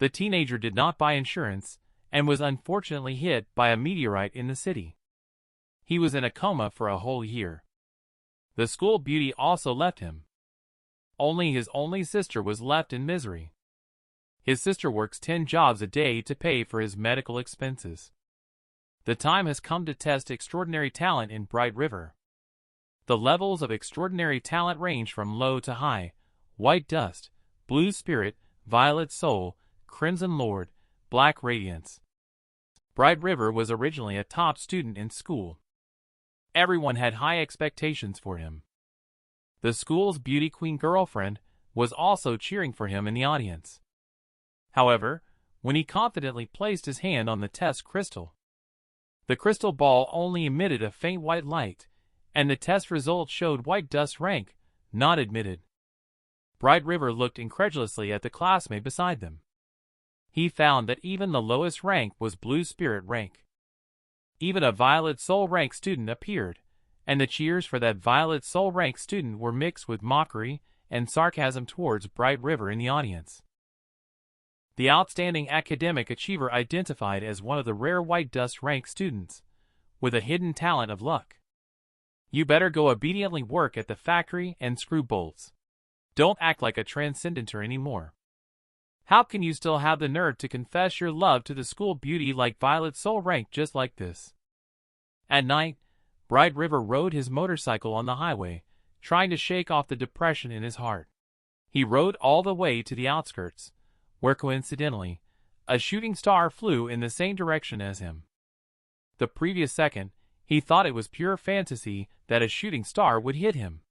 The teenager did not buy insurance and was unfortunately hit by a meteorite in the city. He was in a coma for a whole year. The school beauty also left him. Only his only sister was left in misery. His sister works 10 jobs a day to pay for his medical expenses. The time has come to test extraordinary talent in Bright River. The levels of extraordinary talent range from low to high: white dust, blue spirit, violet soul, crimson lord, black radiance. Bright River was originally a top student in school. Everyone had high expectations for him. The school's beauty queen girlfriend was also cheering for him in the audience. However, when he confidently placed his hand on the test crystal, the crystal ball only emitted a faint white light, and the test results showed white dust rank, not admitted. Bright River looked incredulously at the classmate beside them. He found that even the lowest rank was blue spirit rank. Even a violet soul rank student appeared, and the cheers for that violet soul rank student were mixed with mockery and sarcasm towards Bright River in the audience. The outstanding academic achiever identified as one of the rare white dust rank students, with a hidden talent of luck. You better go obediently work at the factory and screw bolts. Don't act like a transcendenter anymore. How can you still have the nerve to confess your love to the school beauty like violet soul rank just like this? At night, Bright River rode his motorcycle on the highway, trying to shake off the depression in his heart. He rode all the way to the outskirts, where coincidentally, a shooting star flew in the same direction as him. The previous second, he thought it was pure fantasy that a shooting star would hit him.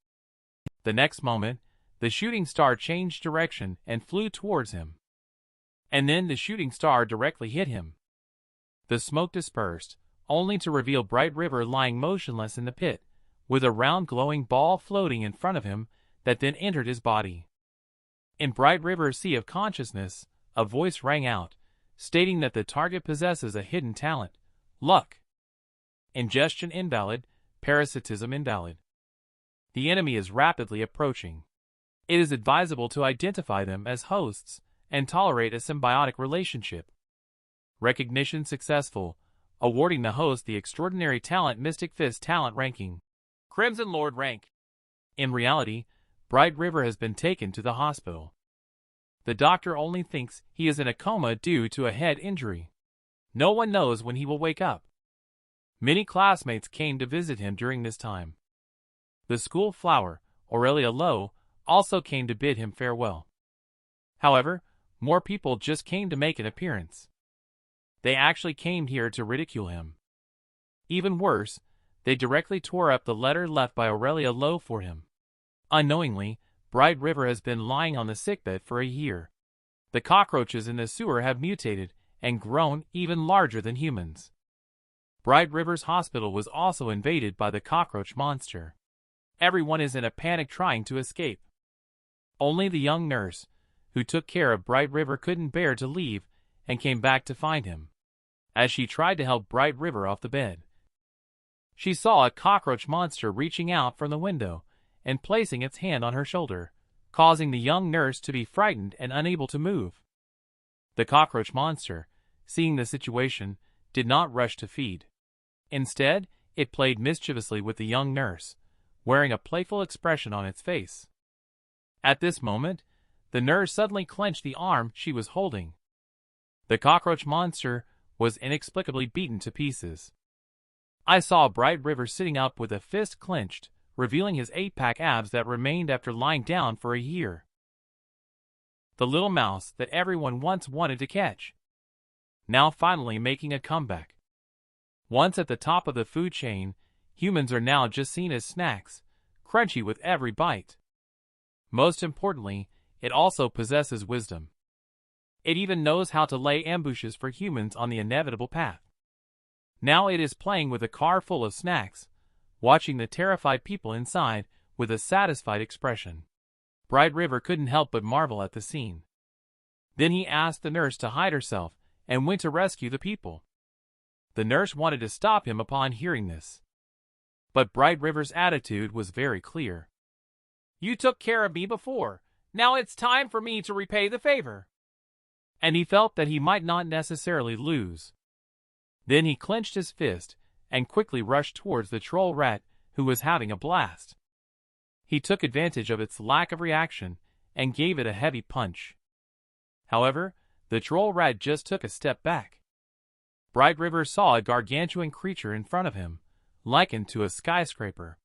The next moment, the shooting star changed direction and flew towards him. And then the shooting star directly hit him. The smoke dispersed, only to reveal Bright River lying motionless in the pit, with a round glowing ball floating in front of him that then entered his body. In Bright River's sea of consciousness, a voice rang out, stating that the target possesses a hidden talent: luck. Ingestion invalid, parasitism invalid. The enemy is rapidly approaching. It is advisable to identify them as hosts and tolerate a symbiotic relationship. Recognition successful, awarding the host the extraordinary talent Mystic Fist talent ranking, Crimson Lord rank. In reality, Bright River has been taken to the hospital. The doctor only thinks he is in a coma due to a head injury. No one knows when he will wake up. Many classmates came to visit him during this time. The school flower, Aurelia Lowe, also came to bid him farewell. However, more people just came to make an appearance. They actually came here to ridicule him. Even worse, they directly tore up the letter left by Aurelia Lowe for him. Unknowingly, Bright River has been lying on the sickbed for a year. The cockroaches in the sewer have mutated and grown even larger than humans. Bright River's hospital was also invaded by the cockroach monster. Everyone is in a panic trying to escape. Only the young nurse, who took care of Bright River, couldn't bear to leave and came back to find him. As she tried to help Bright River off the bed, she saw a cockroach monster reaching out from the window and placing its hand on her shoulder, causing the young nurse to be frightened and unable to move. The cockroach monster, seeing the situation, did not rush to feed. Instead, it played mischievously with the young nurse, wearing a playful expression on its face. At this moment, the nurse suddenly clenched the arm she was holding. The cockroach monster was inexplicably beaten to pieces. I saw Bright River sitting up with a fist clenched, revealing his 8-pack abs that remained after lying down for a year. The little mouse that everyone once wanted to catch, now finally making a comeback. Once at the top of the food chain, humans are now just seen as snacks, crunchy with every bite. Most importantly, it also possesses wisdom. It even knows how to lay ambushes for humans on the inevitable path. Now it is playing with a car full of snacks, watching the terrified people inside with a satisfied expression. Bright River couldn't help but marvel at the scene. Then he asked the nurse to hide herself and went to rescue the people. The nurse wanted to stop him upon hearing this. But Bright River's attitude was very clear. "You took care of me before. Now it's time for me to repay the favor." and he felt that he might not necessarily lose. Then he clenched his fist and quickly rushed towards the troll rat, who was having a blast. He took advantage of its lack of reaction and gave it a heavy punch. However, the troll rat just took a step back. Bright River saw a gargantuan creature in front of him, likened to a skyscraper.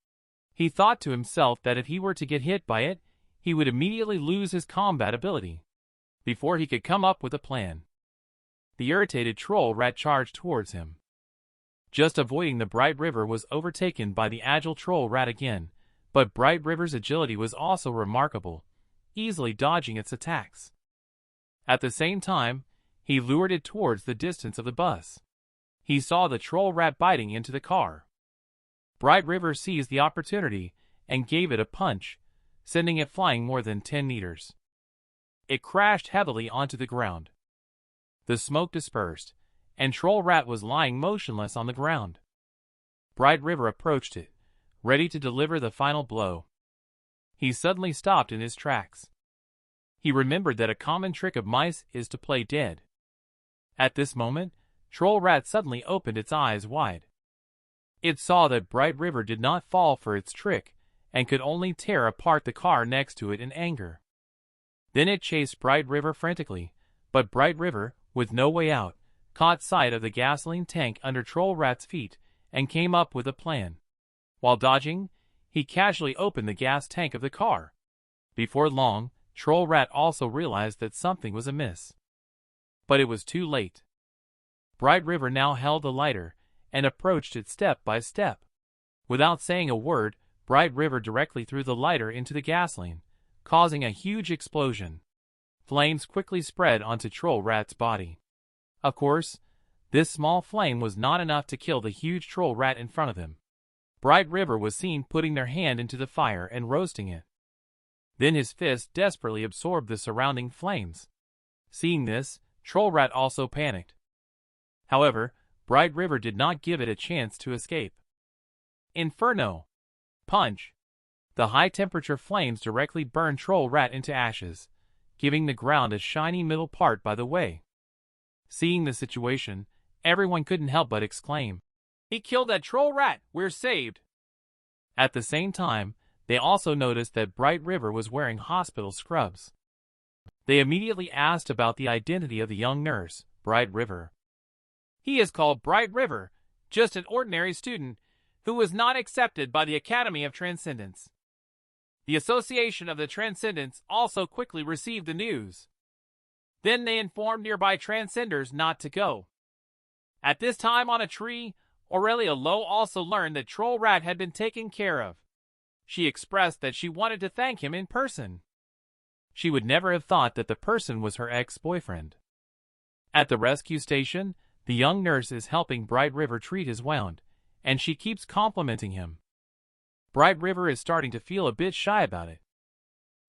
He thought to himself that if he were to get hit by it, he would immediately lose his combat ability. Before he could come up with a plan, the irritated troll rat charged towards him. Just avoiding the Bright River was overtaken by the agile troll rat again, but Bright River's agility was also remarkable, easily dodging its attacks. At the same time, he lured it towards the distance of the bus. He saw the troll rat biting into the car. Bright River seized the opportunity and gave it a punch, sending it flying more than 10 meters. It crashed heavily onto the ground. The smoke dispersed, and Troll Rat was lying motionless on the ground. Bright River approached it, ready to deliver the final blow. He suddenly stopped in his tracks. He remembered that a common trick of mice is to play dead. At this moment, Troll Rat suddenly opened its eyes wide. It saw that Bright River did not fall for its trick, and could only tear apart the car next to it in anger. Then it chased Bright River frantically, but Bright River, with no way out, caught sight of the gasoline tank under Troll Rat's feet and came up with a plan. While dodging, he casually opened the gas tank of the car. Before long, Troll Rat also realized that something was amiss. But it was too late. Bright River now held the lighter and approached it step by step. Without saying a word, Bright River directly threw the lighter into the gasoline, causing a huge explosion. Flames quickly spread onto Troll Rat's body. Of course, this small flame was not enough to kill the huge troll rat in front of him. Bright River was seen putting their hand into the fire and roasting it. Then his fist desperately absorbed the surrounding flames. Seeing this, Troll Rat also panicked. However, Bright River did not give it a chance to escape. Inferno! Punch! The high-temperature flames directly burned Troll Rat into ashes, giving the ground a shiny middle part by the way. Seeing the situation, everyone couldn't help but exclaim, "He killed that troll rat! We're saved!" At the same time, they also noticed that Bright River was wearing hospital scrubs. They immediately asked about the identity of the young nurse, Bright River. "He is called Bright River, just an ordinary student who was not accepted by the Academy of Transcendence." The Association of the Transcendents also quickly received the news. Then they informed nearby Transcenders not to go. At this time on a tree, Aurelia Lowe also learned that Troll Rat had been taken care of. She expressed that she wanted to thank him in person. She would never have thought that the person was her ex-boyfriend. At the rescue station, the young nurse is helping Bright River treat his wound, and she keeps complimenting him. Bright River is starting to feel a bit shy about it.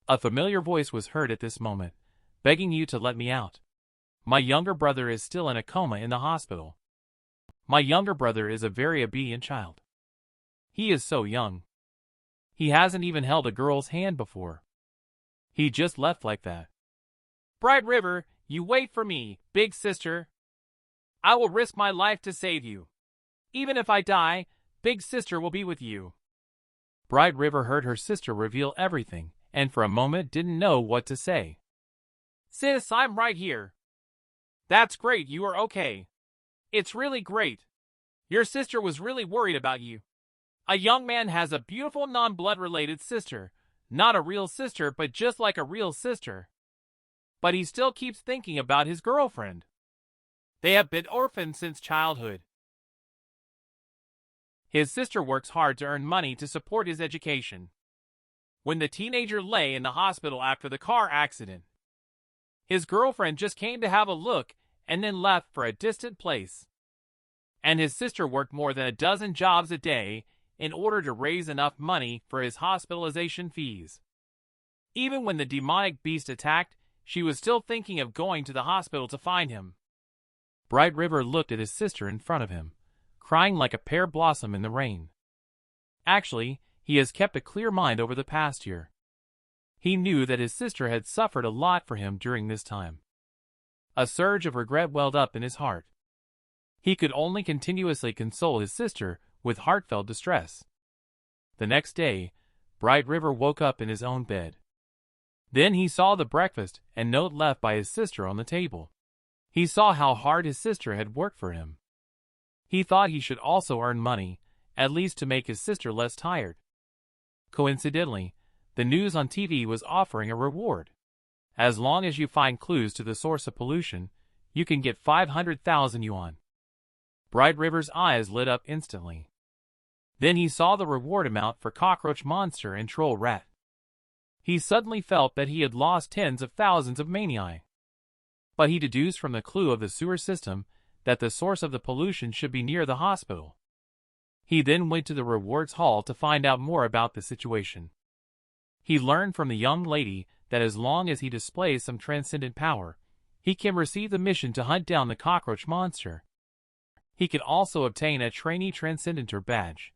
A familiar voice was heard at this moment, begging you to let me out. My younger brother is still in a coma in the hospital. My younger brother is a very obedient child. He is so young. He hasn't even held a girl's hand before. He just left like that. Bright River, you wait for me, big sister. I will risk my life to save you. Even if I die, big sister will be with you. Bright River heard her sister reveal everything, and for a moment didn't know what to say. Sis, I'm right here. That's great, you are okay. It's really great. Your sister was really worried about you. A young man has a beautiful non-blood related sister, not a real sister but just like a real sister. But he still keeps thinking about his girlfriend. They have been orphans since childhood. His sister works hard to earn money to support his education. When the teenager lay in the hospital after the car accident, his girlfriend just came to have a look and then left for a distant place. And his sister worked more than a dozen jobs a day in order to raise enough money for his hospitalization fees. Even when the demonic beast attacked, she was still thinking of going to the hospital to find him. Bright River looked at his sister in front of him, crying like a pear blossom in the rain. Actually, he has kept a clear mind over the past year. He knew that his sister had suffered a lot for him during this time. A surge of regret welled up in his heart. He could only continuously console his sister with heartfelt distress. The next day, Bright River woke up in his own bed. Then he saw the breakfast and note left by his sister on the table. He saw how hard his sister had worked for him. He thought he should also earn money, at least to make his sister less tired. Coincidentally, the news on TV was offering a reward. As long as you find clues to the source of pollution, you can get 500,000 yuan. Bright River's eyes lit up instantly. Then he saw the reward amount for cockroach monster and troll rat. He suddenly felt that he had lost tens of thousands of manii. But he deduced from the clue of the sewer system that the source of the pollution should be near the hospital. He then went to the rewards hall to find out more about the situation. He learned from the young lady that as long as he displays some transcendent power, he can receive the mission to hunt down the cockroach monster. He can also obtain a trainee transcendenter badge.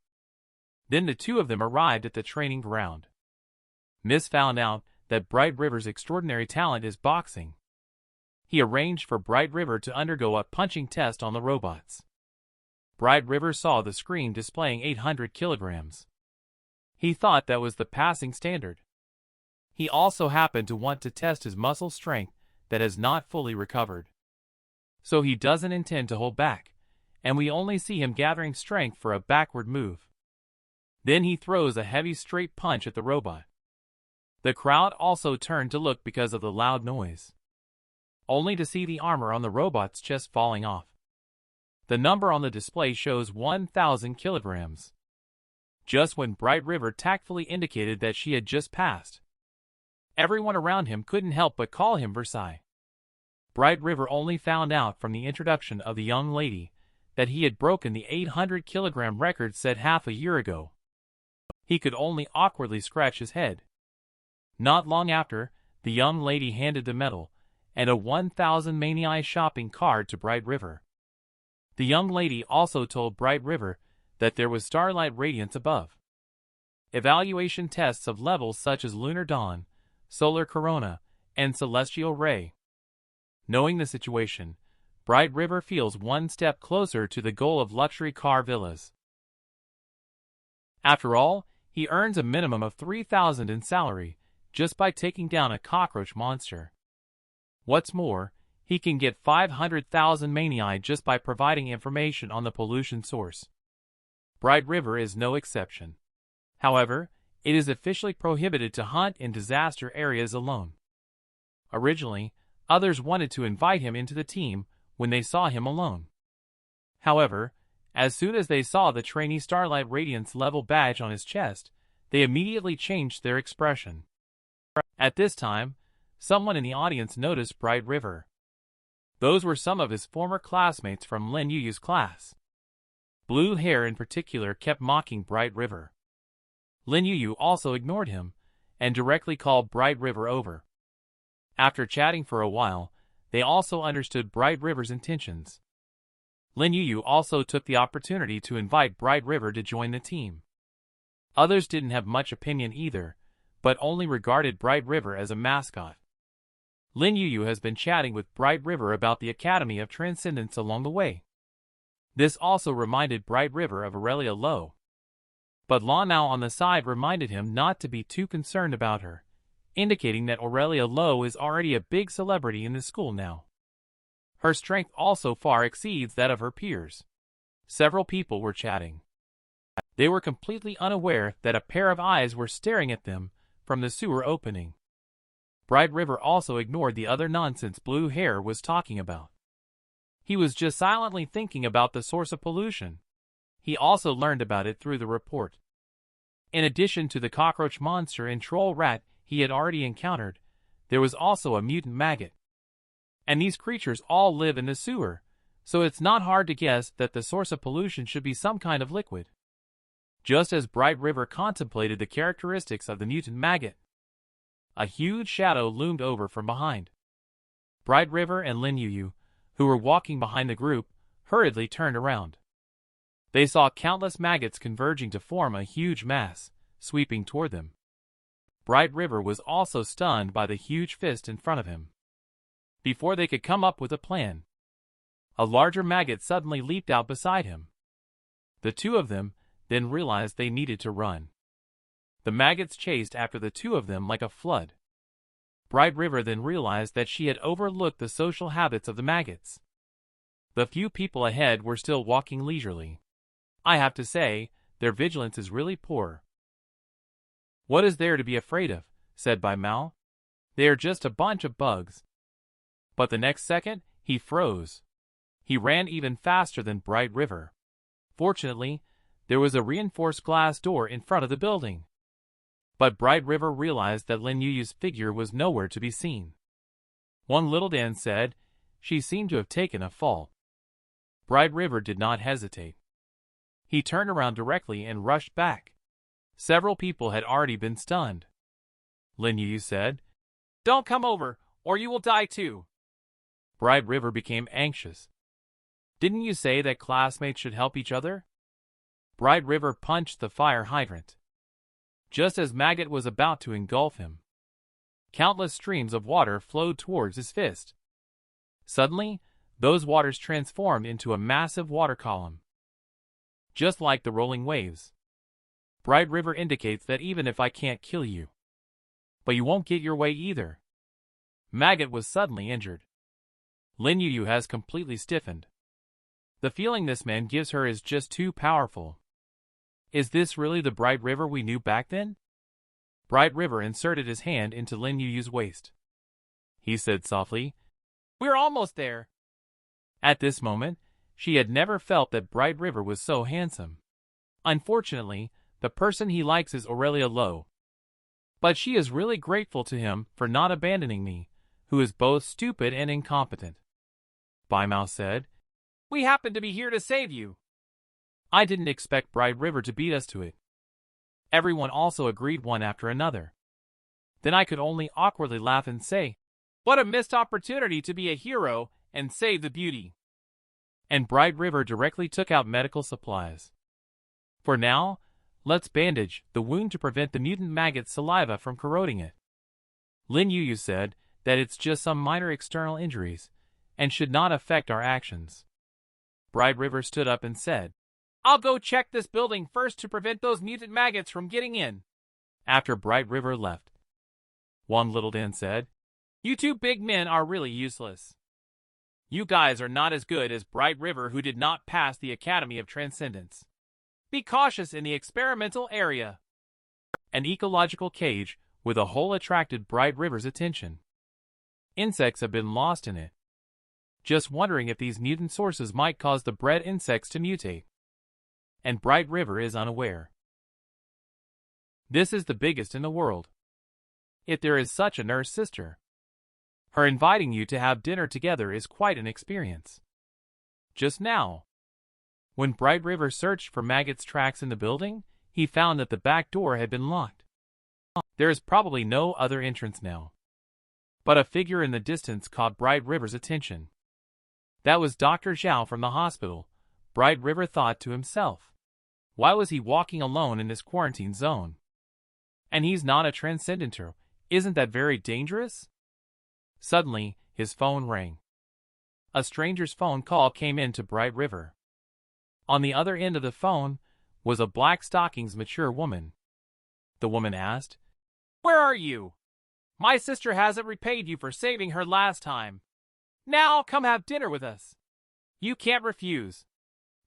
Then the two of them arrived at the training ground. Miss found out that Bright River's extraordinary talent is boxing. He arranged for Bright River to undergo a punching test on the robots. Bright River saw the screen displaying 800 kilograms. He thought that was the passing standard. He also happened to want to test his muscle strength that has not fully recovered. So he doesn't intend to hold back, and we only see him gathering strength for a backward move. Then he throws a heavy straight punch at the robot. The crowd also turned to look because of the loud noise, only to see the armor on the robot's chest falling off. The number on the display shows 1,000 kilograms. Just when Bright River tactfully indicated that she had just passed, everyone around him couldn't help but call him Versailles. Bright River only found out from the introduction of the young lady that he had broken the 800-kilogram record set half a year ago. He could only awkwardly scratch his head. Not long after, the young lady handed the medal and a 1,000 manii shopping card to Bright River. The young lady also told Bright River that there was starlight radiance above. Evaluation tests of levels such as lunar dawn, solar corona, and celestial ray. Knowing the situation, Bright River feels one step closer to the goal of luxury car villas. After all, he earns a minimum of 3,000 in salary just by taking down a cockroach monster. What's more, he can get 500,000 manii just by providing information on the pollution source. Bright River is no exception. However, it is officially prohibited to hunt in disaster areas alone. Originally, others wanted to invite him into the team when they saw him alone. However, as soon as they saw the trainee Starlight Radiance level badge on his chest, they immediately changed their expression. At this time, someone in the audience noticed Bright River. Those were some of his former classmates from Lin Yuyu's class. Blue Hair in particular kept mocking Bright River. Lin Yuyu also ignored him and directly called Bright River over. After chatting for a while, they also understood Bright River's intentions. Lin Yuyu also took the opportunity to invite Bright River to join the team. Others didn't have much opinion either, but only regarded Bright River as a mascot. Lin Yuyu has been chatting with Bright River about the Academy of Transcendence along the way. This also reminded Bright River of Aurelia Lo. But Lan Mao on the side reminded him not to be too concerned about her, indicating that Aurelia Lo is already a big celebrity in the school now. Her strength also far exceeds that of her peers. Several people were chatting. They were completely unaware that a pair of eyes were staring at them from the sewer opening. Bright River also ignored the other nonsense Blue Hair was talking about. He was just silently thinking about the source of pollution. He also learned about it through the report. In addition to the cockroach monster and troll rat he had already encountered, there was also a mutant maggot. And these creatures all live in the sewer, so it's not hard to guess that the source of pollution should be some kind of liquid. Just as Bright River contemplated the characteristics of the mutant maggot, a huge shadow loomed over from behind. Bright River and Lin Yuyu, who were walking behind the group, hurriedly turned around. They saw countless maggots converging to form a huge mass, sweeping toward them. Bright River was also stunned by the huge fist in front of him. Before they could come up with a plan, a larger maggot suddenly leaped out beside him. The two of them then realized they needed to run. The maggots chased after the two of them like a flood. Bright River then realized that she had overlooked the social habits of the maggots. The few people ahead were still walking leisurely. I have to say, their vigilance is really poor. "What is there to be afraid of?" said Bai Mao. "They are just a bunch of bugs." But the next second, he froze. He ran even faster than Bright River. Fortunately, there was a reinforced glass door in front of the building. But Bright River realized that Lin Yu's figure was nowhere to be seen. One little Dan said, "She seemed to have taken a fall." Bright River did not hesitate. He turned around directly and rushed back. Several people had already been stunned. Lin Yu said, "Don't come over, or you will die too." Bright River became anxious. "Didn't you say that classmates should help each other?" Bright River punched the fire hydrant. Just as Maggot was about to engulf him, countless streams of water flowed towards his fist. Suddenly, those waters transformed into a massive water column. Just like the rolling waves. Bright River indicates that even if I can't kill you, but you won't get your way either. Maggot was suddenly injured. Lin Yu has completely stiffened. The feeling this man gives her is just too powerful. Is this really the Bright River we knew back then? Bright River inserted his hand into Lin Yu's waist. He said softly, "We're almost there." At this moment, she had never felt that Bright River was so handsome. Unfortunately, the person he likes is Aurelia Lowe. But she is really grateful to him for not abandoning me, who is both stupid and incompetent. Bai Mao said, "We happen to be here to save you." I didn't expect Bright River to beat us to it. Everyone also agreed one after another. Then I could only awkwardly laugh and say, "What a missed opportunity to be a hero and save the beauty." And Bright River directly took out medical supplies. For now, let's bandage the wound to prevent the mutant maggot's saliva from corroding it. Lin Yu said that it's just some minor external injuries and should not affect our actions. Bright River stood up and said, "I'll go check this building first to prevent those mutant maggots from getting in." After Bright River left, one little Dan said, "You two big men are really useless. You guys are not as good as Bright River, who did not pass the Academy of Transcendence. Be cautious in the experimental area." An ecological cage with a hole attracted Bright River's attention. Insects have been lost in it. Just wondering if these mutant sources might cause the bred insects to mutate. And Bright River is unaware. This is the biggest in the world. If there is such a nurse sister, her inviting you to have dinner together is quite an experience. Just now, when Bright River searched for Maggot's tracks in the building, he found that the back door had been locked. There is probably no other entrance now. But a figure in the distance caught Bright River's attention. That was Dr. Zhao from the hospital. Bright River thought to himself. Why was he walking alone in this quarantine zone? And he's not a transcendenter. Isn't that very dangerous? Suddenly, his phone rang. A stranger's phone call came in to Bright River. On the other end of the phone was a black stockings mature woman. The woman asked, "Where are you? My sister hasn't repaid you for saving her last time. Now come have dinner with us. You can't refuse.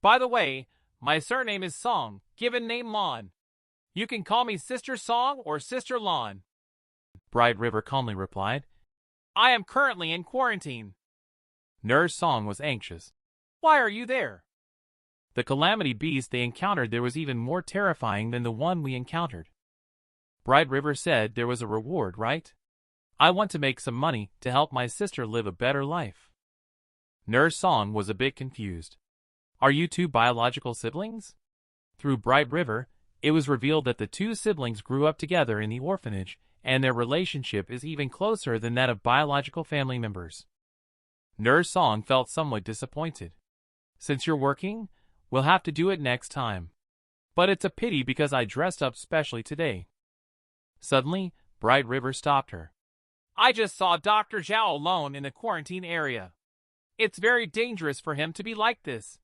By the way, my surname is Song, given name Lon. You can call me Sister Song or Sister Lon." Bright River calmly replied, "I am currently in quarantine." Nurse Song was anxious. "Why are you there?" The calamity beast they encountered there was even more terrifying than the one we encountered. Bright River said there was a reward, right? I want to make some money to help my sister live a better life. Nurse Song was a bit confused. Are you two biological siblings? Through Bright River, it was revealed that the two siblings grew up together in the orphanage, and their relationship is even closer than that of biological family members. Nurse Song felt somewhat disappointed. Since you're working, we'll have to do it next time. But it's a pity because I dressed up specially today. Suddenly, Bright River stopped her. I just saw Dr. Zhao alone in the quarantine area. It's very dangerous for him to be like this.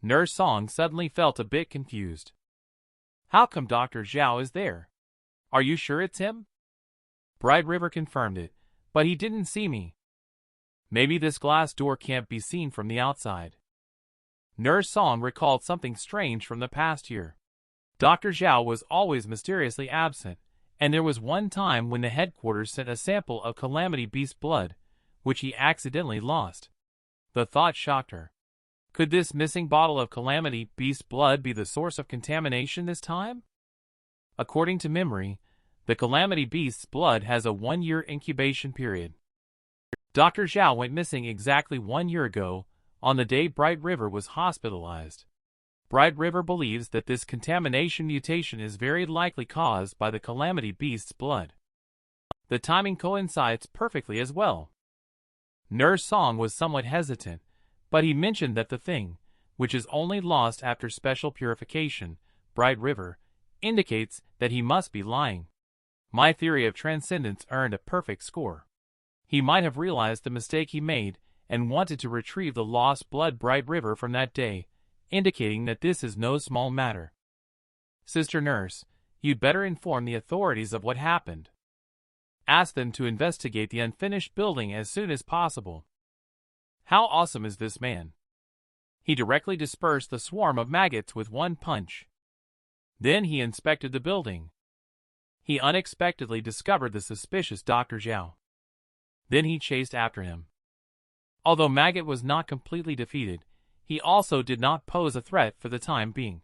Nurse Song suddenly felt a bit confused. How come Dr. Zhao is there? Are you sure it's him? Bright River confirmed it, but he didn't see me. Maybe this glass door can't be seen from the outside. Nurse Song recalled something strange from the past year. Dr. Zhao was always mysteriously absent, and there was one time when the headquarters sent a sample of Calamity Beast blood, which he accidentally lost. The thought shocked her. Could this missing bottle of Calamity Beast blood be the source of contamination this time? According to memory, the Calamity Beast's blood has a 1-year incubation period. Dr. Zhao went missing exactly 1 year ago, on the day Bright River was hospitalized. Bright River believes that this contamination mutation is very likely caused by the Calamity Beast's blood. The timing coincides perfectly as well. Nurse Song was somewhat hesitant, but he mentioned that the thing, which is only lost after special purification, Bright River, indicates that he must be lying. My theory of transcendence earned a perfect score. He might have realized the mistake he made and wanted to retrieve the lost blood Bright River from that day, indicating that this is no small matter. Sister Nurse, you'd better inform the authorities of what happened. Ask them to investigate the unfinished building as soon as possible. How awesome is this man? He directly dispersed the swarm of maggots with one punch. Then he inspected the building. He unexpectedly discovered the suspicious Dr. Zhao. Then he chased after him. Although Maggot was not completely defeated, he also did not pose a threat for the time being.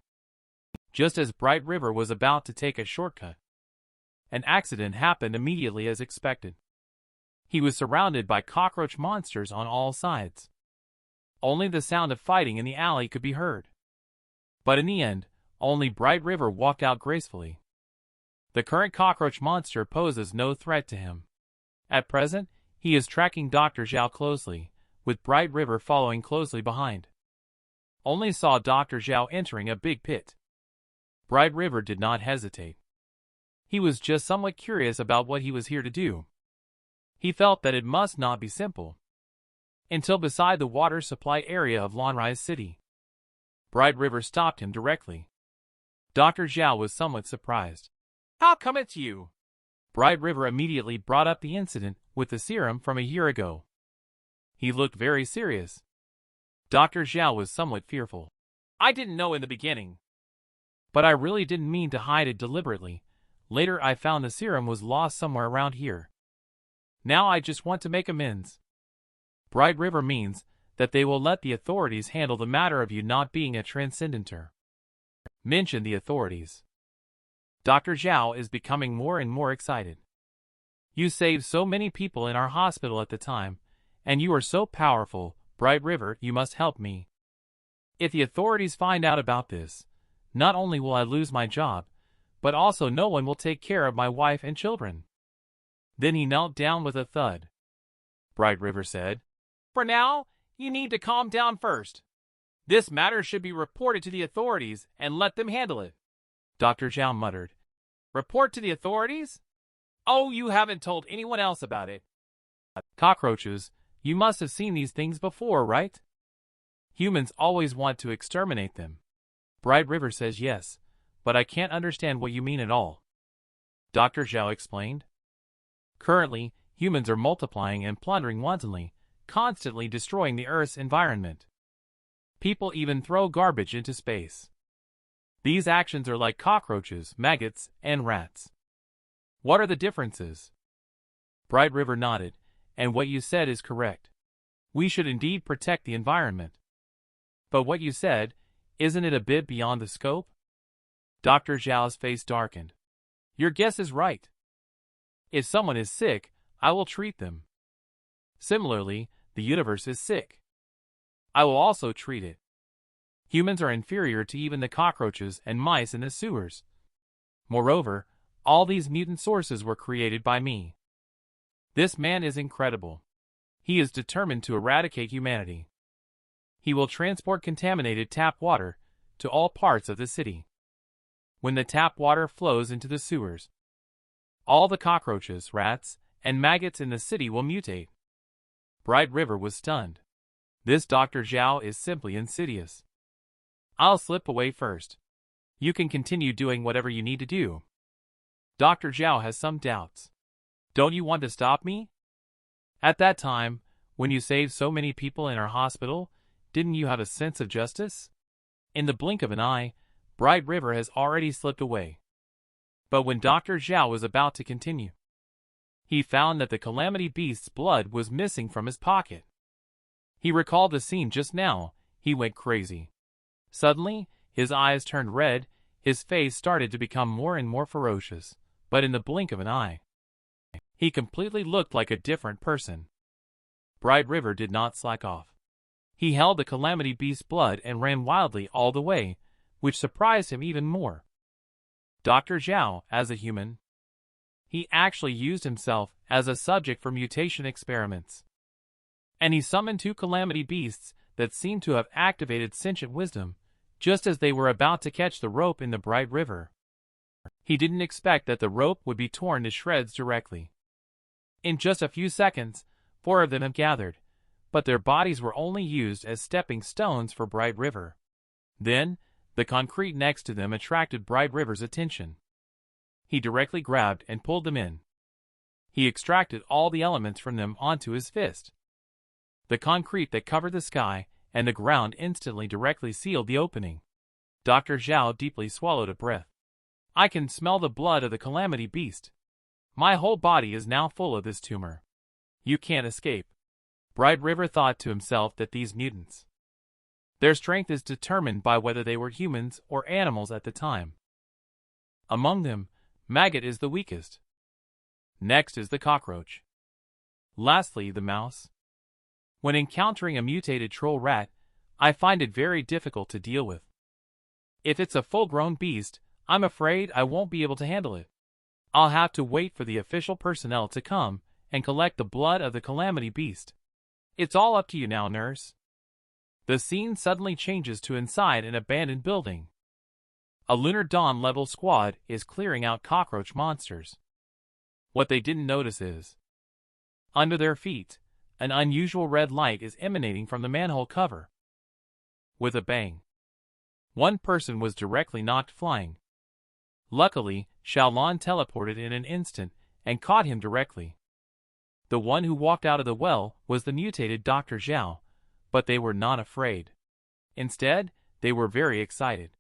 Just as Bright River was about to take a shortcut, an accident happened immediately as expected. He was surrounded by cockroach monsters on all sides. Only the sound of fighting in the alley could be heard. But in the end, only Bright River walked out gracefully. The current cockroach monster poses no threat to him. At present, he is tracking Dr. Zhao closely, with Bright River following closely behind. Only saw Dr. Zhao entering a big pit. Bright River did not hesitate. He was just somewhat curious about what he was here to do. He felt that it must not be simple. Until beside the water supply area of Lonrise City. Bright River stopped him directly. Dr. Zhao was somewhat surprised. How come it's you? Bright River immediately brought up the incident with the serum from a year ago. He looked very serious. Dr. Zhao was somewhat fearful. I didn't know in the beginning. But I really didn't mean to hide it deliberately. Later I found the serum was lost somewhere around here. Now I just want to make amends. Bright River means that they will let the authorities handle the matter of you not being a transcendenter. Mention the authorities. Dr. Zhao is becoming more and more excited. You saved so many people in our hospital at the time, and you are so powerful, Bright River, you must help me. If the authorities find out about this, not only will I lose my job, but also no one will take care of my wife and children. Then he knelt down with a thud. Bright River said, For now, you need to calm down first. This matter should be reported to the authorities and let them handle it. Dr. Zhao muttered. Report to the authorities? Oh, you haven't told anyone else about it. Cockroaches, you must have seen these things before, right? Humans always want to exterminate them. Bright River says yes, but I can't understand what you mean at all. Dr. Zhao explained. Currently, humans are multiplying and plundering wantonly, constantly destroying the Earth's environment. People even throw garbage into space. These actions are like cockroaches, maggots, and rats. What are the differences? Bright River nodded, and what you said is correct. We should indeed protect the environment. But what you said, isn't it a bit beyond the scope? Dr. Zhao's face darkened. Your guess is right. If someone is sick, I will treat them. Similarly, the universe is sick. I will also treat it. Humans are inferior to even the cockroaches and mice in the sewers. Moreover, all these mutant sources were created by me. This man is incredible. He is determined to eradicate humanity. He will transport contaminated tap water to all parts of the city. When the tap water flows into the sewers, all the cockroaches, rats, and maggots in the city will mutate. Bright River was stunned. This Dr. Zhao is simply insidious. I'll slip away first. You can continue doing whatever you need to do. Dr. Zhao has some doubts. Don't you want to stop me? At that time, when you saved so many people in our hospital, didn't you have a sense of justice? In the blink of an eye, Bright River has already slipped away. But when Dr. Zhao was about to continue, he found that the Calamity Beast's blood was missing from his pocket. He recalled the scene just now. He went crazy. Suddenly, his eyes turned red, his face started to become more and more ferocious, but in the blink of an eye, he completely looked like a different person. Bright River did not slack off. He held the Calamity Beast's blood and ran wildly all the way, which surprised him even more. Dr. Zhao, as a human, he actually used himself as a subject for mutation experiments. And he summoned 2 Calamity Beasts that seemed to have activated sentient wisdom, just as they were about to catch the rope in the Bright River. He didn't expect that the rope would be torn to shreds directly. In just a few seconds, 4 of them have gathered, but their bodies were only used as stepping stones for Bright River. Then, the concrete next to them attracted Bright River's attention. He directly grabbed and pulled them in. He extracted all the elements from them onto his fist. The concrete that covered the sky and the ground instantly directly sealed the opening. Dr. Zhao deeply swallowed a breath. I can smell the blood of the Calamity Beast. My whole body is now full of this tumor. You can't escape. Bright River thought to himself that these mutants, their strength is determined by whether they were humans or animals at the time. Among them, maggot is the weakest. Next is the cockroach. Lastly, the mouse. When encountering a mutated troll rat, I find it very difficult to deal with. If it's a full-grown beast, I'm afraid I won't be able to handle it. I'll have to wait for the official personnel to come and collect the blood of the Calamity Beast. It's all up to you now, nurse. The scene suddenly changes to inside an abandoned building. A Lunar Dawn level squad is clearing out cockroach monsters. What they didn't notice is, under their feet, an unusual red light is emanating from the manhole cover. With a bang, one person was directly knocked flying. Luckily, Xiaolon teleported in an instant and caught him directly. The one who walked out of the well was the mutated Dr. Zhao, but they were not afraid. Instead, they were very excited.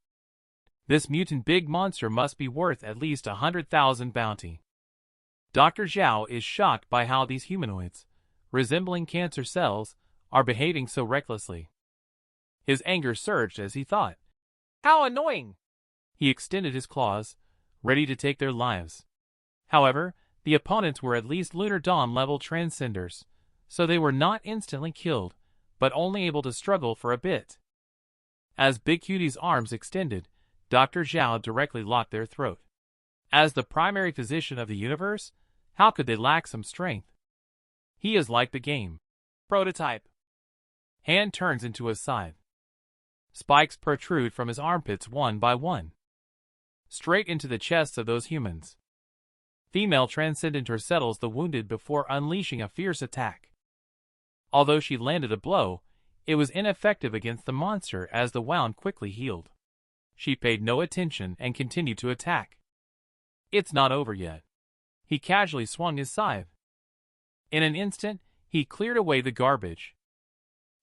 This mutant big monster must be worth at least 100,000 bounty. Dr. Zhao is shocked by how these humanoids, resembling cancer cells, are behaving so recklessly. His anger surged as he thought, "How annoying!" He extended his claws, ready to take their lives. However, the opponents were at least Lunar Dawn level transcenders, so they were not instantly killed, but only able to struggle for a bit. As Big Cutie's arms extended, Dr. Zhao directly locked their throat. As the primary physician of the universe, how could they lack some strength? He is like the game prototype. Hand turns into a scythe. Spikes protrude from his armpits one by one, straight into the chests of those humans. Female Transcendenter settles the wounded before unleashing a fierce attack. Although she landed a blow, it was ineffective against the monster as the wound quickly healed. She paid no attention and continued to attack. It's not over yet. He casually swung his scythe. In an instant, he cleared away the garbage.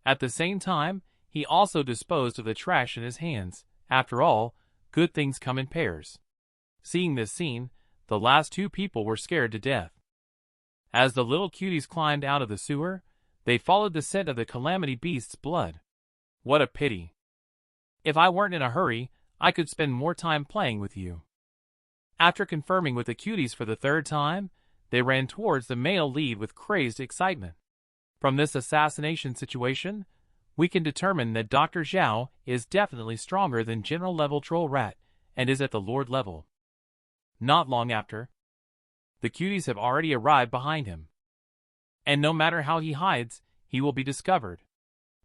At the same time, he also disposed of the trash in his hands. After all, good things come in pairs. Seeing this scene, the last 2 people were scared to death. As the little cuties climbed out of the sewer, they followed the scent of the Calamity Beast's blood. What a pity. If I weren't in a hurry, I could spend more time playing with you. After confirming with the cuties for the 3rd time, they ran towards the male lead with crazed excitement. From this assassination situation, we can determine that Dr. Zhao is definitely stronger than General Level Troll Rat and is at the Lord level. Not long after, the cuties have already arrived behind him. And no matter how he hides, he will be discovered.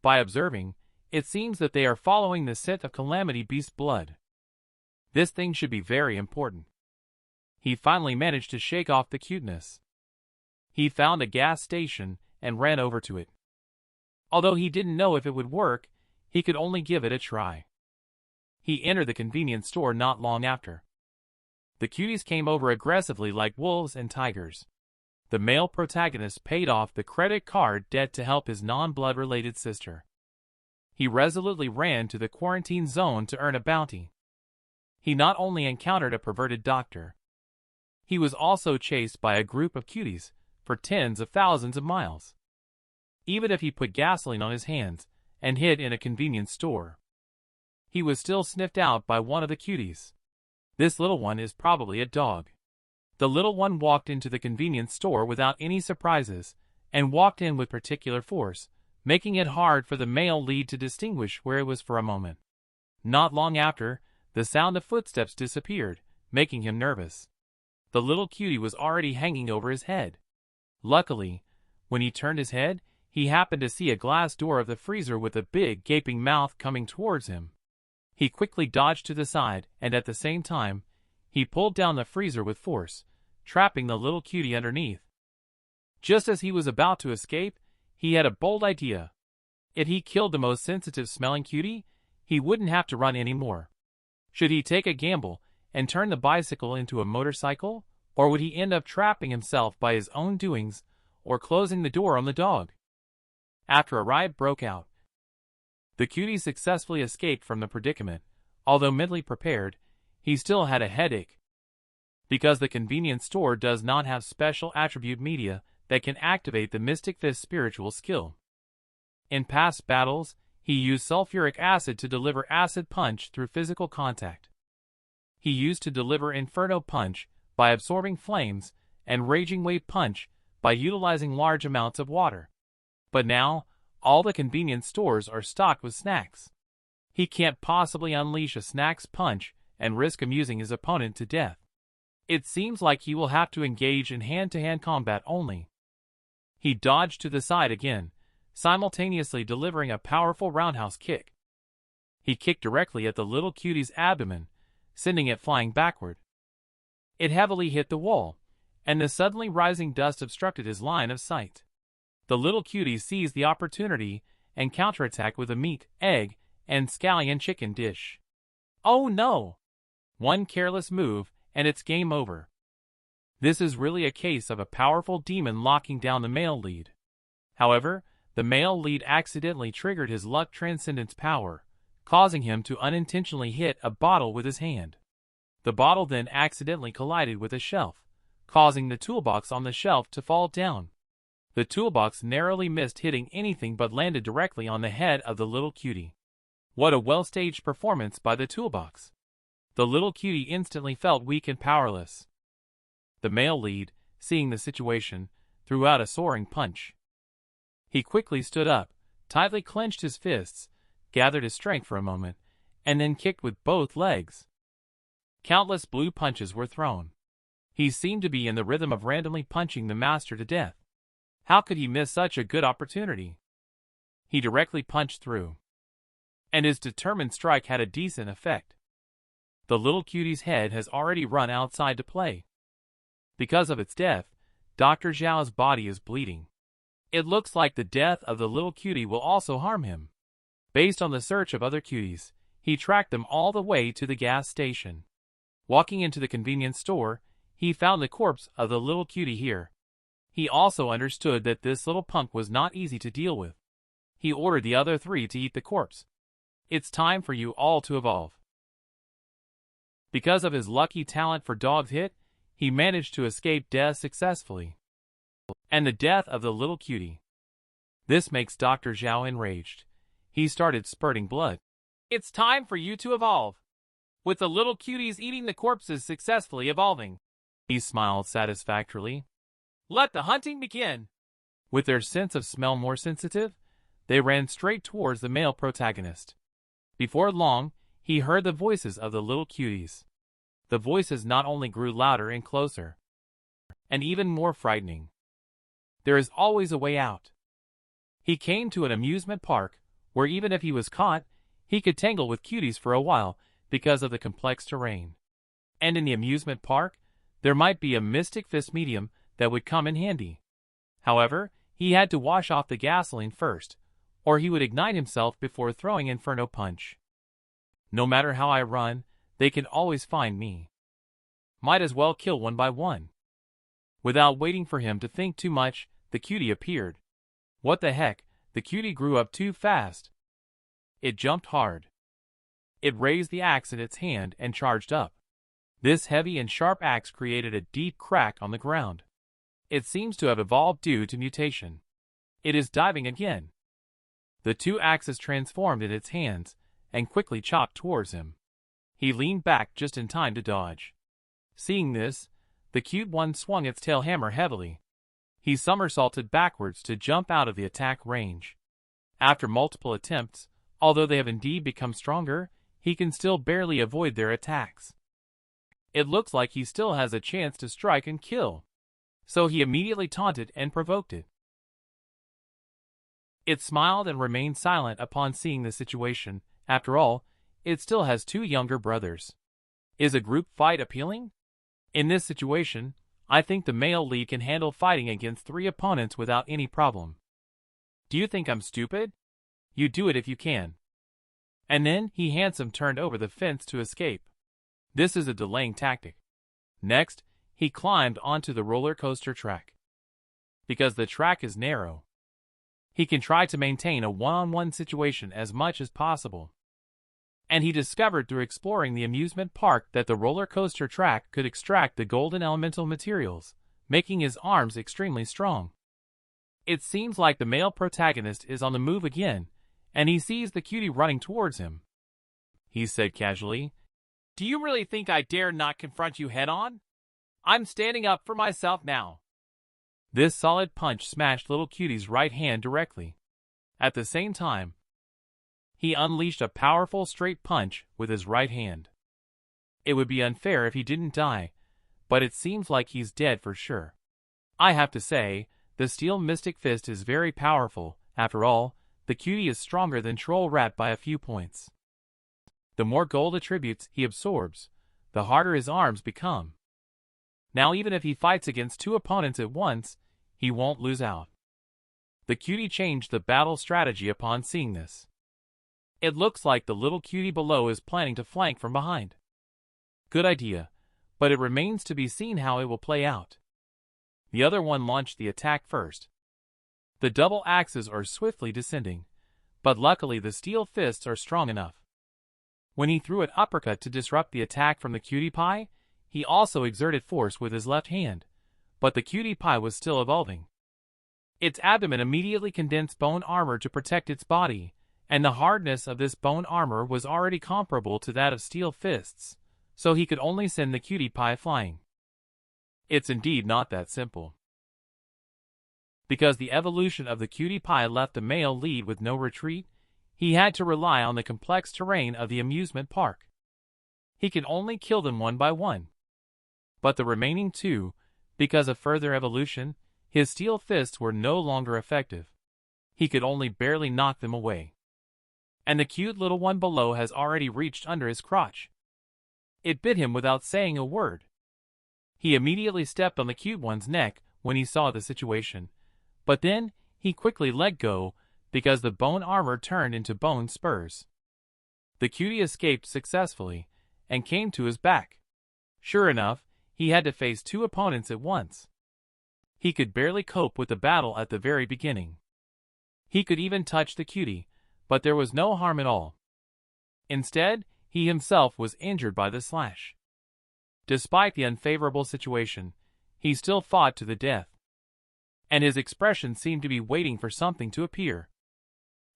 By observing, it seems that they are following the scent of Calamity Beast's blood. This thing should be very important. He finally managed to shake off the cuteness. He found a gas station and ran over to it. Although he didn't know if it would work, he could only give it a try. He entered the convenience store not long after. The cuties came over aggressively like wolves and tigers. The male protagonist paid off the credit card debt to help his non-blood-related sister. He resolutely ran to the quarantine zone to earn a bounty. He not only encountered a perverted doctor, he was also chased by a group of cuties for tens of thousands of miles. Even if he put gasoline on his hands and hid in a convenience store, he was still sniffed out by one of the cuties. This little one is probably a dog. The little one walked into the convenience store without any surprises and walked in with particular force, making it hard for the male lead to distinguish where it was for a moment. Not long after, the sound of footsteps disappeared, making him nervous. The little cutie was already hanging over his head. Luckily, when he turned his head, he happened to see a glass door of the freezer with a big gaping mouth coming towards him. He quickly dodged to the side, and at the same time, he pulled down the freezer with force, trapping the little cutie underneath. Just as he was about to escape, he had a bold idea. If he killed the most sensitive-smelling cutie, he wouldn't have to run anymore. Should he take a gamble and turn the bicycle into a motorcycle, or would he end up trapping himself by his own doings or closing the door on the dog? After a riot broke out, the cutie successfully escaped from the predicament. Although mentally prepared, he still had a headache. Because the convenience store does not have special attribute media that can activate the Mystic Fist's spiritual skill. In past battles, he used sulfuric acid to deliver acid punch through physical contact. He used to deliver inferno punch by absorbing flames and raging wave punch by utilizing large amounts of water. But now, all the convenience stores are stocked with snacks. He can't possibly unleash a snacks punch and risk amusing his opponent to death. It seems like he will have to engage in hand-to-hand combat only. He dodged to the side again, simultaneously delivering a powerful roundhouse kick. He kicked directly at the little cutie's abdomen, sending it flying backward. It heavily hit the wall, and the suddenly rising dust obstructed his line of sight. The little cutie seized the opportunity and counterattacked with a meat, egg, and scallion chicken dish. Oh no! One careless move, and it's game over. This is really a case of a powerful demon locking down the male lead. However, the male lead accidentally triggered his luck transcendence power, causing him to unintentionally hit a bottle with his hand. The bottle then accidentally collided with a shelf, causing the toolbox on the shelf to fall down. The toolbox narrowly missed hitting anything but landed directly on the head of the little cutie. What a well-staged performance by the toolbox. The little cutie instantly felt weak and powerless. The male lead, seeing the situation, threw out a soaring punch. He quickly stood up, tightly clenched his fists, gathered his strength for a moment, and then kicked with both legs. Countless blue punches were thrown. He seemed to be in the rhythm of randomly punching the master to death. How could he miss such a good opportunity? He directly punched through, and his determined strike had a decent effect. The little cutie's head has already run outside to play. Because of its death, Dr. Zhao's body is bleeding. It looks like the death of the little cutie will also harm him. Based on the search of other cuties, he tracked them all the way to the gas station. Walking into the convenience store, he found the corpse of the little cutie here. He also understood that this little punk was not easy to deal with. He ordered the other three to eat the corpse. It's time for you all to evolve. Because of his lucky talent for dog's hit, he managed to escape death successfully. And the death of the little cutie. This makes Dr. Zhao enraged. He started spurting blood. It's time for you to evolve. With the little cuties eating the corpses successfully evolving, he smiled satisfactorily. Let the hunting begin. With their sense of smell more sensitive, they ran straight towards the male protagonist. Before long, he heard the voices of the little cuties. The voices not only grew louder and closer, and even more frightening. There is always a way out. He came to an amusement park, where even if he was caught, he could tangle with cuties for a while because of the complex terrain. And in the amusement park, there might be a Mystic Fist medium that would come in handy. However, he had to wash off the gasoline first, or he would ignite himself before throwing Inferno Punch. No matter how I run, they can always find me. Might as well kill one by one. Without waiting for him to think too much, the cutie appeared. What the heck, the cutie grew up too fast. It jumped hard. It raised the axe in its hand and charged up. This heavy and sharp axe created a deep crack on the ground. It seems to have evolved due to mutation. It is diving again. The two axes transformed in its hands and quickly chopped towards him. He leaned back just in time to dodge. Seeing this, the cute one swung its tail hammer heavily. He somersaulted backwards to jump out of the attack range. After multiple attempts, although they have indeed become stronger, he can still barely avoid their attacks. It looks like he still has a chance to strike and kill. So he immediately taunted and provoked it. It smiled and remained silent upon seeing the situation. After all, it still has two younger brothers. Is a group fight appealing? In this situation, I think the male lead can handle fighting against 3 opponents without any problem. Do you think I'm stupid? You do it if you can. And then he handsome turned over the fence to escape. This is a delaying tactic. Next, he climbed onto the roller coaster track. Because the track is narrow, he can try to maintain a one-on-one situation as much as possible. And he discovered through exploring the amusement park that the roller coaster track could extract the golden elemental materials, making his arms extremely strong. It seems like the male protagonist is on the move again, and he sees the cutie running towards him. He said casually, "Do you really think I dare not confront you head-on? I'm standing up for myself now." This solid punch smashed little cutie's right hand directly. At the same time, he unleashed a powerful straight punch with his right hand. It would be unfair if he didn't die, but it seems like he's dead for sure. I have to say, the steel mystic fist is very powerful. After all, the cutie is stronger than Troll Rat by a few points. The more gold attributes he absorbs, the harder his arms become. Now even if he fights against 2 opponents at once, he won't lose out. The cutie changed the battle strategy upon seeing this. It looks like the little cutie below is planning to flank from behind. Good idea, but it remains to be seen how it will play out. The other one launched the attack first. The double axes are swiftly descending, but luckily the steel fists are strong enough. When he threw an uppercut to disrupt the attack from the cutie pie, he also exerted force with his left hand, but the cutie pie was still evolving. Its abdomen immediately condensed bone armor to protect its body, and the hardness of this bone armor was already comparable to that of steel fists, so he could only send the cutie pie flying. It's indeed not that simple. Because the evolution of the cutie pie left the male lead with no retreat, he had to rely on the complex terrain of the amusement park. He could only kill them one by one. But the remaining 2, because of further evolution, his steel fists were no longer effective. He could only barely knock them away. And the cute little one below has already reached under his crotch. It bit him without saying a word. He immediately stepped on the cute one's neck when he saw the situation, but then he quickly let go because the bone armor turned into bone spurs. The cutie escaped successfully and came to his back. Sure enough, he had to face 2 opponents at once. He could barely cope with the battle at the very beginning. He could even touch the cutie, but there was no harm at all. Instead, he himself was injured by the slash. Despite the unfavorable situation, he still fought to the death. And his expression seemed to be waiting for something to appear.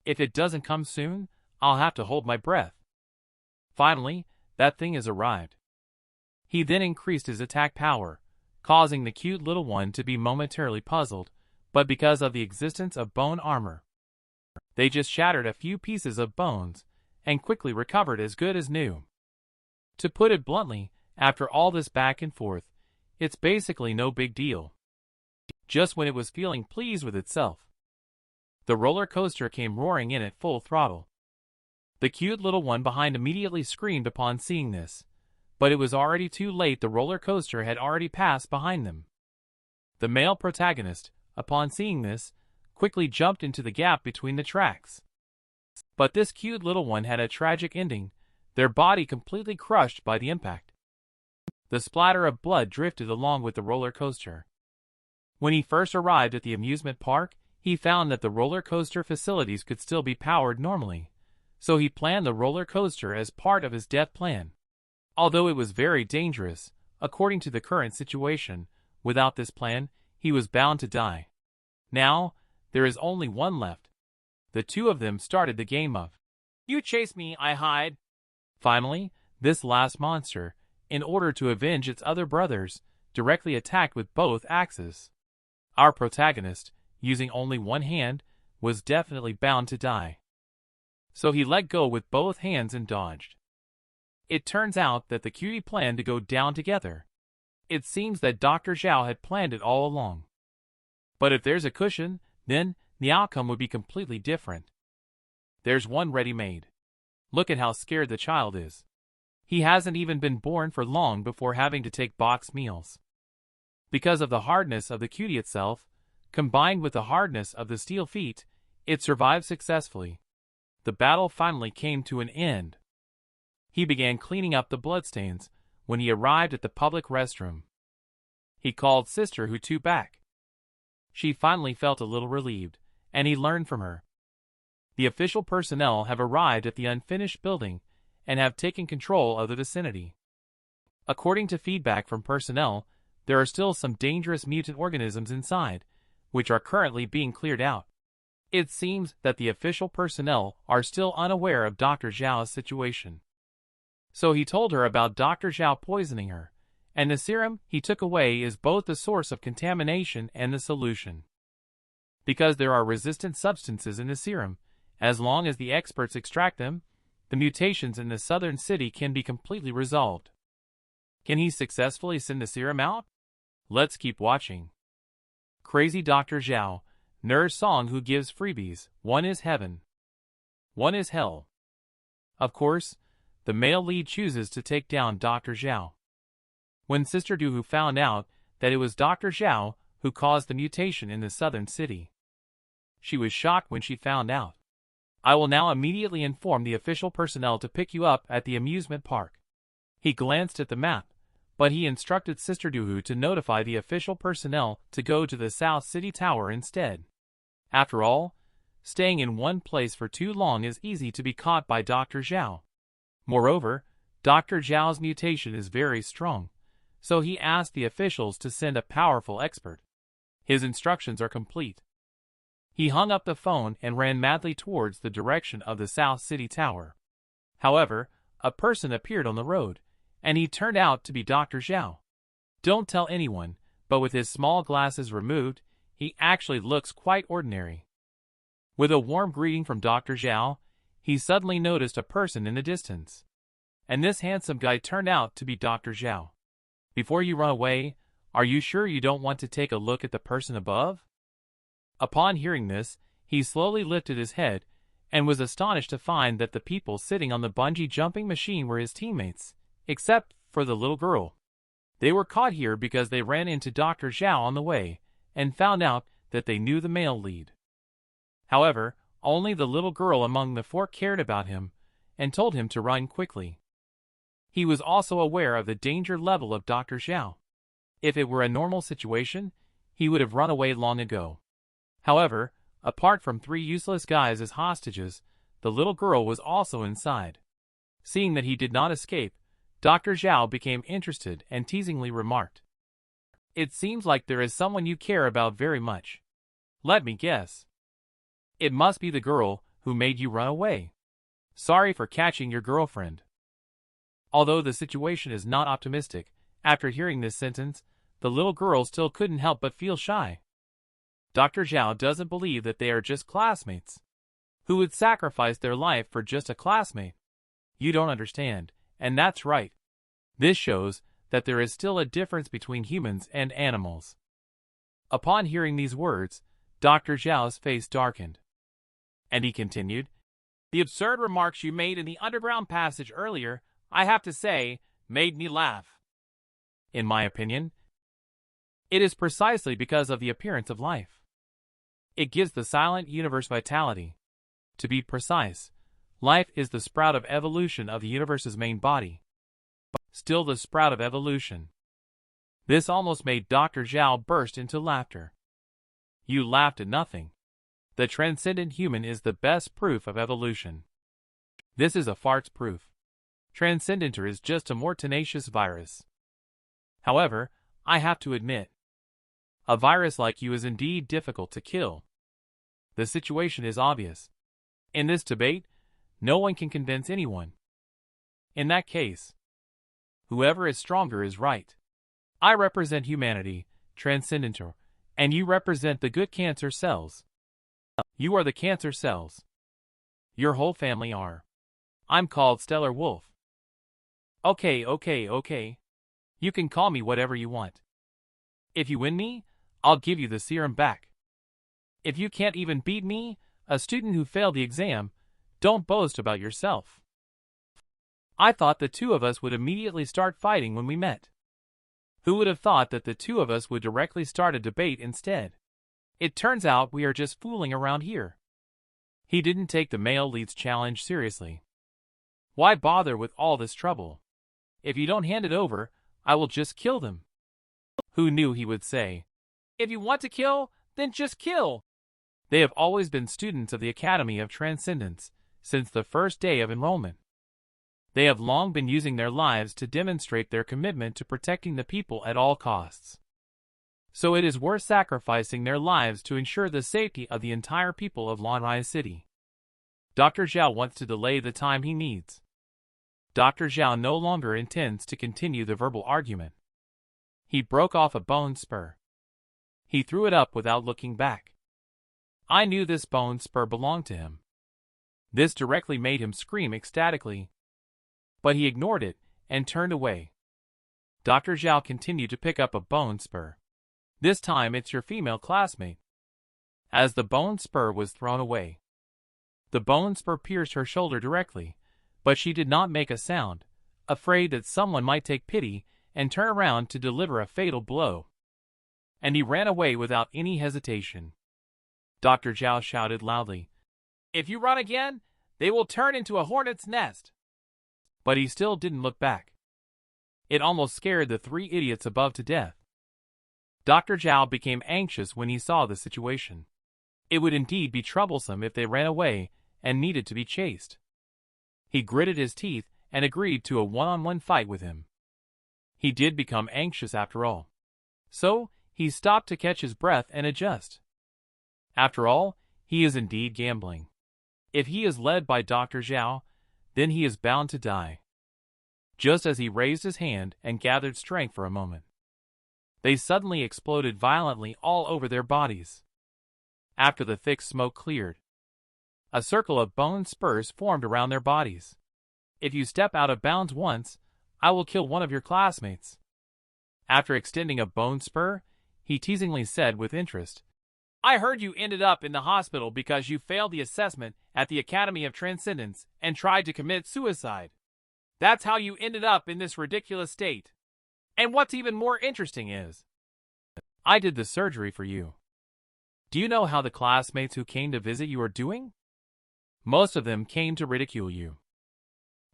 If it doesn't come soon, I'll have to hold my breath. Finally, that thing has arrived. He then increased his attack power, causing the cute little one to be momentarily puzzled, but because of the existence of bone armor, they just shattered a few pieces of bones and quickly recovered as good as new. To put it bluntly, after all this back and forth, it's basically no big deal. Just when it was feeling pleased with itself, the roller coaster came roaring in at full throttle. The cute little one behind immediately screamed upon seeing this, but it was already too late. The roller coaster had already passed behind them. The male protagonist, upon seeing this, quickly jumped into the gap between the tracks. But this cute little one had a tragic ending, their body completely crushed by the impact. The splatter of blood drifted along with the roller coaster. When he first arrived at the amusement park, he found that the roller coaster facilities could still be powered normally, so he planned the roller coaster as part of his death plan. Although it was very dangerous, according to the current situation, without this plan, he was bound to die. Now, there is only one left. The two of them started the game of, "You chase me, I hide." Finally, this last monster, in order to avenge its other brothers, directly attacked with both axes. Our protagonist, using only one hand, was definitely bound to die. So he let go with both hands and dodged. It turns out that the cutie planned to go down together. It seems that Dr. Zhao had planned it all along. But if there's a cushion, then the outcome would be completely different. There's one ready-made. Look at how scared the child is. He hasn't even been born for long before having to take boxed meals. Because of the hardness of the cutie itself, combined with the hardness of the steel feet, it survived successfully. The battle finally came to an end. He began cleaning up the bloodstains when he arrived at the public restroom. He called Sister Hutu back. She finally felt a little relieved, and he learned from her. The official personnel have arrived at the unfinished building and have taken control of the vicinity. According to feedback from personnel, there are still some dangerous mutant organisms inside, which are currently being cleared out. It seems that the official personnel are still unaware of Dr. Zhao's situation. So he told her about Dr. Zhao poisoning her, and the serum he took away is both the source of contamination and the solution. Because there are resistant substances in the serum, as long as the experts extract them, the mutations in the southern city can be completely resolved. Can he successfully send the serum out? Let's keep watching. Crazy Dr. Zhao, nurse Song who gives freebies, one is heaven. One is hell. Of course, the male lead chooses to take down Dr. Zhao. When Sister Duhu found out that it was Dr. Zhao who caused the mutation in the southern city, she was shocked when she found out. I will now immediately inform the official personnel to pick you up at the amusement park. He glanced at the map, but he instructed Sister Duhu to notify the official personnel to go to the South City Tower instead. After all, staying in one place for too long is easy to be caught by Dr. Zhao. Moreover, Dr. Zhao's mutation is very strong, so he asked the officials to send a powerful expert. His instructions are complete. He hung up the phone and ran madly towards the direction of the South City Tower. However, a person appeared on the road, and he turned out to be Dr. Zhao. Don't tell anyone, but with his small glasses removed, he actually looks quite ordinary. With a warm greeting from Dr. Zhao, he suddenly noticed a person in the distance. And this handsome guy turned out to be Dr. Zhao. Before you run away, are you sure you don't want to take a look at the person above? Upon hearing this, he slowly lifted his head and was astonished to find that the people sitting on the bungee jumping machine were his teammates, except for the little girl. They were caught here because they ran into Dr. Zhao on the way and found out that they knew the male lead. However, only the little girl among the four cared about him and told him to run quickly. He was also aware of the danger level of Dr. Zhao. If it were a normal situation, he would have run away long ago. However, apart from three useless guys as hostages, the little girl was also inside. Seeing that he did not escape, Dr. Zhao became interested and teasingly remarked, "It seems like there is someone you care about very much. Let me guess. It must be the girl who made you run away. Sorry for catching your girlfriend." Although the situation is not optimistic, after hearing this sentence, the little girl still couldn't help but feel shy. Dr. Zhao doesn't believe that they are just classmates. Who would sacrifice their life for just a classmate? You don't understand, and that's right. This shows that there is still a difference between humans and animals. Upon hearing these words, Dr. Zhao's face darkened. And he continued, "The absurd remarks you made in the underground passage earlier, I have to say, made me laugh. In my opinion, it is precisely because of the appearance of life. It gives the silent universe vitality. To be precise, life is the sprout of evolution of the universe's main body. Still the sprout of evolution. This almost made Dr. Zhao burst into laughter. You laughed at nothing. The transcendent human is the best proof of evolution. This is a fart's proof. Transcendenter is just a more tenacious virus. However, I have to admit, a virus like you is indeed difficult to kill. The situation is obvious. In this debate, no one can convince anyone. In that case, whoever is stronger is right. I represent humanity, transcendental, and you represent the good cancer cells. You are the cancer cells. Your whole family are. I'm called Stellar Wolf. Okay. You can call me whatever you want. If you win me, I'll give you the serum back. If you can't even beat me, a student who failed the exam, don't boast about yourself. I thought the two of us would immediately start fighting when we met. Who would have thought that the two of us would directly start a debate instead? It turns out we are just fooling around here. He didn't take the male lead's challenge seriously. Why bother with all this trouble? If you don't hand it over, I will just kill them. Who knew he would say, if you want to kill, then just kill. They have always been students of the Academy of Transcendence, since the first day of enrollment. They have long been using their lives to demonstrate their commitment to protecting the people at all costs. So it is worth sacrificing their lives to ensure the safety of the entire people of Lanhai City. Dr. Zhao wants to delay the time he needs. Dr. Zhao no longer intends to continue the verbal argument. He broke off a bone spur. He threw it up without looking back. I knew this bone spur belonged to him. This directly made him scream ecstatically. But he ignored it and turned away. Dr. Zhao continued to pick up a bone spur. This time it's your female classmate. As the bone spur was thrown away, the bone spur pierced her shoulder directly, but she did not make a sound, afraid that someone might take pity and turn around to deliver a fatal blow. And he ran away without any hesitation. Dr. Zhao shouted loudly, if you run again, they will turn into a hornet's nest. But he still didn't look back. It almost scared the three idiots above to death. Dr. Zhao became anxious when he saw the situation. It would indeed be troublesome if they ran away and needed to be chased. He gritted his teeth and agreed to a one-on-one fight with him. He did become anxious after all. So, he stopped to catch his breath and adjust. After all, he is indeed gambling. If he is led by Dr. Zhao, then he is bound to die. Just as he raised his hand and gathered strength for a moment, they suddenly exploded violently all over their bodies. After the thick smoke cleared, a circle of bone spurs formed around their bodies. If you step out of bounds once, I will kill one of your classmates. After extending a bone spur, he teasingly said with interest, I heard you ended up in the hospital because you failed the assessment at the Academy of Transcendence and tried to commit suicide. That's how you ended up in this ridiculous state. And what's even more interesting is, I did the surgery for you. Do you know how the classmates who came to visit you are doing? Most of them came to ridicule you.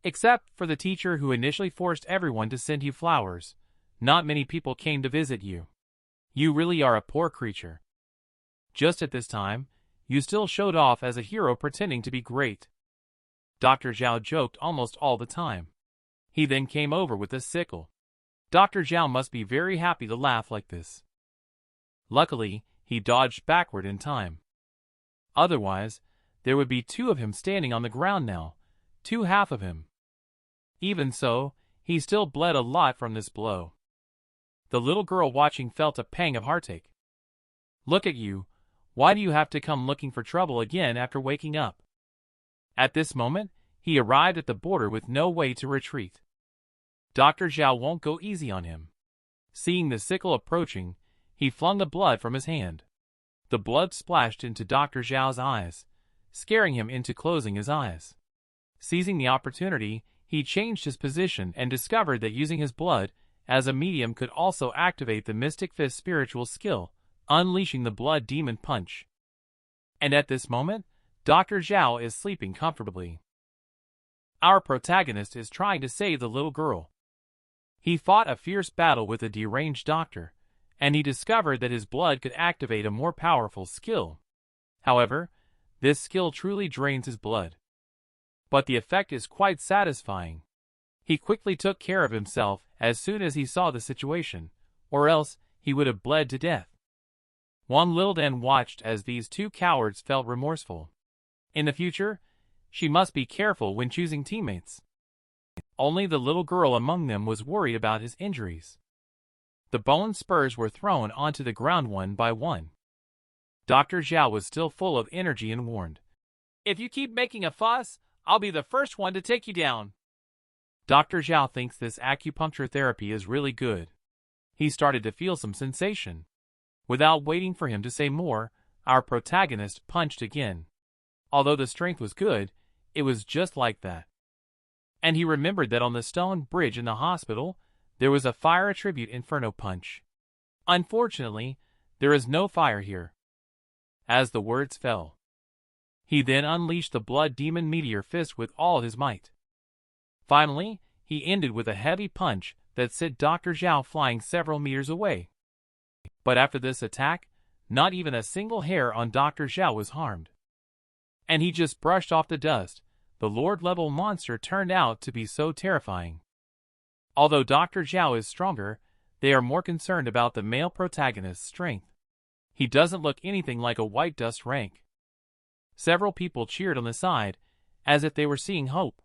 Except for the teacher who initially forced everyone to send you flowers, not many people came to visit you. You really are a poor creature. Just at this time, you still showed off as a hero pretending to be great. Dr. Zhao joked almost all the time. He then came over with a sickle. Dr. Zhao must be very happy to laugh like this. Luckily, he dodged backward in time. Otherwise, there would be two of him standing on the ground now, two half of him. Even so, he still bled a lot from this blow. The little girl watching felt a pang of heartache. Look at you, why do you have to come looking for trouble again after waking up? At this moment, he arrived at the border with no way to retreat. Dr. Zhao won't go easy on him. Seeing the sickle approaching, he flung the blood from his hand. The blood splashed into Dr. Zhao's eyes, scaring him into closing his eyes. Seizing the opportunity, he changed his position and discovered that using his blood as a medium could also activate the Mystic Fist spiritual skill, unleashing the blood demon punch. And at this moment, Dr. Zhao is sleeping comfortably. Our protagonist is trying to save the little girl. He fought a fierce battle with a deranged doctor, and he discovered that his blood could activate a more powerful skill. However, this skill truly drains his blood. But the effect is quite satisfying. He quickly took care of himself as soon as he saw the situation, or else he would have bled to death. Wang Lildan watched as these two cowards felt remorseful. In the future, she must be careful when choosing teammates. Only the little girl among them was worried about his injuries. The bone spurs were thrown onto the ground one by one. Dr. Zhao was still full of energy and warned, "If you keep making a fuss, I'll be the first one to take you down." Dr. Zhao thinks this acupuncture therapy is really good. He started to feel some sensation. Without waiting for him to say more, our protagonist punched again. Although the strength was good, it was just like that. And he remembered that on the stone bridge in the hospital, there was a fire attribute inferno punch. Unfortunately, there is no fire here. As the words fell, he then unleashed the blood demon meteor fist with all his might. Finally, he ended with a heavy punch that sent Dr. Zhao flying several meters away. But after this attack, not even a single hair on Dr. Zhao was harmed. And he just brushed off the dust. The Lord-level monster turned out to be so terrifying. Although Dr. Zhao is stronger, they are more concerned about the male protagonist's strength. He doesn't look anything like a white dust rank. Several people cheered on the side, as if they were seeing hope.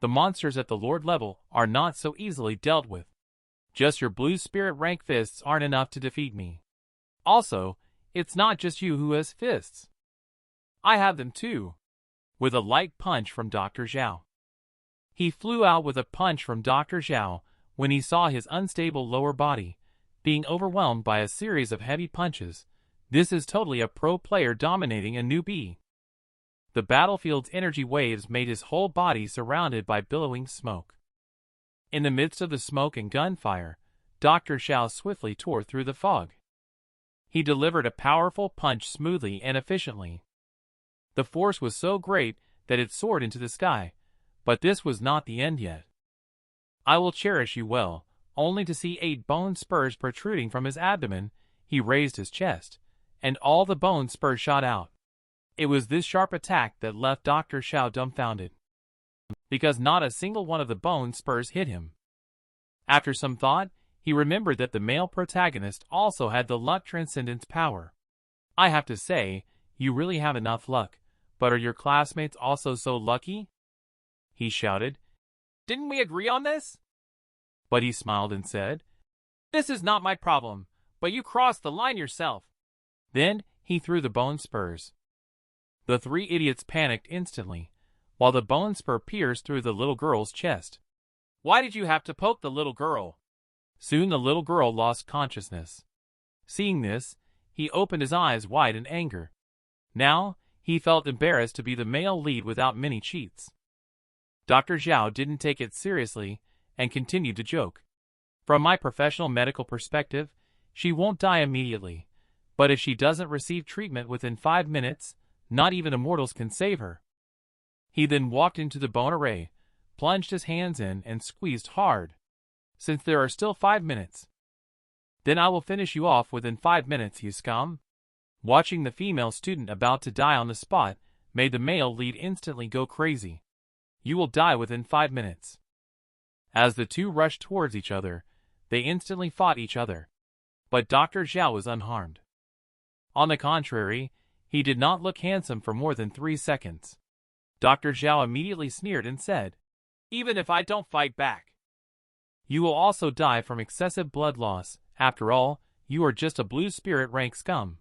The monsters at the Lord level are not so easily dealt with. Just your blue spirit rank fists aren't enough to defeat me. Also, it's not just you who has fists. I have them too. With a light punch from Dr. Zhao. He flew out with a punch from Dr. Zhao when he saw his unstable lower body being overwhelmed by a series of heavy punches. This is totally a pro player dominating a newbie. The battlefield's energy waves made his whole body surrounded by billowing smoke. In the midst of the smoke and gunfire, Dr. Zhao swiftly tore through the fog. He delivered a powerful punch smoothly and efficiently. The force was so great that it soared into the sky, but this was not the end yet. I will cherish you well, only to see 8 bone spurs protruding from his abdomen. He raised his chest, and all the bone spurs shot out. It was this sharp attack that left Dr. Zhao dumbfounded, because not a single one of the bone spurs hit him. After some thought, he remembered that the male protagonist also had the luck transcendence power. I have to say, you really have enough luck, but are your classmates also so lucky? He shouted. Didn't we agree on this? But he smiled and said, This is not my problem, but you crossed the line yourself. Then he threw the bone spurs. The 3 idiots panicked instantly, while the bone spur pierced through the little girl's chest. Why did you have to poke the little girl? Soon the little girl lost consciousness. Seeing this, he opened his eyes wide in anger. Now, he felt embarrassed to be the male lead without many cheats. Dr. Zhao didn't take it seriously and continued to joke. From my professional medical perspective, she won't die immediately, but if she doesn't receive treatment within 5 minutes, not even immortals can save her. He then walked into the bone array, plunged his hands in and squeezed hard. Since there are still 5 minutes. Then I will finish you off within 5 minutes, you scum. Watching the female student about to die on the spot made the male lead instantly go crazy. You will die within 5 minutes. As the two rushed towards each other, they instantly fought each other. But Dr. Zhao was unharmed. On the contrary, he did not look handsome for more than 3 seconds. Dr. Zhao immediately sneered and said, Even if I don't fight back, you will also die from excessive blood loss. After all, you are just a blue spirit rank scum.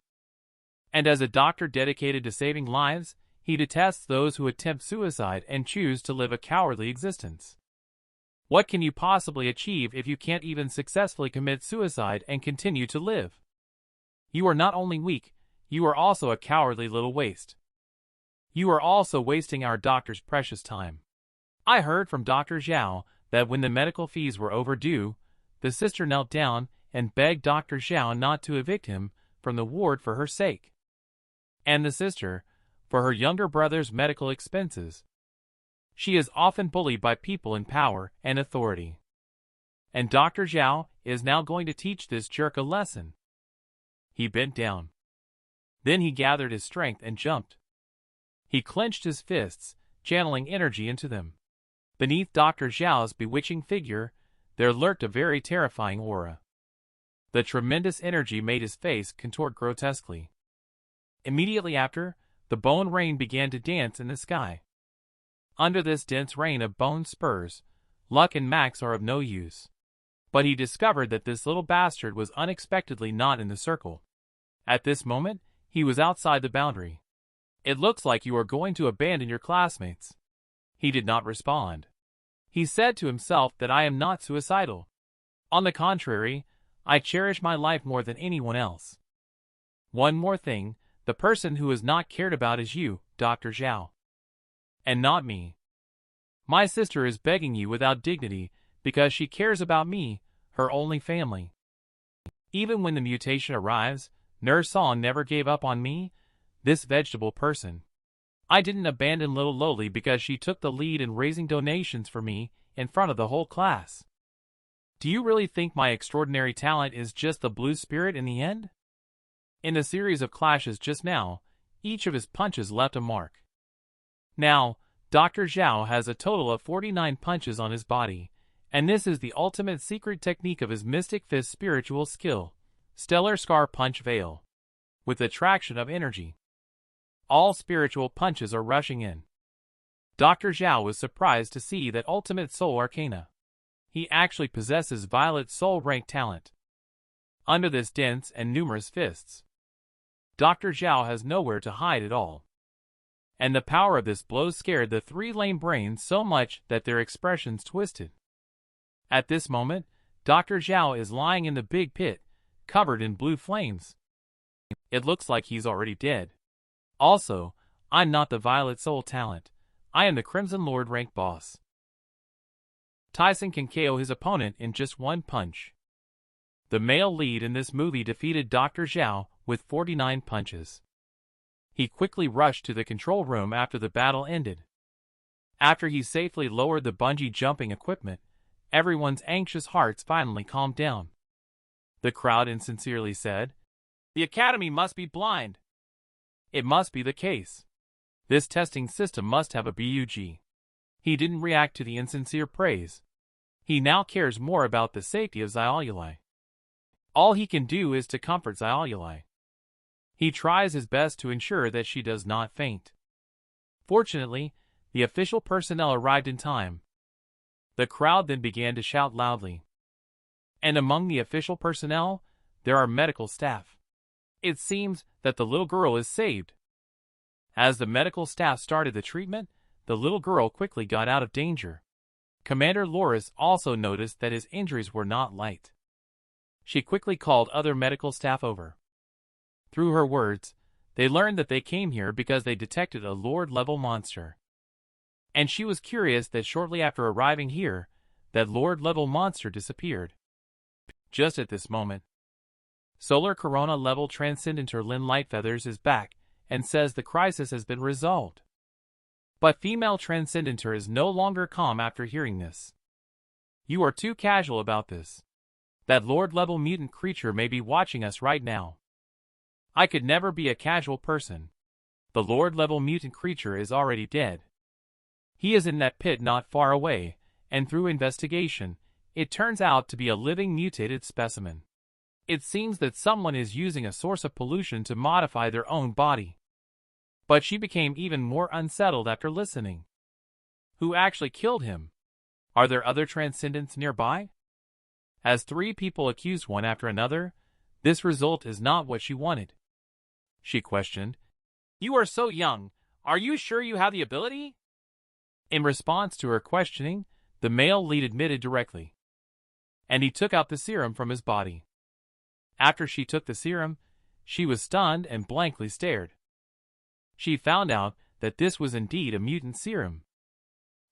And as a doctor dedicated to saving lives, he detests those who attempt suicide and choose to live a cowardly existence. What can you possibly achieve if you can't even successfully commit suicide and continue to live? You are not only weak, you are also a cowardly little waste. You are also wasting our doctor's precious time. I heard from Dr. Zhao that when the medical fees were overdue, the sister knelt down and begged Dr. Zhao not to evict him from the ward for her sake. and the sister for her younger brother's medical expenses. She is often bullied by people in power and authority. And Dr. Zhao is now going to teach this jerk a lesson. He bent down. Then he gathered his strength and jumped. He clenched his fists, channeling energy into them. Beneath Dr. Zhao's bewitching figure, there lurked a very terrifying aura. The tremendous energy made his face contort grotesquely. Immediately after, the bone rain began to dance in the sky. Under this dense rain of bone spurs, Luck and Max are of no use. But he discovered that this little bastard was unexpectedly not in the circle. At this moment, he was outside the boundary. It looks like you are going to abandon your classmates. He did not respond. He said to himself that I am not suicidal. On the contrary, I cherish my life more than anyone else. One more thing, the person who is not cared about is you, Dr. Zhao. And not me. My sister is begging you without dignity because she cares about me, her only family. Even when the mutation arrives, Nurse Song never gave up on me, this vegetable person. I didn't abandon little Loli because she took the lead in raising donations for me in front of the whole class. Do you really think my extraordinary talent is just the blue spirit in the end? In the series of clashes just now, each of his punches left a mark. Now, Dr. Zhao has a total of 49 punches on his body, and this is the ultimate secret technique of his Mystic Fist spiritual skill, Stellar Scar Punch Veil, with attraction of energy. All spiritual punches are rushing in. Dr. Zhao was surprised to see that Ultimate Soul Arcana. He actually possesses Violet Soul rank talent. Under this dense and numerous fists, Dr. Zhao has nowhere to hide at all. And the power of this blow scared the three lame brains so much that their expressions twisted. At this moment, Dr. Zhao is lying in the big pit, covered in blue flames. It looks like he's already dead. Also, I'm not the Violet Soul talent. I am the Crimson Lord rank boss. Tyson can KO his opponent in just one punch. The male lead in this movie defeated Dr. Zhao with 49 punches. He quickly rushed to the control room after the battle ended. After he safely lowered the bungee jumping equipment, everyone's anxious hearts finally calmed down. The crowd insincerely said, "The Academy must be blind. It must be the case. This testing system must have a bug." He didn't react to the insincere praise. He now cares more about the safety of Xiaolulai. All he can do is to comfort Xiaolulai. He tries his best to ensure that she does not faint. Fortunately, the official personnel arrived in time. The crowd then began to shout loudly. And among the official personnel, there are medical staff. It seems that the little girl is saved. As the medical staff started the treatment, the little girl quickly got out of danger. Commander Loris also noticed that his injuries were not light. She quickly called other medical staff over. Through her words, they learned that they came here because they detected a Lord-level monster. And she was curious that shortly after arriving here, that Lord-level monster disappeared. Just at this moment, Solar Corona-level Transcendentor Lin Lightfeathers is back and says the crisis has been resolved. But female Transcendentor is no longer calm after hearing this. You are too casual about this. That Lord-level mutant creature may be watching us right now. I could never be a casual person. The Lord-level mutant creature is already dead. He is in that pit not far away, and through investigation, it turns out to be a living mutated specimen. It seems that someone is using a source of pollution to modify their own body. But she became even more unsettled after listening. Who actually killed him? Are there other transcendents nearby? As three people accused one after another, this result is not what she wanted. She questioned, "You are so young. Are you sure you have the ability?" In response to her questioning, the male lead admitted directly. And he took out the serum from his body. After she took the serum, she was stunned and blankly stared. She found out that this was indeed a mutant serum.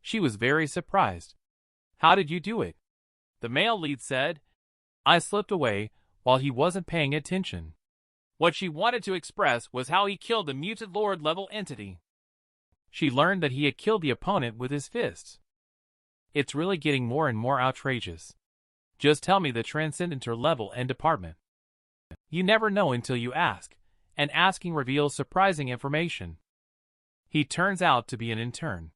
She was very surprised. "How did you do it?" The male lead said, "I slipped away while he wasn't paying attention. What she wanted to express was how he killed the mutant lord-level entity. She learned that he had killed the opponent with his fists. It's really getting more and more outrageous. Just tell me the transcendental level and department. You never know until you ask, and asking reveals surprising information. He turns out to be an intern.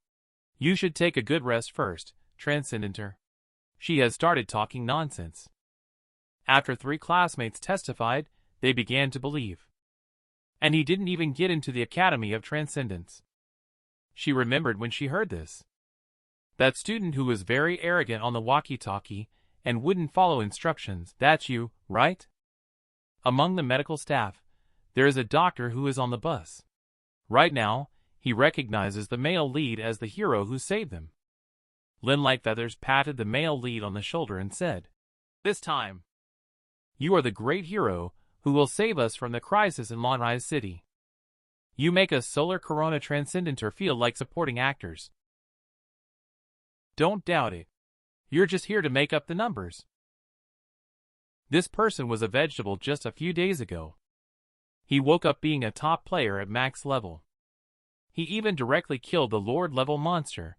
You should take a good rest first, transcendenter. She has started talking nonsense. After 3 classmates testified, they began to believe. And he didn't even get into the Academy of Transcendence. She remembered when she heard this. That student who was very arrogant on the walkie-talkie and wouldn't follow instructions. That's you, right? Among the medical staff, there is a doctor who is on the bus. Right now, he recognizes the male lead as the hero who saved them. Lynn Lightfeathers patted the male lead on the shoulder and said, "This time, you are the great hero who will save us from the crisis in Lonrise City. You make us Solar Corona Transcendenter feel like supporting actors. Don't doubt it. You're just here to make up the numbers." This person was a vegetable just a few days ago. He woke up being a top player at max level. He even directly killed the Lord-level monster.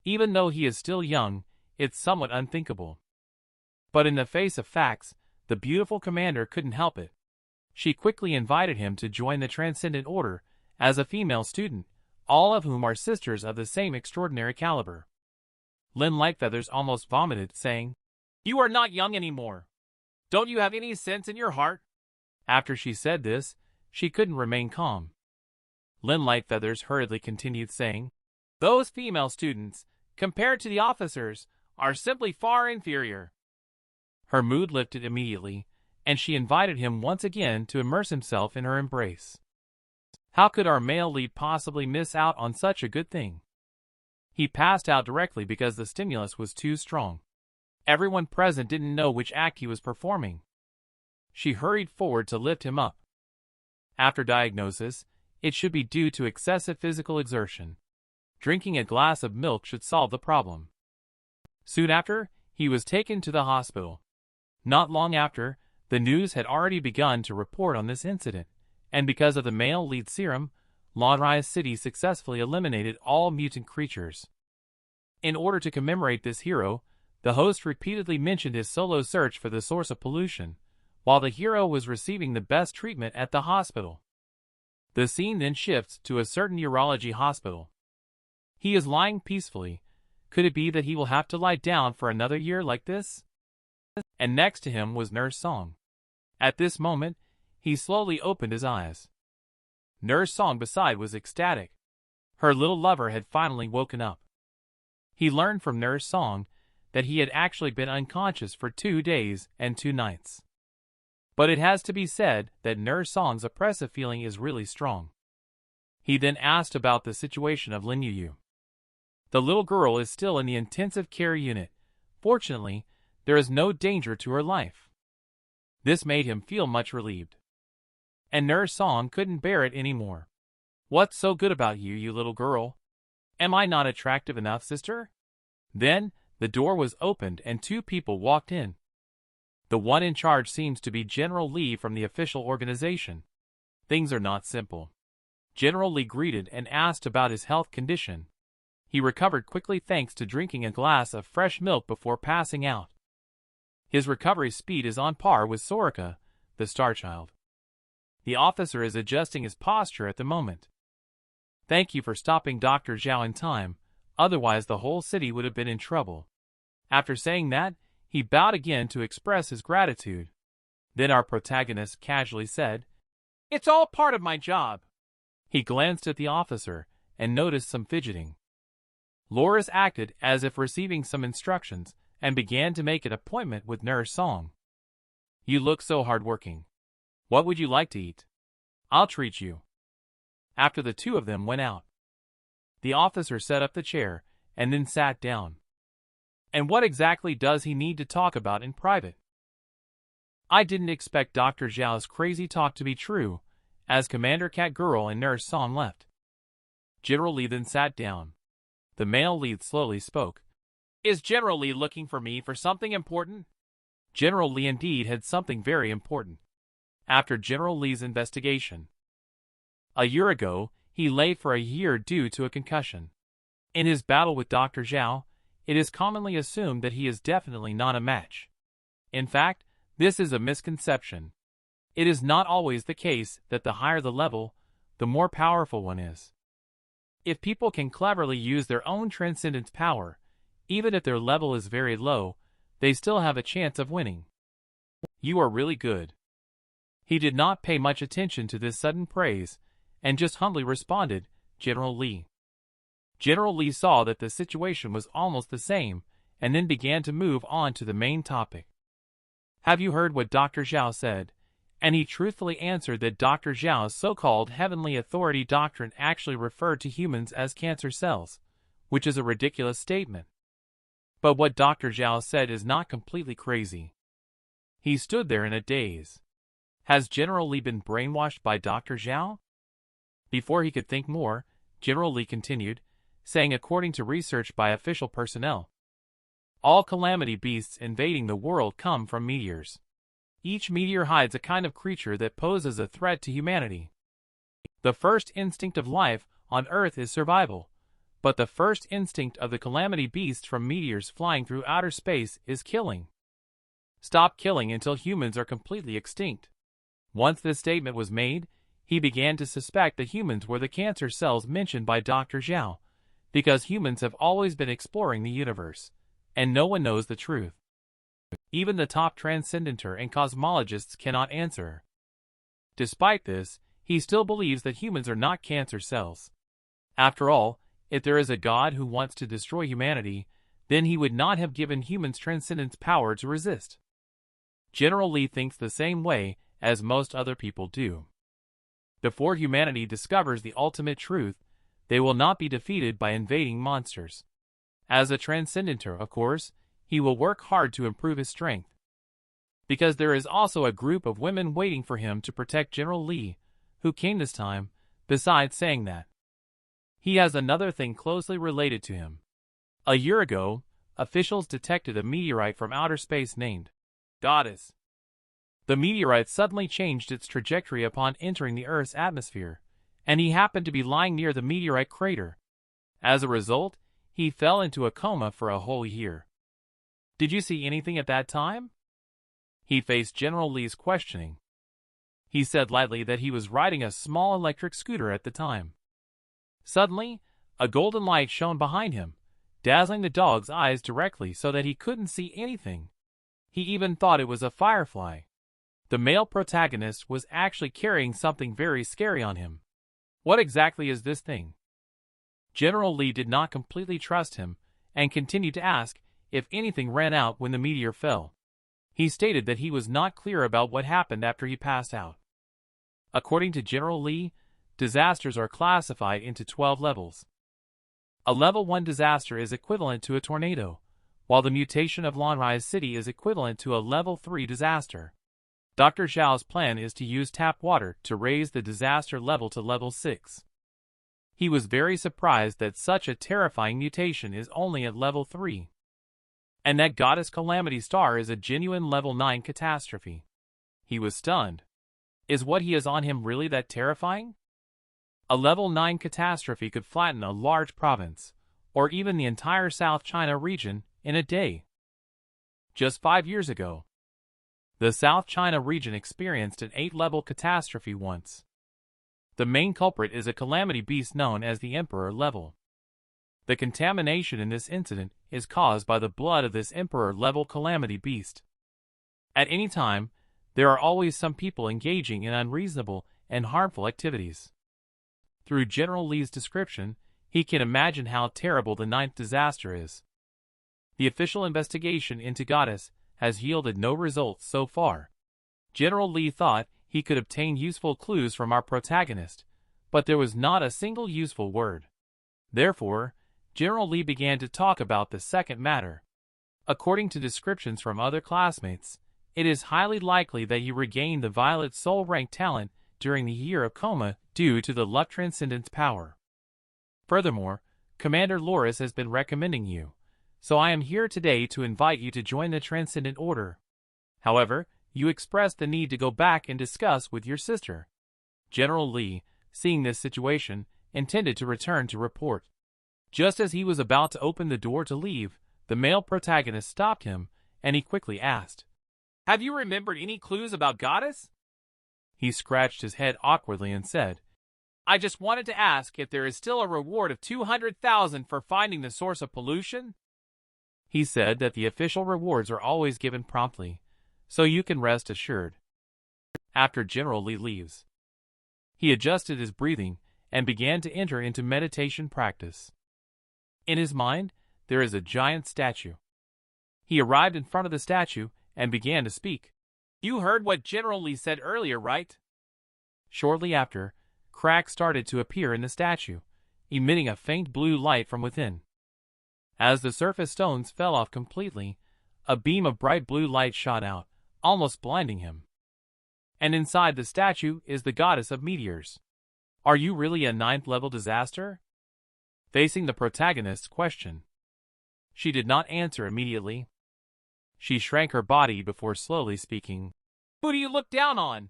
Even though he is still young, it's somewhat unthinkable. But in the face of facts, the beautiful commander couldn't help it. She quickly invited him to join the Transcendent Order as a female student, all of whom are sisters of the same extraordinary caliber. Lynn Lightfeathers almost vomited, saying, "You are not young anymore. Don't you have any sense in your heart?" After she said this, she couldn't remain calm. Lynn Lightfeathers hurriedly continued, saying, "Those female students, compared to the officers, are simply far inferior." Her mood lifted immediately, and she invited him once again to immerse himself in her embrace. How could our male lead possibly miss out on such a good thing? He passed out directly because the stimulus was too strong. Everyone present didn't know which act he was performing. She hurried forward to lift him up. After diagnosis, it should be due to excessive physical exertion. Drinking a glass of milk should solve the problem. Soon after, he was taken to the hospital. Not long after, the news had already begun to report on this incident, and because of the male lead serum, Lonrise City successfully eliminated all mutant creatures. In order to commemorate this hero, the host repeatedly mentioned his solo search for the source of pollution, while the hero was receiving the best treatment at the hospital. The scene then shifts to a certain urology hospital. He is lying peacefully. Could it be that he will have to lie down for another year like this? And next to him was Nurse Song. At this moment, he slowly opened his eyes. Nurse Song beside was ecstatic. Her little lover had finally woken up. He learned from Nurse Song that he had actually been unconscious for 2 days and 2 nights. But it has to be said that Nurse Song's oppressive feeling is really strong. He then asked about the situation of Lin Yu. The little girl is still in the intensive care unit. Fortunately, there is no danger to her life. This made him feel much relieved. And Nurse Song couldn't bear it anymore. "What's so good about you, you little girl? Am I not attractive enough, sister?" Then, the door was opened and 2 people walked in. The one in charge seems to be General Lee from the official organization. Things are not simple. General Lee greeted and asked about his health condition. He recovered quickly thanks to drinking a glass of fresh milk before passing out. His recovery speed is on par with Soraka, the Star Child. The officer is adjusting his posture at the moment. "Thank you for stopping Dr. Zhao in time, otherwise the whole city would have been in trouble." After saying that, he bowed again to express his gratitude. Then our protagonist casually said, "It's all part of my job." He glanced at the officer and noticed some fidgeting. Loris acted as if receiving some instructions and began to make an appointment with Nurse Song. "You look so hardworking. What would you like to eat? I'll treat you." After the 2 of them went out, the officer set up the chair and then sat down. And what exactly does he need to talk about in private? I didn't expect Dr. Zhao's crazy talk to be true, as Commander Cat Girl and Nurse Song left. General Lee then sat down. The male lead slowly spoke. "Is General Lee looking for me for something important?" General Lee indeed had something very important. after General Lee's investigation. A year ago, he lay for a year due to a concussion. In his battle with Dr. Zhao, it is commonly assumed that he is definitely not a match. In fact, this is a misconception. It is not always the case that the higher the level, the more powerful one is. If people can cleverly use their own transcendence power, even if their level is very low, they still have a chance of winning. You are really good. He did not pay much attention to this sudden praise, and just humbly responded, General Lee. General Lee saw that the situation was almost the same, and then began to move on to the main topic. Have you heard what Dr. Zhao said? And he truthfully answered that Dr. Zhao's so-called heavenly authority doctrine actually referred to humans as cancer cells, which is a ridiculous statement. But what Dr. Zhao said is not completely crazy. He stood there in a daze. Has General Lee been brainwashed by Dr. Zhao? Before he could think more, General Lee continued, saying according to research by official personnel, all calamity beasts invading the world come from meteors. Each meteor hides a kind of creature that poses a threat to humanity. The first instinct of life on Earth is survival, but the first instinct of the calamity beasts from meteors flying through outer space is killing. Stop killing until humans are completely extinct. Once this statement was made, he began to suspect that humans were the cancer cells mentioned by Dr. Zhao, because humans have always been exploring the universe, and no one knows the truth. Even the top transcendenter and cosmologists cannot answer. Despite this, he still believes that humans are not cancer cells. After all, if there is a God who wants to destroy humanity, then he would not have given humans transcendence power to resist. General Lee thinks the same way as most other people do. Before humanity discovers the ultimate truth, they will not be defeated by invading monsters. As a transcendenter, of course, he will work hard to improve his strength. Because there is also a group of women waiting for him to protect General Lee, who came this time, besides saying that. He has another thing closely related to him. A year ago, officials detected a meteorite from outer space named Goddess. The meteorite suddenly changed its trajectory upon entering the Earth's atmosphere, and he happened to be lying near the meteorite crater. As a result, he fell into a coma for a whole year. Did you see anything at that time? He faced General Lee's questioning. He said lightly that he was riding a small electric scooter at the time. Suddenly, a golden light shone behind him, dazzling the dog's eyes directly so that he couldn't see anything. He even thought it was a firefly. The male protagonist was actually carrying something very scary on him. What exactly is this thing? General Lee did not completely trust him, and continued to ask if anything ran out when the meteor fell. He stated that he was not clear about what happened after he passed out. According to General Lee, disasters are classified into 12 levels. A level 1 disaster is equivalent to a tornado, while the mutation of Lanrai's city is equivalent to a level 3 disaster. Dr. Zhao's plan is to use tap water to raise the disaster level to level 6. He was very surprised that such a terrifying mutation is only at level 3. And that Goddess Calamity Star is a genuine level 9 catastrophe. He was stunned. Is what he has on him really that terrifying? A level 9 catastrophe could flatten a large province, or even the entire South China region, in a day. Just 5 years ago, the South China region experienced an 8-level catastrophe once. The main culprit is a calamity beast known as the Emperor level. The contamination in this incident is caused by the blood of this Emperor level calamity beast. At any time, there are always some people engaging in unreasonable and harmful activities. Through General Lee's description, he can imagine how terrible the 9th disaster is. The official investigation into Goddess has yielded no results so far. General Lee thought he could obtain useful clues from our protagonist, but there was not a single useful word. Therefore, General Lee began to talk about the second matter. According to descriptions from other classmates, it is highly likely that you regained the Violet Soul rank talent during the year of coma due to the luck transcendence power. Furthermore, Commander Loris has been recommending you, so I am here today to invite you to join the Transcendent Order. However, you expressed the need to go back and discuss with your sister. General Lee, seeing this situation, intended to return to report. Just as he was about to open the door to leave, the male protagonist stopped him, and he quickly asked, "Have you remembered any clues about Goddess?" He scratched his head awkwardly and said, "I just wanted to ask if there is still a reward of 200,000 for finding the source of pollution." He said that the official rewards are always given promptly, so you can rest assured. After General Lee leaves, he adjusted his breathing and began to enter into meditation practice. In his mind, there is a giant statue. He arrived in front of the statue and began to speak. "You heard what General Lee said earlier, right?" Shortly after, cracks started to appear in the statue, emitting a faint blue light from within. As the surface stones fell off completely, a beam of bright blue light shot out, almost blinding him. And inside the statue is the goddess of meteors. "Are you really a 9th-level disaster?" Facing the protagonist's question, she did not answer immediately. She shrank her body before slowly speaking. "Who do you look down on?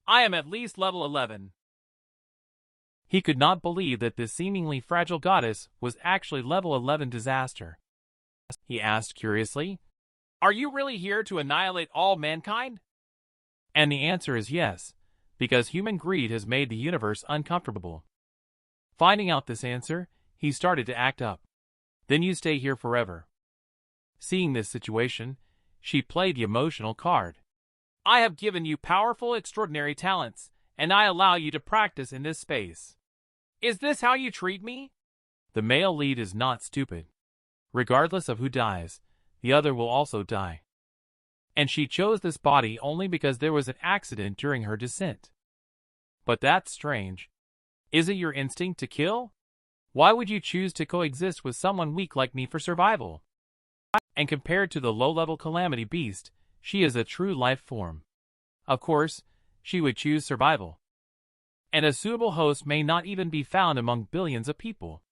I am at least level 11. He could not believe that this seemingly fragile goddess was actually level 11 disaster. He asked curiously, "Are you really here to annihilate all mankind?" And the answer is yes, because human greed has made the universe uncomfortable. Finding out this answer, he started to act up. "Then you stay here forever." Seeing this situation, she played the emotional card. "I have given you powerful, extraordinary talents, and I allow you to practice in this space. Is this how you treat me?" The male lead is not stupid. Regardless of who dies, the other will also die. And she chose this body only because there was an accident during her descent. But that's strange. Is it your instinct to kill? Why would you choose to coexist with someone weak like me for survival? And compared to the low-level calamity beast, she is a true life form. Of course, she would choose survival. And a suitable host may not even be found among billions of people.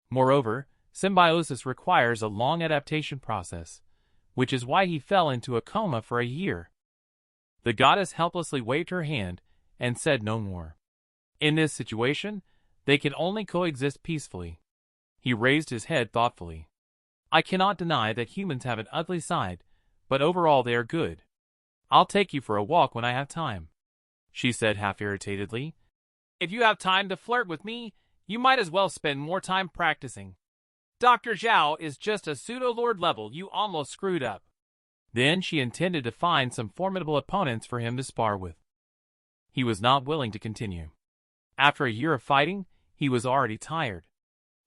Moreover, symbiosis requires a long adaptation process, which is why he fell into a coma for a year. The goddess helplessly waved her hand and said no more. In this situation, they can only coexist peacefully. He raised his head thoughtfully. "I cannot deny that humans have an ugly side, but overall they are good. I'll take you for a walk when I have time," she said half-irritatedly. "If you have time to flirt with me, you might as well spend more time practicing. Dr. Zhao is just a pseudo-lord level you almost screwed up." Then she intended to find some formidable opponents for him to spar with. He was not willing to continue. After a year of fighting, he was already tired.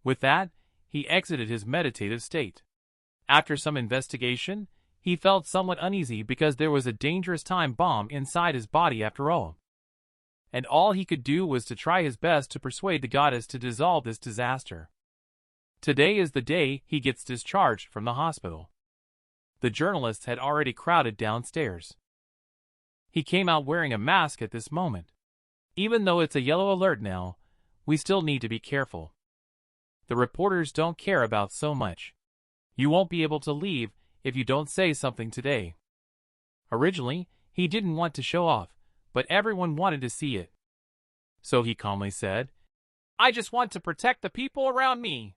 With that, he exited his meditative state. After some investigation, he felt somewhat uneasy because there was a dangerous time bomb inside his body after all. And all he could do was to try his best to persuade the goddess to dissolve this disaster. Today is the day he gets discharged from the hospital. The journalists had already crowded downstairs. He came out wearing a mask at this moment. Even though it's a yellow alert now, we still need to be careful. The reporters don't care about so much. You won't be able to leave if you don't say something today. Originally, he didn't want to show off, but everyone wanted to see it. So he calmly said, "I just want to protect the people around me."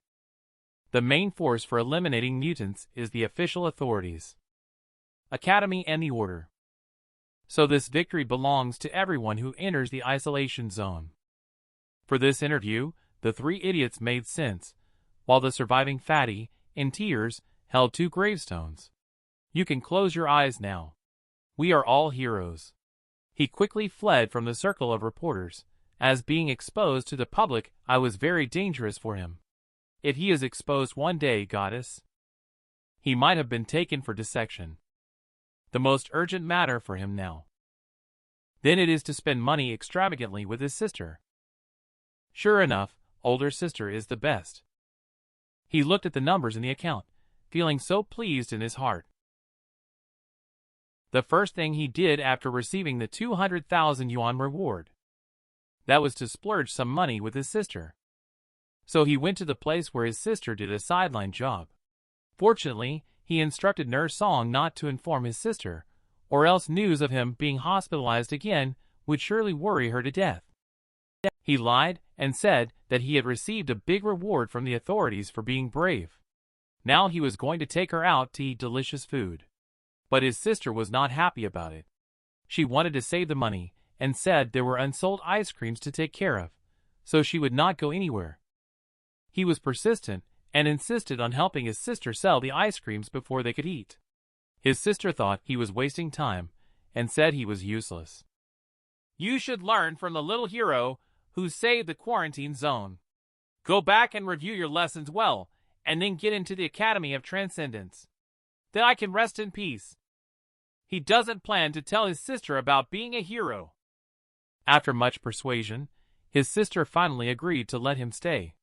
The main force for eliminating mutants is the official authorities, Academy and the Order. So this victory belongs to everyone who enters the isolation zone. For this interview, the three idiots made sense, while the surviving fatty, in tears, held 2 gravestones. You can close your eyes now. We are all heroes. He quickly fled from the circle of reporters, as being exposed to the public I was very dangerous for him. If he is exposed one day, goddess, he might have been taken for dissection. The most urgent matter for him now. Then it is to spend money extravagantly with his sister. Sure enough, older sister is the best. He looked at the numbers in the account, feeling so pleased in his heart. The first thing he did after receiving the 200,000 yuan reward, that was to splurge some money with his sister. So he went to the place where his sister did a sideline job. Fortunately, he instructed Nurse Song not to inform his sister, or else news of him being hospitalized again would surely worry her to death. He lied and said that he had received a big reward from the authorities for being brave. Now he was going to take her out to eat delicious food. But his sister was not happy about it. She wanted to save the money and said there were unsold ice creams to take care of, so she would not go anywhere. He was persistent and insisted on helping his sister sell the ice creams before they could eat. His sister thought he was wasting time and said he was useless. You should learn from the little hero who saved the quarantine zone. Go back and review your lessons well, and then get into the Academy of Transcendence. Then I can rest in peace. He doesn't plan to tell his sister about being a hero. After much persuasion, his sister finally agreed to let him stay.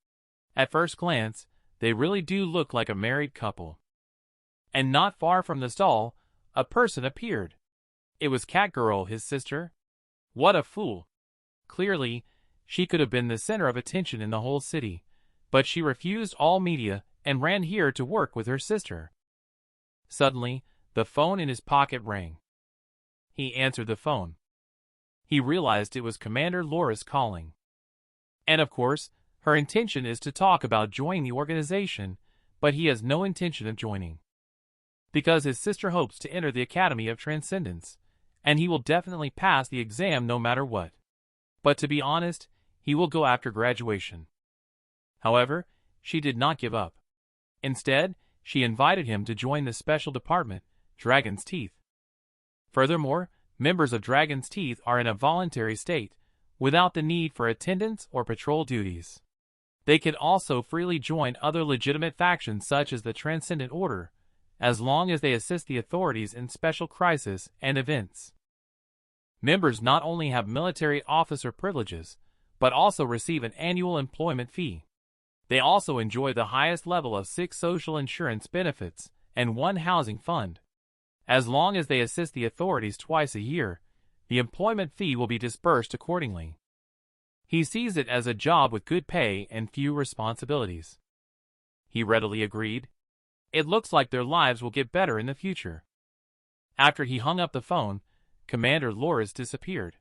At first glance, they really do look like a married couple. And not far from the stall, a person appeared. It was Catgirl, his sister. What a fool! Clearly, she could have been the center of attention in the whole city, but she refused all media and ran here to work with her sister. Suddenly, the phone in his pocket rang. He answered the phone. He realized it was Commander Laura's calling. And of course, her intention is to talk about joining the organization, but he has no intention of joining. Because his sister hopes to enter the Academy of Transcendence, and he will definitely pass the exam no matter what. But to be honest, he will go after graduation. However, she did not give up. Instead, she invited him to join the special department, Dragon's Teeth. Furthermore, members of Dragon's Teeth are in a voluntary state, without the need for attendance or patrol duties. They can also freely join other legitimate factions such as the Transcendent Order, as long as they assist the authorities in special crises and events. Members not only have military officer privileges, but also receive an annual employment fee. They also enjoy the highest level of 6 social insurance benefits and 1 housing fund. As long as they assist the authorities twice a year, the employment fee will be disbursed accordingly. He sees it as a job with good pay and few responsibilities. He readily agreed. It looks like their lives will get better in the future. After he hung up the phone, Commander Laura's disappeared.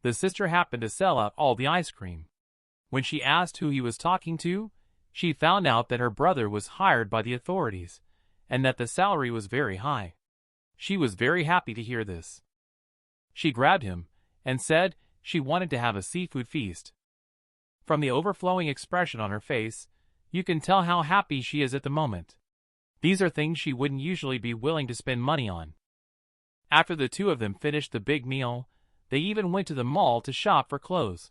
The sister happened to sell out all the ice cream. When she asked who he was talking to, she found out that her brother was hired by the authorities, and that the salary was very high. She was very happy to hear this. She grabbed him and said she wanted to have a seafood feast. From the overflowing expression on her face, you can tell how happy she is at the moment. These are things she wouldn't usually be willing to spend money on. After the two of them finished the big meal, they even went to the mall to shop for clothes.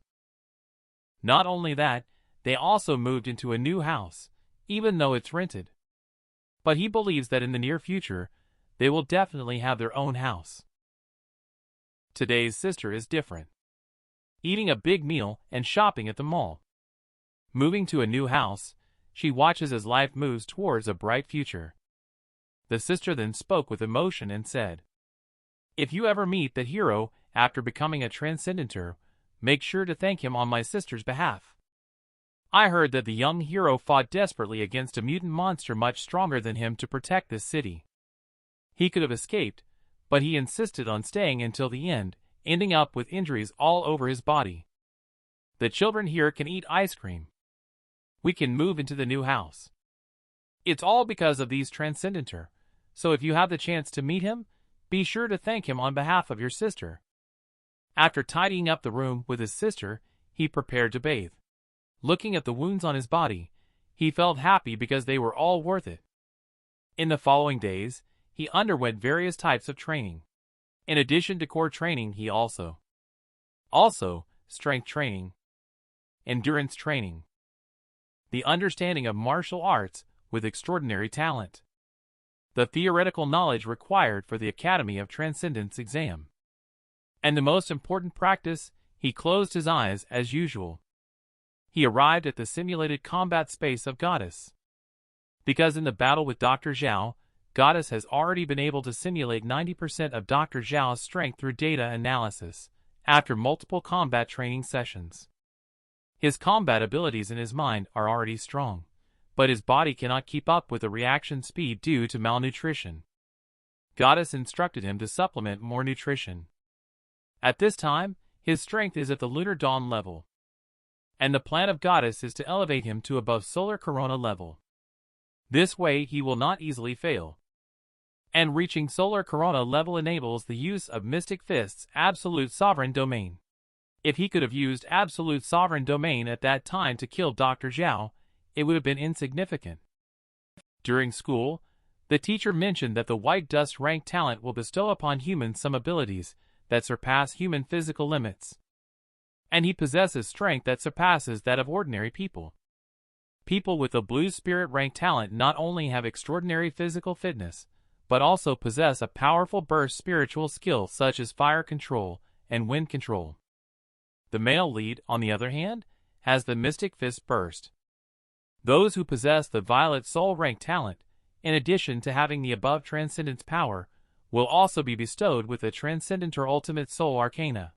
Not only that, they also moved into a new house, even though it's rented. But he believes that in the near future, they will definitely have their own house. Today's sister is different. Eating a big meal and shopping at the mall. Moving to a new house, she watches as life moves towards a bright future. The sister then spoke with emotion and said, "If you ever meet the hero after becoming a transcendenter, make sure to thank him on my sister's behalf. I heard that the young hero fought desperately against a mutant monster much stronger than him to protect this city. He could have escaped, but he insisted on staying until the end, ending up with injuries all over his body. The children here can eat ice cream. We can move into the new house. It's all because of these transcendenter, so if you have the chance to meet him, be sure to thank him on behalf of your sister." After tidying up the room with his sister, he prepared to bathe. Looking at the wounds on his body, he felt happy because they were all worth it. In the following days, he underwent various types of training. In addition to core training, he also strength training, endurance training, the understanding of martial arts with extraordinary talent, the theoretical knowledge required for the Academy of Transcendence exam, and the most important practice, he closed his eyes as usual. He arrived at the simulated combat space of Goddess. Because in the battle with Dr. Zhao, Goddess has already been able to simulate 90% of Dr. Zhao's strength through data analysis, after multiple combat training sessions. His combat abilities in his mind are already strong, but his body cannot keep up with the reaction speed due to malnutrition. Goddess instructed him to supplement more nutrition. At this time, his strength is at the lunar dawn level, and the plan of Goddess is to elevate him to above solar corona level. This way he will not easily fail. And reaching solar corona level enables the use of Mystic Fist's absolute sovereign domain. If he could have used absolute sovereign domain at that time to kill Dr. Zhao, it would have been insignificant. During school, the teacher mentioned that the white dust rank talent will bestow upon humans some abilities that surpass human physical limits. And he possesses strength that surpasses that of ordinary people. People with the blue spirit rank talent not only have extraordinary physical fitness, but also possess a powerful burst spiritual skill such as fire control and wind control. The male lead, on the other hand, has the Mystic Fist burst. Those who possess the violet soul rank talent, in addition to having the above transcendence power, will also be bestowed with the transcendent or ultimate soul arcana.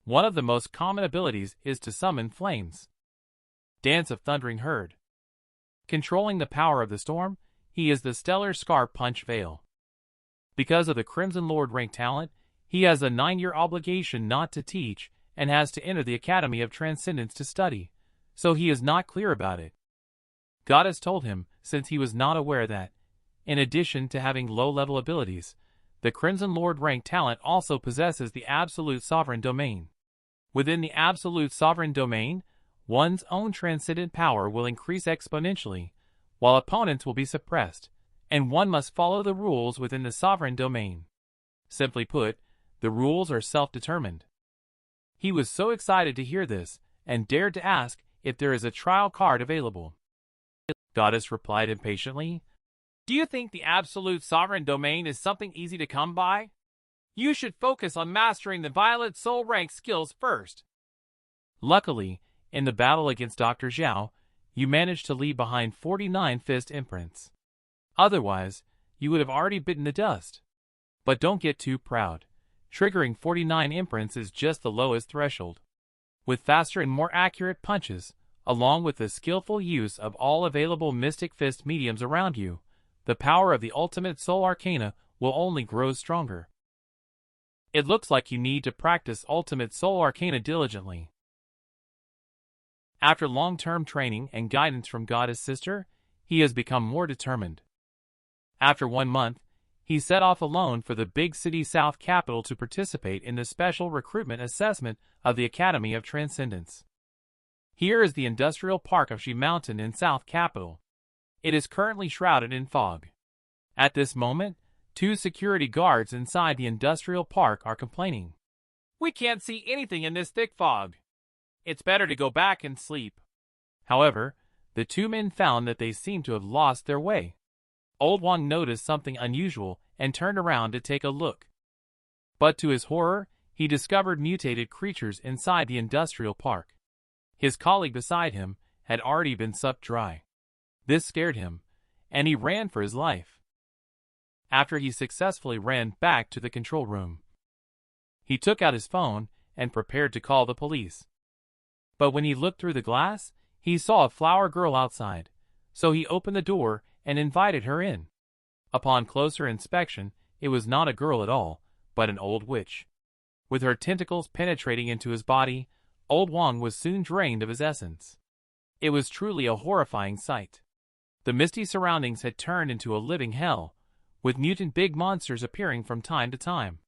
One of the most common abilities is to summon flames. Dance of Thundering Herd. Controlling the power of the storm, he is the stellar Scar Punch Veil. Because of the Crimson Lord rank talent, he has a 9-year obligation not to teach and has to enter the Academy of Transcendence to study, so he is not clear about it. Goddess told him, since he was not aware that, in addition to having low-level abilities, the Crimson Lord rank talent also possesses the Absolute Sovereign Domain. Within the Absolute Sovereign Domain, one's own transcendent power will increase exponentially, while opponents will be suppressed, and one must follow the rules within the Sovereign Domain. Simply put, the rules are self-determined. He was so excited to hear this, and dared to ask if there is a trial card available. Goddess replied impatiently, "Do you think the Absolute Sovereign Domain is something easy to come by? You should focus on mastering the Violet Soul rank skills first." Luckily, in the battle against Dr. Zhao, you managed to leave behind 49 fist imprints. Otherwise, you would have already bitten the dust. But don't get too proud. Triggering 49 imprints is just the lowest threshold. With faster and more accurate punches, along with the skillful use of all available Mystic Fist mediums around you, the power of the Ultimate Soul Arcana will only grow stronger. It looks like you need to practice Ultimate Soul Arcana diligently. After long-term training and guidance from Goddess Sister, he has become more determined. After 1 month, he set off alone for the big city South capital to participate in the special recruitment assessment of the Academy of Transcendence. Here is the industrial park of Shi Mountain in South capital. It is currently shrouded in fog. At this moment, 2 security guards inside the industrial park are complaining. "We can't see anything in this thick fog. It's better to go back and sleep." However, the 2 men found that they seemed to have lost their way. Old Wang noticed something unusual and turned around to take a look. But to his horror, he discovered mutated creatures inside the industrial park. His colleague beside him had already been sucked dry. This scared him, and he ran for his life. After he successfully ran back to the control room, he took out his phone and prepared to call the police. But when he looked through the glass, he saw a flower girl outside, so he opened the door and invited her in. Upon closer inspection, it was not a girl at all, but an old witch. With her tentacles penetrating into his body, Old Wang was soon drained of his essence. It was truly a horrifying sight. The misty surroundings had turned into a living hell, with mutant big monsters appearing from time to time.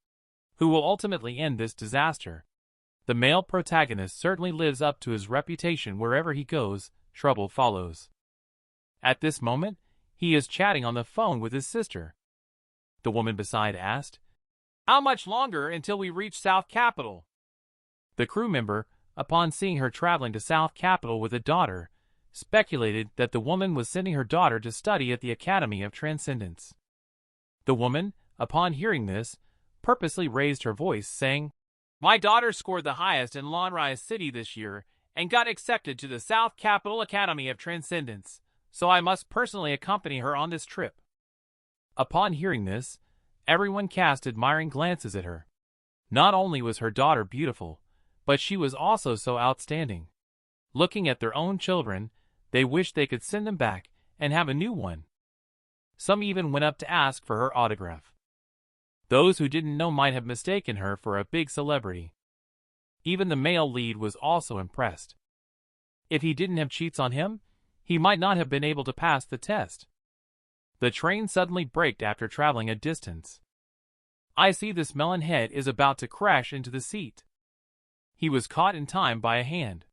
Who will ultimately end this disaster? The male protagonist certainly lives up to his reputation. Wherever he goes, trouble follows. At this moment, he is chatting on the phone with his sister. The woman beside asked, "How much longer until we reach South Capital?" The crew member, upon seeing her traveling to South Capital with a daughter, speculated that the woman was sending her daughter to study at the Academy of Transcendence. The woman, upon hearing this, purposely raised her voice, saying, "My daughter scored the highest in Lanrai City this year and got accepted to the South Capital Academy of Transcendence, so I must personally accompany her on this trip." Upon hearing this, everyone cast admiring glances at her. Not only was her daughter beautiful, but she was also so outstanding. Looking at their own children, they wished they could send them back and have a new one. Some even went up to ask for her autograph. Those who didn't know might have mistaken her for a big celebrity. Even the male lead was also impressed. If he didn't have cheats on him, he might not have been able to pass the test. The train suddenly braked after traveling a distance. I see this melon head is about to crash into the seat. He was caught in time by a hand.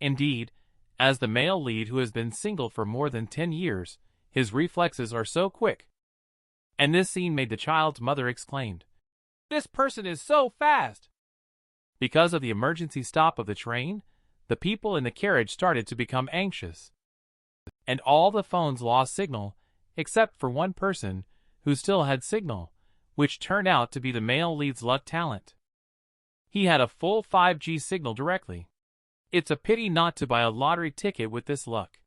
Indeed, as the male lead who has been single for more than 10 years, his reflexes are so quick. And this scene made the child's mother exclaimed, "This person is so fast!" Because of the emergency stop of the train, the people in the carriage started to become anxious. And all the phones lost signal, except for one person, who still had signal, which turned out to be the male lead's luck talent. He had a full 5G signal directly. It's a pity not to buy a lottery ticket with this luck.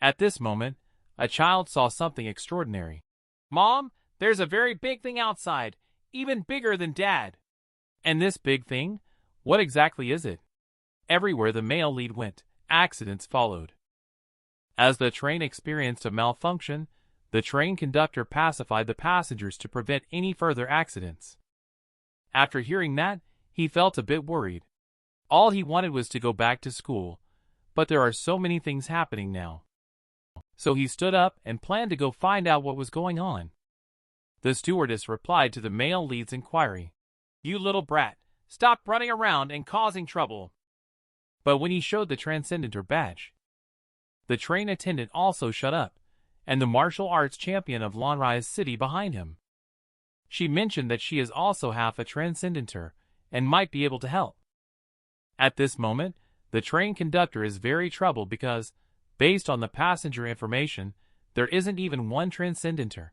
At this moment, a child saw something extraordinary. "Mom, there's a very big thing outside, even bigger than Dad." "And this big thing? What exactly is it?" Everywhere the male lead went, accidents followed. As the train experienced a malfunction, the train conductor pacified the passengers to prevent any further accidents. After hearing that, he felt a bit worried. All he wanted was to go back to school, but there are so many things happening now. So he stood up and planned to go find out what was going on. The stewardess replied to the male lead's inquiry, "You little brat, stop running around and causing trouble." But when he showed the transcendentor badge, the train attendant also shut up, and the martial arts champion of Lanrai's city behind him. She mentioned that she is also half a transcendentor and might be able to help. At this moment, the train conductor is very troubled because, based on the passenger information, there isn't even one transcendentor.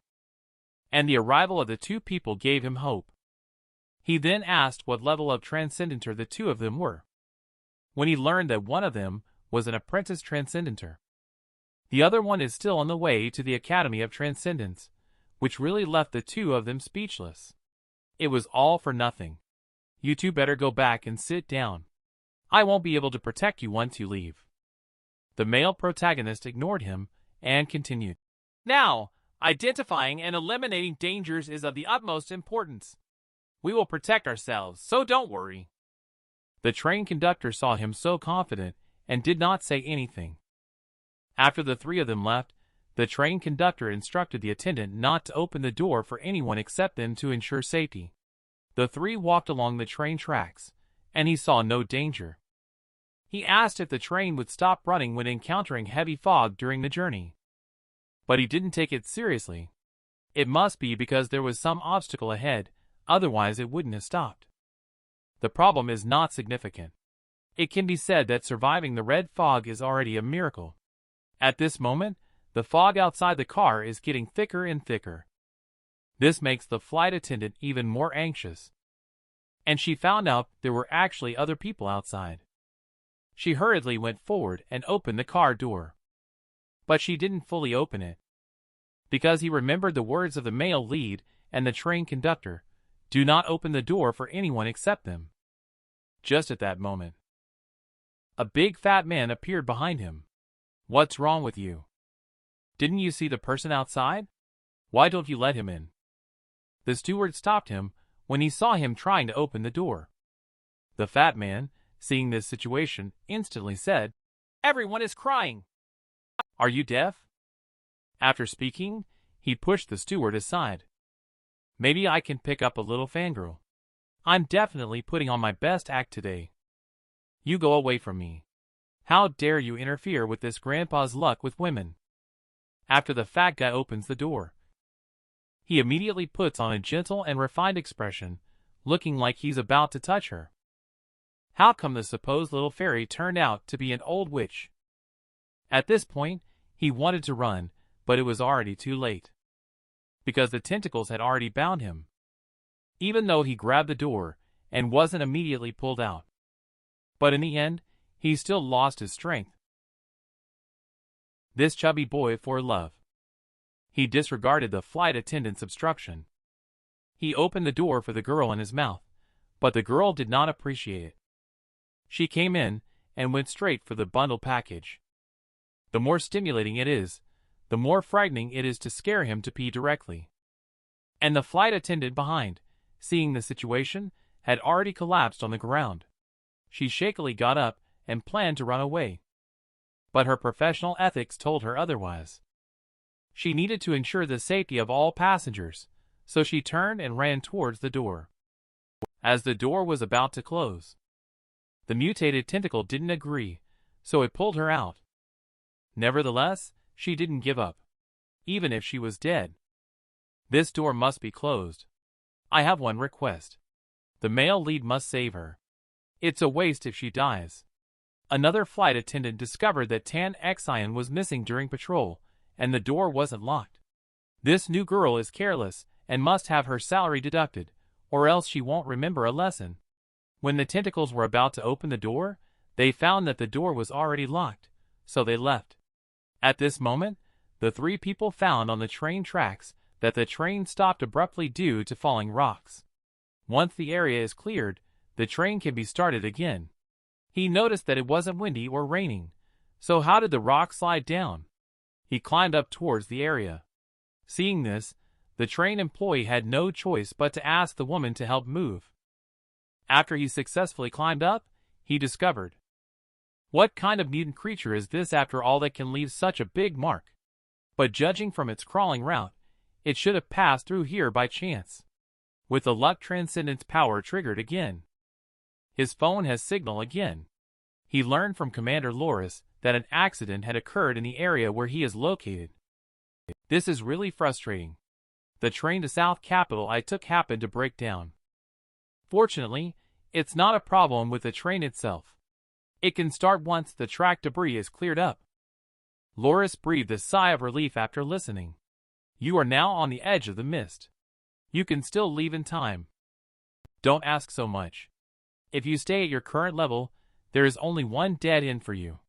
And the arrival of the two people gave him hope. He then asked what level of transcendentor the two of them were, when he learned that one of them was an apprentice transcendentor. The other one is still on the way to the Academy of Transcendence, which really left the two of them speechless. It was all for nothing. "You two better go back and sit down. I won't be able to protect you once you leave." The male protagonist ignored him and continued, "Now, identifying and eliminating dangers is of the utmost importance. We will protect ourselves, so don't worry." The train conductor saw him so confident and did not say anything. After the three of them left, the train conductor instructed the attendant not to open the door for anyone except them to ensure safety. The three walked along the train tracks, and he saw no danger. He asked if the train would stop running when encountering heavy fog during the journey. But he didn't take it seriously. It must be because there was some obstacle ahead, otherwise it wouldn't have stopped. The problem is not significant. It can be said that surviving the red fog is already a miracle. At this moment, the fog outside the car is getting thicker and thicker. This makes the flight attendant even more anxious. And she found out there were actually other people outside. She hurriedly went forward and opened the car door. But she didn't fully open it, because he remembered the words of the male lead and the train conductor, "Do not open the door for anyone except them." Just at that moment, a big fat man appeared behind him. "What's wrong with you? Didn't you see the person outside? Why don't you let him in?" The steward stopped him when he saw him trying to open the door. The fat man, seeing this situation, instantly said, "Everyone is crying. Are you deaf?" After speaking, he pushed the steward aside. "Maybe I can pick up a little fangirl. I'm definitely putting on my best act today. You go away from me. How dare you interfere with this grandpa's luck with women?" After the fat guy opens the door, he immediately puts on a gentle and refined expression, looking like he's about to touch her. How come the supposed little fairy turned out to be an old witch? At this point, he wanted to run, but it was already too late, because the tentacles had already bound him. Even though he grabbed the door and wasn't immediately pulled out. But in the end, he still lost his strength. This chubby boy for love. He disregarded the flight attendant's obstruction. He opened the door for the girl in his mouth, but the girl did not appreciate it. She came in and went straight for the bundle package. The more stimulating it is, the more frightening it is to scare him to pee directly. and the flight attendant behind, seeing the situation, had already collapsed on the ground. She shakily got up and planned to run away. But her professional ethics told her otherwise. She needed to ensure the safety of all passengers, so she turned and ran towards the door. As the door was about to close, the mutated tentacle didn't agree, so it pulled her out. Nevertheless, she didn't give up, even if she was dead. This door must be closed. I have one request. The male lead must save her. It's a waste if she dies. Another flight attendant discovered that Tan Xian was missing during patrol, and the door wasn't locked. This new girl is careless and must have her salary deducted, or else she won't remember a lesson. When the tentacles were about to open the door, they found that the door was already locked, so they left. At this moment, the three people found on the train tracks that the train stopped abruptly due to falling rocks. Once the area is cleared, the train can be started again. He noticed that it wasn't windy or raining, so how did the rock slide down? He climbed up towards the area. Seeing this, the train employee had no choice but to ask the woman to help move. After he successfully climbed up, he discovered, what kind of mutant creature is this after all that can leave such a big mark? But judging from its crawling route, it should have passed through here by chance. With the luck transcendence power triggered again. His phone has signal again. He learned from Commander Loris that an accident had occurred in the area where he is located. This is really frustrating. The train to South Capital I took happened to break down. Fortunately, it's not a problem with the train itself. It can start once the track debris is cleared up. Loris breathed a sigh of relief after listening. You are now on the edge of the mist. You can still leave in time. Don't ask so much. If you stay at your current level, there is only one dead end for you.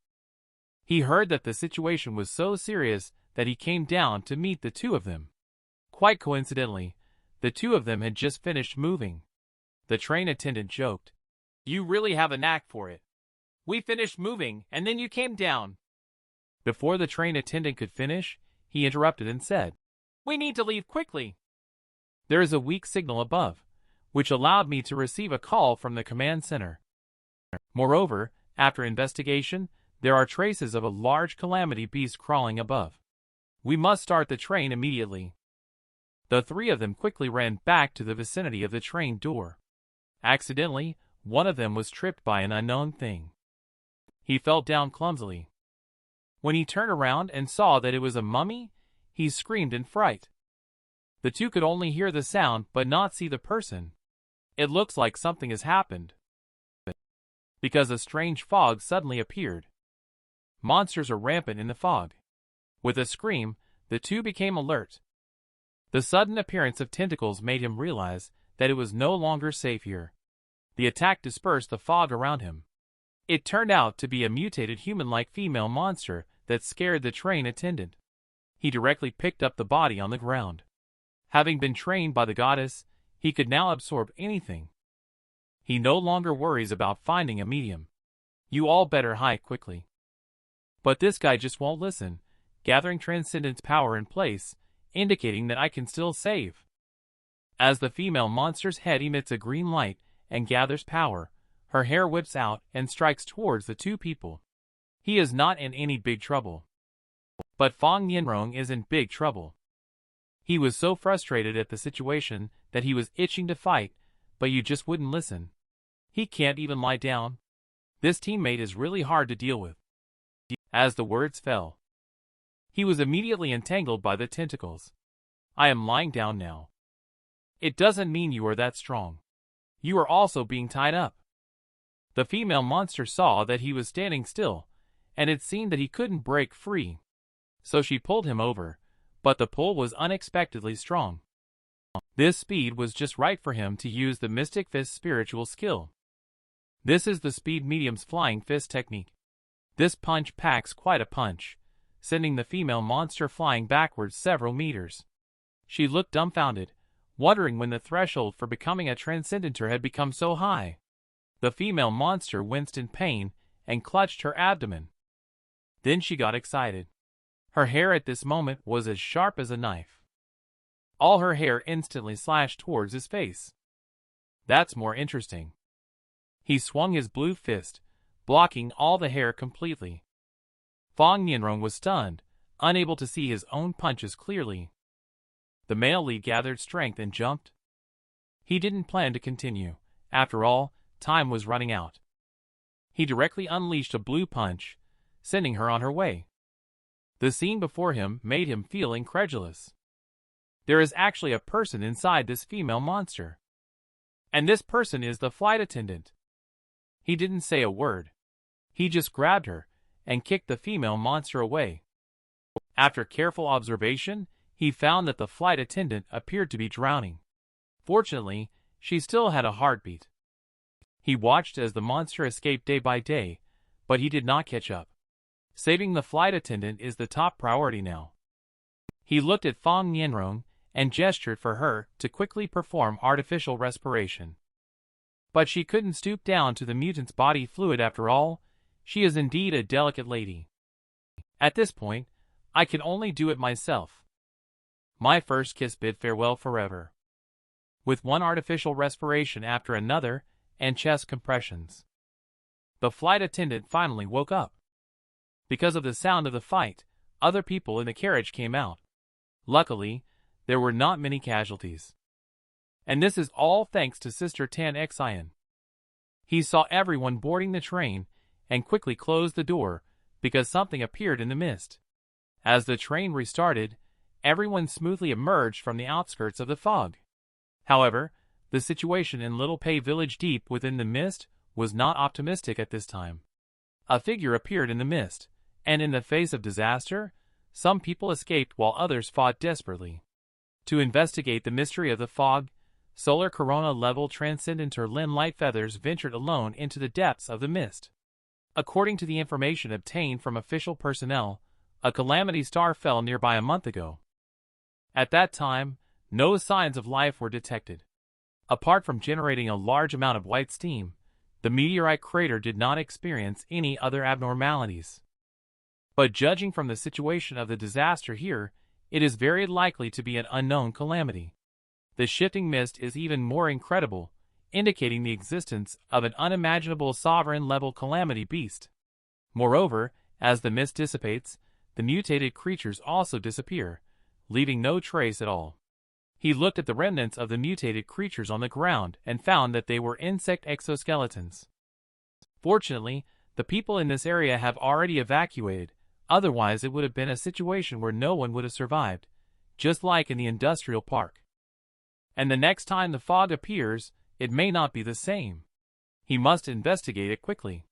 He heard that the situation was so serious that he came down to meet the two of them. Quite coincidentally, the two of them had just finished moving. The train attendant joked, "You really have a knack for it. We finished moving and then you came down." Before the train attendant could finish, he interrupted and said, "We need to leave quickly. There is a weak signal above, which allowed me to receive a call from the command center. Moreover, after investigation, there are traces of a large calamity beast crawling above. We must start the train immediately." The three of them quickly ran back to the vicinity of the train door. Accidentally, one of them was tripped by an unknown thing. He fell down clumsily. When he turned around and saw that it was a mummy, he screamed in fright. The two could only hear the sound but not see the person. It looks like something has happened, because a strange fog suddenly appeared. Monsters are rampant in the fog. With a scream, the two became alert. The sudden appearance of tentacles made him realize that it was no longer safe here. The attack dispersed the fog around him. It turned out to be a mutated human-like female monster that scared the train attendant. He directly picked up the body on the ground. Having been trained by the goddess, he could now absorb anything. He no longer worries about finding a medium. You all better hide quickly. But this guy just won't listen, gathering transcendence power in place, indicating that I can still save. As the female monster's head emits a green light and gathers power, her hair whips out and strikes towards the two people. He is not in any big trouble. But Fang Yinrong is in big trouble. He was so frustrated at the situation that he was itching to fight, but you just wouldn't listen. He can't even lie down. This teammate is really hard to deal with. As the words fell, he was immediately entangled by the tentacles. I am lying down now. It doesn't mean you are that strong. You are also being tied up. The female monster saw that he was standing still, and it seemed that he couldn't break free. So she pulled him over, but the pull was unexpectedly strong. This speed was just right for him to use the Mystic Fist spiritual skill. This is the Speed Medium's Flying Fist technique. This punch packs quite a punch, sending the female monster flying backwards several meters. She looked dumbfounded, wondering when the threshold for becoming a transcendenter had become so high. The female monster winced in pain and clutched her abdomen. Then she got excited. Her hair at this moment was as sharp as a knife. All her hair instantly slashed towards his face. That's more interesting. He swung his blue fist, blocking all the hair completely. Fong Nianrong was stunned, unable to see his own punches clearly. The male lead gathered strength and jumped. He didn't plan to continue. After all, time was running out. He directly unleashed a blue punch, sending her on her way. The scene before him made him feel incredulous. There is actually a person inside this female monster. And this person is the flight attendant. He didn't say a word. He just grabbed her and kicked the female monster away. After careful observation, he found that the flight attendant appeared to be drowning. Fortunately, she still had a heartbeat. He watched as the monster escaped day by day, but he did not catch up. Saving the flight attendant is the top priority now. He looked at Fong Nianrong and gestured for her to quickly perform artificial respiration. But she couldn't stoop down to the mutant's body fluid after all. She is indeed a delicate lady. At this point, I can only do it myself. My first kiss bid farewell forever. With one artificial respiration after another, and chest compressions, the flight attendant finally woke up. Because of the sound of the fight, other people in the carriage came out. Luckily, there were not many casualties. And this is all thanks to Sister Tan Xian. He saw everyone boarding the train and quickly closed the door because something appeared in the mist. As the train restarted, everyone smoothly emerged from the outskirts of the fog. However, the situation in Little Pei Village deep within the mist was not optimistic at this time. A figure appeared in the mist, and in the face of disaster, some people escaped while others fought desperately. To investigate the mystery of the fog, Solar Corona level Transcendentor Lin Lightfeathers ventured alone into the depths of the mist. According to the information obtained from official personnel, a calamity star fell nearby a month ago. At that time, no signs of life were detected. Apart from generating a large amount of white steam, the meteorite crater did not experience any other abnormalities. But judging from the situation of the disaster here, it is very likely to be an unknown calamity. The shifting mist is even more incredible, indicating the existence of an unimaginable sovereign-level calamity beast. Moreover, as the mist dissipates, the mutated creatures also disappear, leaving no trace at all. He looked at the remnants of the mutated creatures on the ground and found that they were insect exoskeletons. Fortunately, the people in this area have already evacuated, otherwise it would have been a situation where no one would have survived, just like in the industrial park. And the next time the fog appears, it may not be the same. He must investigate it quickly.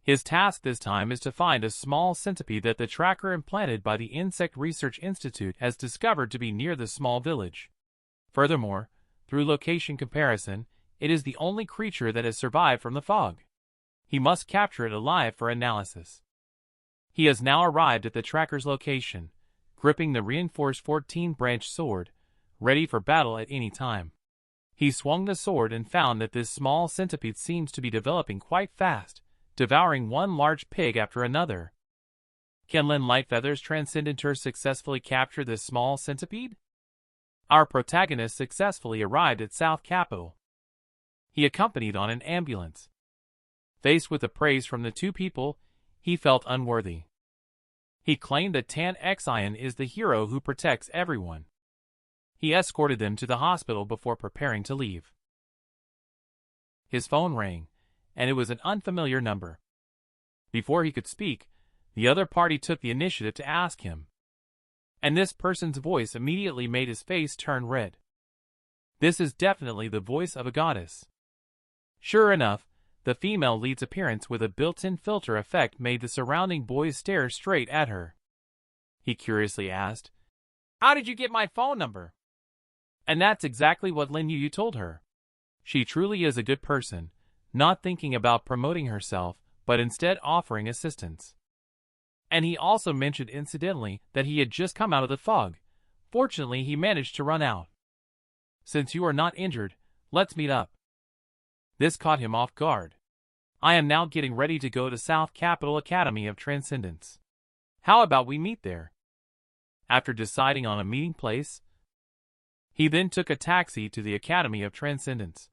His task this time is to find a small centipede that the tracker implanted by the Insect Research Institute has discovered to be near the small village. Furthermore, through location comparison, it is the only creature that has survived from the fog. He must capture it alive for analysis. He has now arrived at the tracker's location, gripping the reinforced 14-branch sword, ready for battle at any time. He swung the sword and found that this small centipede seems to be developing quite fast, devouring one large pig after another. Can Lin Lightfeather's Transcendentor successfully capture this small centipede? Our protagonist successfully arrived at South Capital. He accompanied on an ambulance. Faced with the praise from the two people, he felt unworthy. He claimed that Tan Xian is the hero who protects everyone. He escorted them to the hospital before preparing to leave. His phone rang, and it was an unfamiliar number. Before he could speak, the other party took the initiative to ask him. And this person's voice immediately made his face turn red. This is definitely the voice of a goddess. Sure enough, the female lead's appearance with a built-in filter effect made the surrounding boys stare straight at her. He curiously asked, "How did you get my phone number?" And that's exactly what Lin Yu told her. She truly is a good person, not thinking about promoting herself, but instead offering assistance. And he also mentioned incidentally that he had just come out of the fog. Fortunately, he managed to run out. "Since you are not injured, let's meet up." This caught him off guard. "I am now getting ready to go to South Capital Academy of Transcendence. How about we meet there?" After deciding on a meeting place, He then took a taxi to the Academy of Transcendence.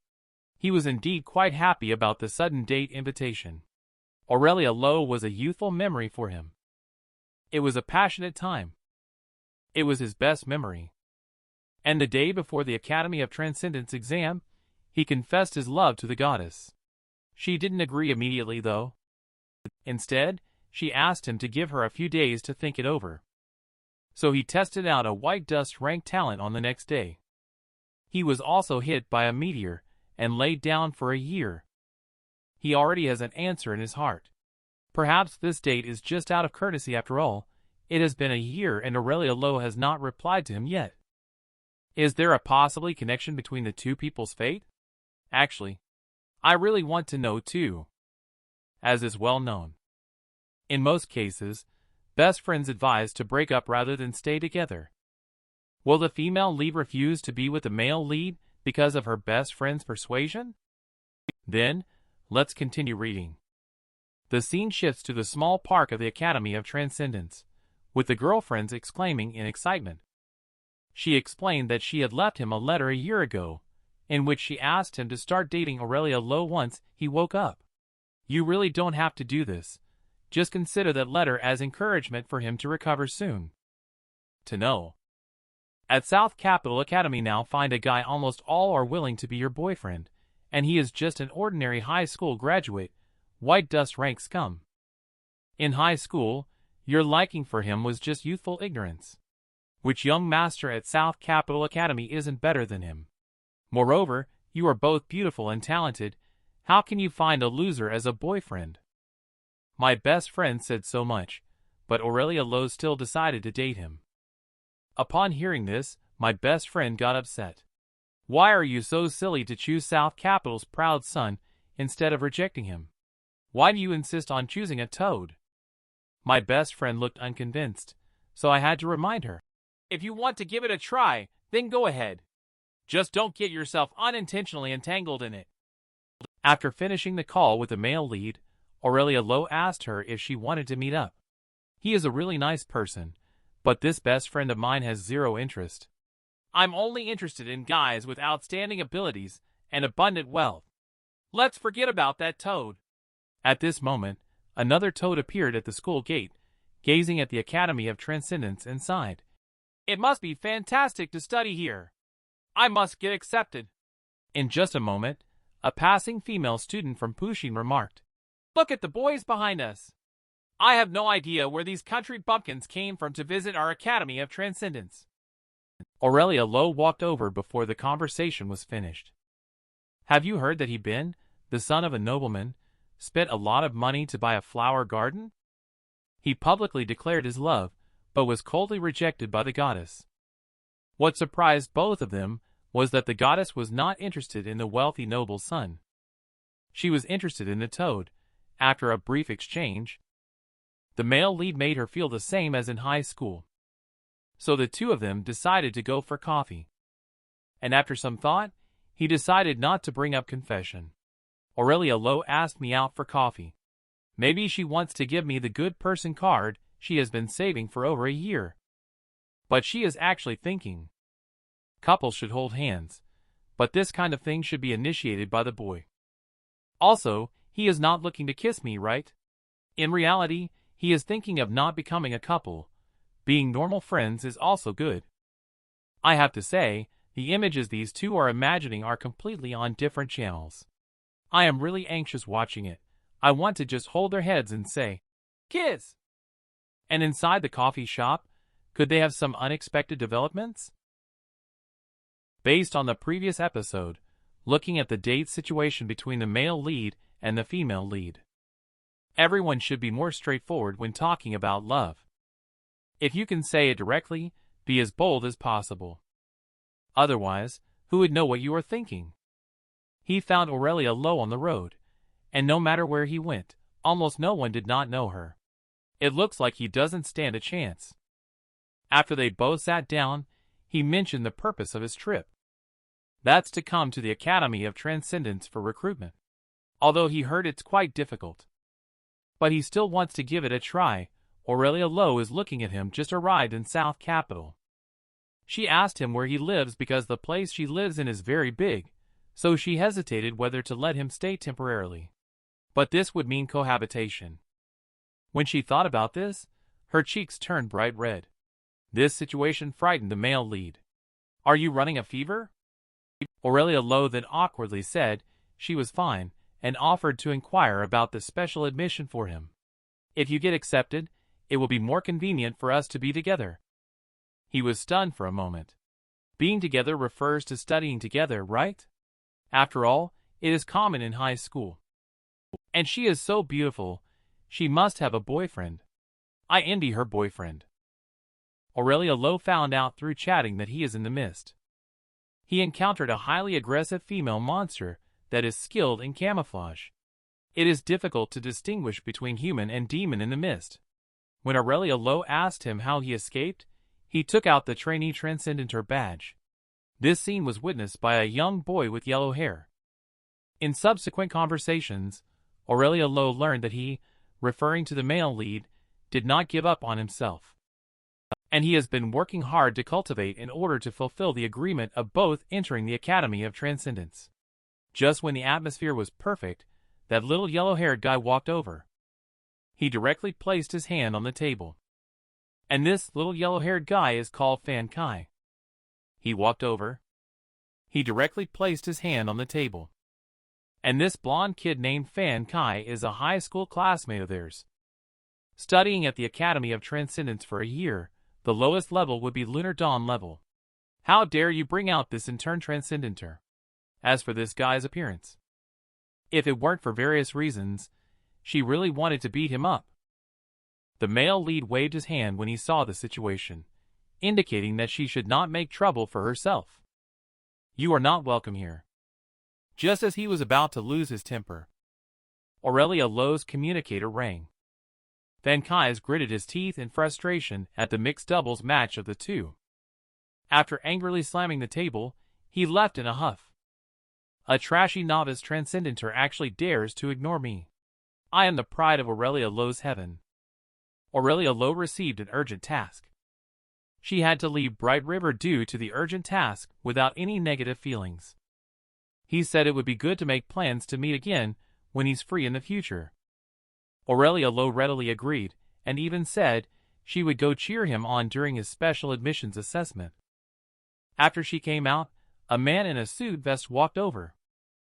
He was indeed quite happy about the sudden date invitation. Aurelia Lowe was a youthful memory for him. It was a passionate time. It was his best memory. And the day before the Academy of Transcendence exam, he confessed his love to the goddess. She didn't agree immediately, though. Instead, she asked him to give her a few days to think it over. So he tested out a white dust rank talent on the next day. He was also hit by a meteor and laid down for a year. He already has an answer in his heart. Perhaps this date is just out of courtesy after all. It has been a year and Aurelia Lowe has not replied to him yet. Is there a possibly connection between the two people's fate? Actually, I really want to know too. As is well known, in most cases, best friends advise to break up rather than stay together. Will the female lead refuse to be with the male lead because of her best friend's persuasion? Then, let's continue reading. The scene shifts to the small park of the Academy of Transcendence, with the girlfriends exclaiming in excitement. She explained that she had left him a letter a year ago, in which she asked him to start dating Aurelia Lowe once he woke up. You really don't have to do this. Just consider that letter as encouragement for him to recover soon. To know. At South Capital Academy now find a guy almost all are willing to be your boyfriend, and he is just an ordinary high school graduate, white dust rank scum. In high school, your liking for him was just youthful ignorance. Which young master at South Capital Academy isn't better than him? Moreover, you are both beautiful and talented. How can you find a loser as a boyfriend? My best friend said so much, but Aurelia Lowe still decided to date him. Upon hearing this, my best friend got upset. Why are you so silly to choose South Capital's proud son instead of rejecting him? Why do you insist on choosing a toad? My best friend looked unconvinced, so I had to remind her. If you want to give it a try, then go ahead. Just don't get yourself unintentionally entangled in it. After finishing the call with the male lead, Aurelia Lowe asked her if she wanted to meet up. He is a really nice person, but this best friend of mine has zero interest. I'm only interested in guys with outstanding abilities and abundant wealth. Let's forget about that toad. At this moment, another toad appeared at the school gate, gazing at the Academy of Transcendence and sighed. It must be fantastic to study here. I must get accepted. In just a moment, a passing female student from Pushin remarked, Look at the boys behind us. I have no idea where these country bumpkins came from to visit our Academy of Transcendence. Aurelia Lowe walked over before the conversation was finished. Have you heard that he been, the son of a nobleman, spent a lot of money to buy a flower garden? He publicly declared his love, but was coldly rejected by the goddess. What surprised both of them was that the goddess was not interested in the wealthy noble's son. She was interested in the toad. After a brief exchange, the male lead made her feel the same as in high school. So the two of them decided to go for coffee. And after some thought, he decided not to bring up confession. Aurelia Lowe asked me out for coffee. Maybe she wants to give me the good person card she has been saving for over a year. But she is actually thinking. Couples should hold hands, but this kind of thing should be initiated by the boy. Also, he is not looking to kiss me, right? In reality, he is thinking of not becoming a couple. Being normal friends is also good. I have to say, the images these two are imagining are completely on different channels. I am really anxious watching it. I want to just hold their heads and say, Kiss! And inside the coffee shop, could they have some unexpected developments? Based on the previous episode, looking at the date situation between the male lead and the female lead. Everyone should be more straightforward when talking about love. If you can say it directly, be as bold as possible. Otherwise, who would know what you are thinking? He found Aurelia Lowe on the road, and no matter where he went, almost no one did not know her. It looks like he doesn't stand a chance. After they both sat down, he mentioned the purpose of his trip. That's to come to the Academy of Transcendence for recruitment. Although he heard it's quite difficult. But he still wants to give it a try. Aurelia Lowe is looking at him just arrived in South Capital. She asked him where he lives because the place she lives in is very big, so she hesitated whether to let him stay temporarily. But this would mean cohabitation. When she thought about this, her cheeks turned bright red. This situation frightened the male lead. "Are you running a fever?" Aurelia Lowe then awkwardly said she was fine and offered to inquire about the special admission for him. "If you get accepted, it will be more convenient for us to be together." He was stunned for a moment. Being together refers to studying together, right? After all, it is common in high school. And she is so beautiful, she must have a boyfriend. I envy her boyfriend. Aurelia Lowe found out through chatting that he is in the mist. He encountered a highly aggressive female monster that is skilled in camouflage. It is difficult to distinguish between human and demon in the mist. When Aurelia Lowe asked him how he escaped, he took out the trainee transcendentor badge. This scene was witnessed by a young boy with yellow hair. In subsequent conversations, Aurelia Lowe learned that he, referring to the male lead, did not give up on himself. And he has been working hard to cultivate in order to fulfill the agreement of both entering the Academy of Transcendence. Just when the atmosphere was perfect, that little yellow-haired guy walked over. He directly placed his hand on the table. And this little yellow-haired guy is called Fan Kai. He walked over. He directly placed his hand on the table. And this blonde kid named Fan Kai is a high school classmate of theirs. Studying at the Academy of Transcendence for a year, the lowest level would be Lunar Dawn level. How dare you bring out this intern transcendentor? As for this guy's appearance, if it weren't for various reasons, she really wanted to beat him up. The male lead waved his hand when he saw the situation, indicating that she should not make trouble for herself. "You are not welcome here." Just as he was about to lose his temper, Aurelia Lowe's communicator rang. Van Kais gritted his teeth in frustration at the mixed doubles match of the two. After angrily slamming the table, he left in a huff. "A trashy novice transcendentor actually dares to ignore me. I am the pride of Aurelia Lowe's heaven." Aurelia Lowe received an urgent task. She had to leave Bright River due to the urgent task without any negative feelings. He said it would be good to make plans to meet again when he's free in the future. Aurelia Lowe readily agreed, and even said she would go cheer him on during his special admissions assessment. After she came out, a man in a suit vest walked over.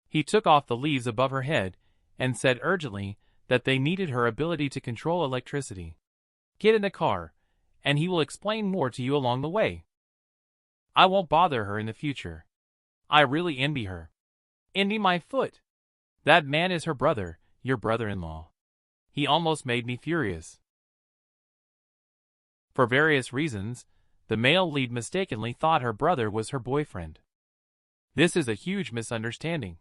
He took off the leaves above her head and said urgently that they needed her ability to control electricity. "Get in the car, and he will explain more to you along the way. I won't bother her in the future. I really envy her." "Envy my foot. That man is her brother, your brother-in-law. He almost made me furious." For various reasons, the male lead mistakenly thought her brother was her boyfriend. This is a huge misunderstanding.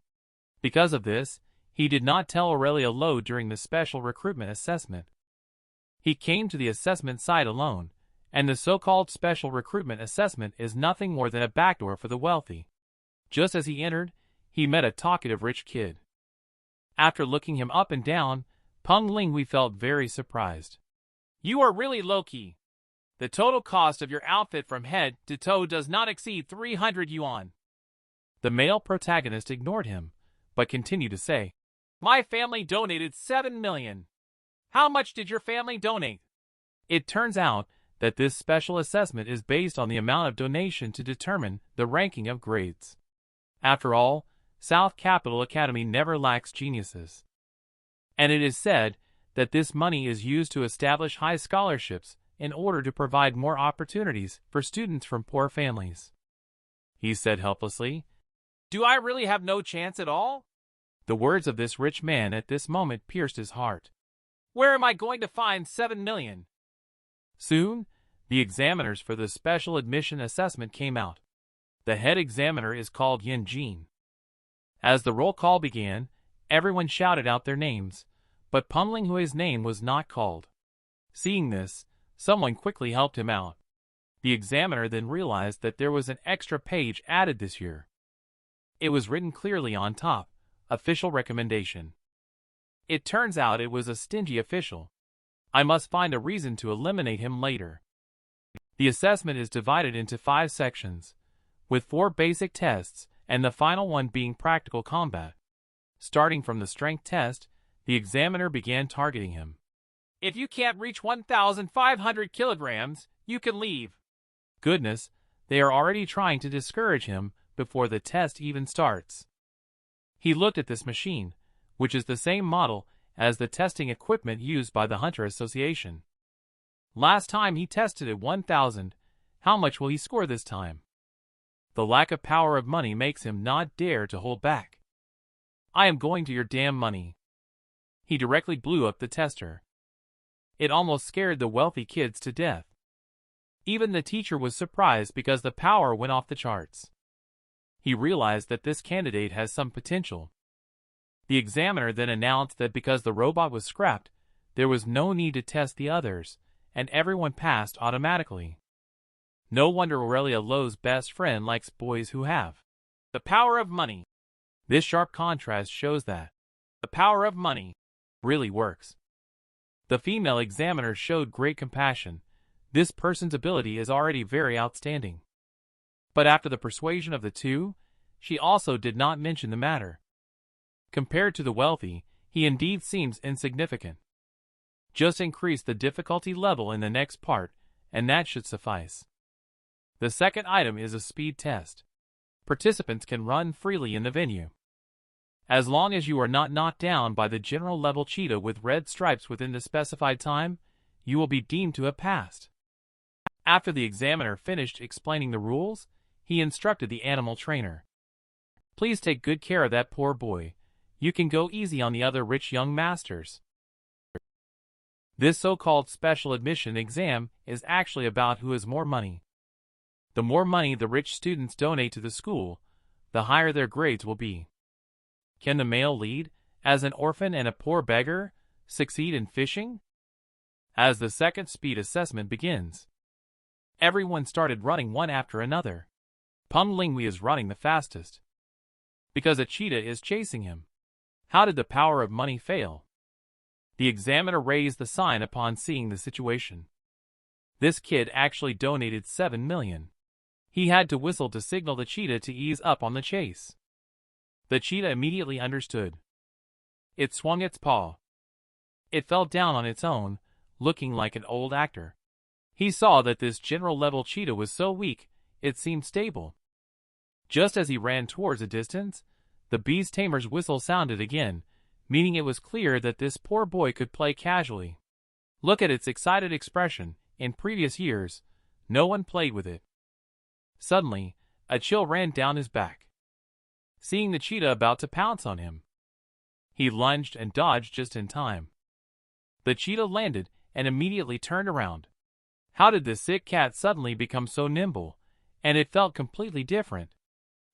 Because of this, he did not tell Aurelia Lowe during the special recruitment assessment. He came to the assessment site alone, and the so-called special recruitment assessment is nothing more than a backdoor for the wealthy. Just as he entered, he met a talkative rich kid. After looking him up and down, Peng Linghui felt very surprised. "You are really low-key. The total cost of your outfit from head to toe does not exceed 300 yuan. The male protagonist ignored him, but continued to say, "My family donated 7 million. How much did your family donate?" It turns out that this special assessment is based on the amount of donation to determine the ranking of grades. After all, South Capital Academy never lacks geniuses. And it is said that this money is used to establish high scholarships in order to provide more opportunities for students from poor families. He said helplessly, "Do I really have no chance at all?" The words of this rich man at this moment pierced his heart. "Where am I going to find 7 million? Soon, the examiners for the special admission assessment came out. The head examiner is called Yin Jin. As the roll call began, everyone shouted out their names, but Peng Linghui's name was not called. Seeing this, someone quickly helped him out. The examiner then realized that there was an extra page added this year. It was written clearly on top, "Official recommendation." It turns out it was a stingy official. I must find a reason to eliminate him later. The assessment is divided into 5 sections, with 4 basic tests and the final one being practical combat. Starting from the strength test, the examiner began targeting him. If you can't reach 1,500 kilograms, you can leave. Goodness, they are already trying to discourage him before the test even starts. He looked at this machine, which is the same model as the testing equipment used by the Hunter Association. Last time he tested at 1,000, how much will he score this time? The lack of power of money makes him not dare to hold back. I am going to your damn money. He directly blew up the tester. It almost scared the wealthy kids to death. Even the teacher was surprised because the power went off the charts. He realized that this candidate has some potential. The examiner then announced that because the robot was scrapped, there was no need to test the others, and everyone passed automatically. No wonder Aurelia Lowe's best friend likes boys who have the power of money. This sharp contrast shows that the power of money really works. The female examiner showed great compassion. This person's ability is already very outstanding. But after the persuasion of the two, she also did not mention the matter. Compared to the wealthy, he indeed seems insignificant. Just increase the difficulty level in the next part, and that should suffice. The second item is a speed test. Participants can run freely in the venue. As long as you are not knocked down by the general level cheetah with red stripes within the specified time, you will be deemed to have passed. After the examiner finished explaining the rules, he instructed the animal trainer. Please take good care of that poor boy. You can go easy on the other rich young masters. This so-called special admission exam is actually about who has more money. The more money the rich students donate to the school, the higher their grades will be. Can the male lead, as an orphan and a poor beggar, succeed in fishing? As the second speed assessment begins, everyone started running one after another. Pumlingwe is running the fastest, because a cheetah is chasing him. How did the power of money fail? The examiner raised the sign upon seeing the situation. This kid actually donated 7 million. He had to whistle to signal the cheetah to ease up on the chase. The cheetah immediately understood. It swung its paw. It fell down on its own, looking like an old actor. He saw that this general-level cheetah was so weak, it seemed stable. Just as he ran towards a distance, the beast tamer's whistle sounded again, meaning it was clear that this poor boy could play casually. Look at its excited expression. In previous years, no one played with it. Suddenly, a chill ran down his back. Seeing the cheetah about to pounce on him, he lunged and dodged just in time. The cheetah landed and immediately turned around. How did this sick cat suddenly become so nimble? And it felt completely different.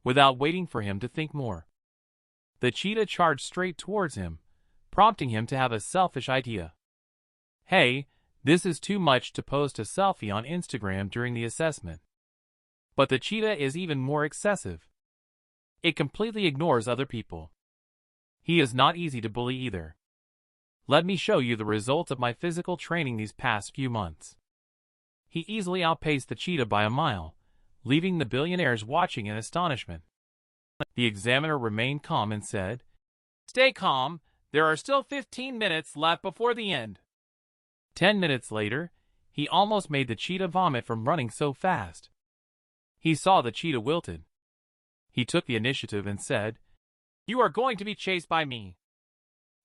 Without waiting for him to think more, the cheetah charged straight towards him, prompting him to have a selfish idea. Hey, this is too much to post a selfie on Instagram during the assessment. But the cheetah is even more excessive. It completely ignores other people. He is not easy to bully either. Let me show you the results of my physical training these past few months. He easily outpaced the cheetah by a mile, leaving the billionaires watching in astonishment. The examiner remained calm and said, "Stay calm, there are still 15 minutes left before the end." 10 minutes later, he almost made the cheetah vomit from running so fast. He saw the cheetah wilted. He took the initiative and said, "You are going to be chased by me.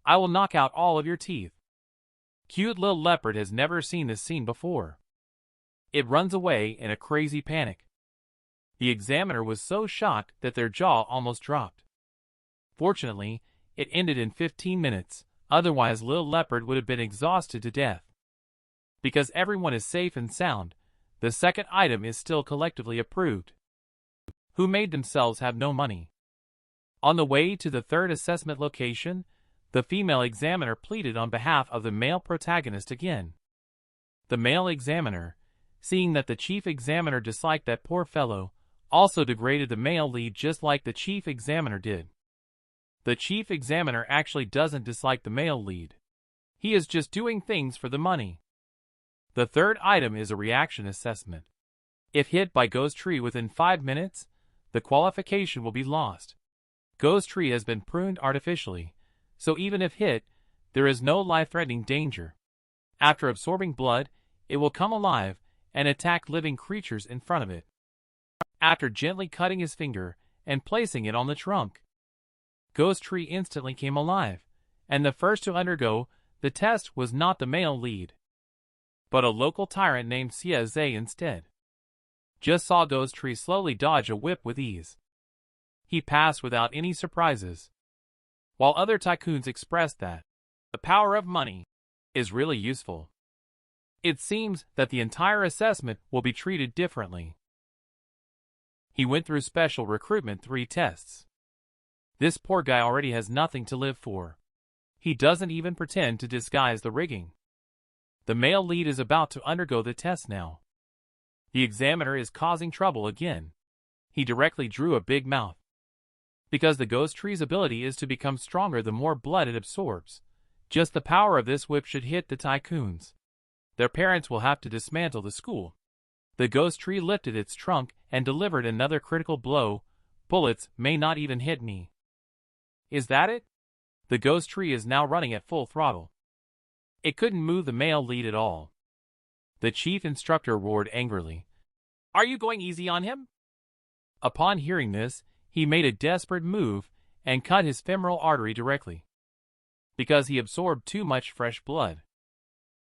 I will knock out all of your teeth." Cute little leopard has never seen this scene before. It runs away in a crazy panic. The examiner was so shocked that their jaw almost dropped. Fortunately, it ended in 15 minutes, otherwise little leopard would have been exhausted to death. Because everyone is safe and sound, the second item is still collectively approved. Who made themselves have no money? On the way to the third assessment location, the female examiner pleaded on behalf of the male protagonist again. The male examiner, seeing that the chief examiner disliked that poor fellow, also degraded the male lead just like the chief examiner did. The chief examiner actually doesn't dislike the male lead. He is just doing things for the money. The third item is a reaction assessment. If hit by Ghost Tree within 5 minutes, the qualification will be lost. Ghost Tree has been pruned artificially, so even if hit, there is no life-threatening danger. After absorbing blood, it will come alive and attack living creatures in front of it. After gently cutting his finger and placing it on the trunk, Ghost Tree instantly came alive, and the first to undergo the test was not the male lead, but a local tyrant named Sieze instead. Just saw Ghost Tree slowly dodge a whip with ease. He passed without any surprises, while other tycoons expressed that the power of money is really useful. It seems that the entire assessment will be treated differently. He went through special recruitment 3 tests. This poor guy already has nothing to live for. He doesn't even pretend to disguise the rigging. The male lead is about to undergo the test now. The examiner is causing trouble again. He directly drew a big mouth. Because the Ghost Tree's ability is to become stronger the more blood it absorbs. Just the power of this whip should hit the tycoons. Their parents will have to dismantle the school. The Ghost Tree lifted its trunk and delivered another critical blow. Bullets may not even hit me. Is that it? The Ghost Tree is now running at full throttle. It couldn't move the male lead at all. The chief instructor roared angrily. Are you going easy on him? Upon hearing this, he made a desperate move and cut his femoral artery directly, because he absorbed too much fresh blood.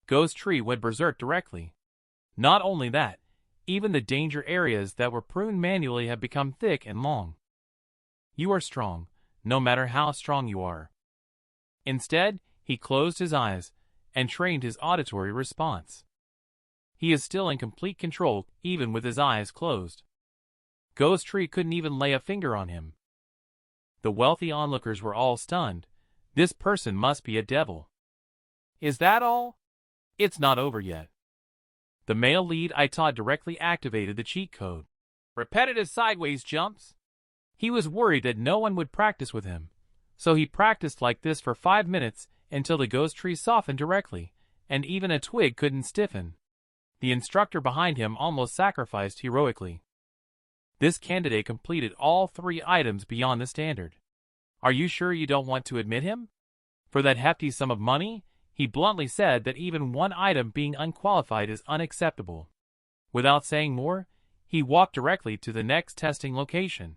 Ghost Tree went berserk directly. Not only that, even the danger areas that were pruned manually have become thick and long. You are strong, no matter how strong you are. Instead, he closed his eyes and trained his auditory response. He is still in complete control, even with his eyes closed. Ghost Tree couldn't even lay a finger on him. The wealthy onlookers were all stunned. This person must be a devil. Is that all? It's not over yet. The male lead I taught directly activated the cheat code. Repetitive sideways jumps. He was worried that no one would practice with him, so he practiced like this for 5 minutes until the Ghost Tree softened directly, and even a twig couldn't stiffen. The instructor behind him almost sacrificed heroically. This candidate completed all 3 items beyond the standard. Are you sure you don't want to admit him? For that hefty sum of money, he bluntly said that even 1 item being unqualified is unacceptable. Without saying more, he walked directly to the next testing location.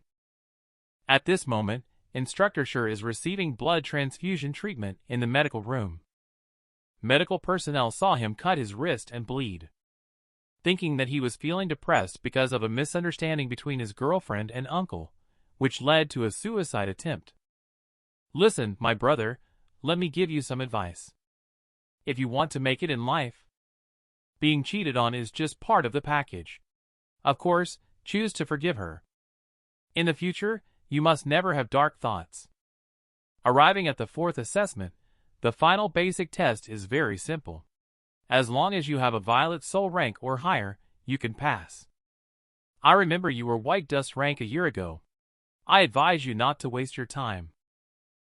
At this moment, Instructor Sure is receiving blood transfusion treatment in the medical room. Medical personnel saw him cut his wrist and bleed. Thinking that he was feeling depressed because of a misunderstanding between his girlfriend and uncle, which led to a suicide attempt. Listen, my brother, let me give you some advice. If you want to make it in life, being cheated on is just part of the package. Of course, choose to forgive her. In the future, you must never have dark thoughts. Arriving at the 4th assessment, the final basic test is very simple. As long as you have a violet soul rank or higher, you can pass. I remember you were white dust rank a year ago. I advise you not to waste your time.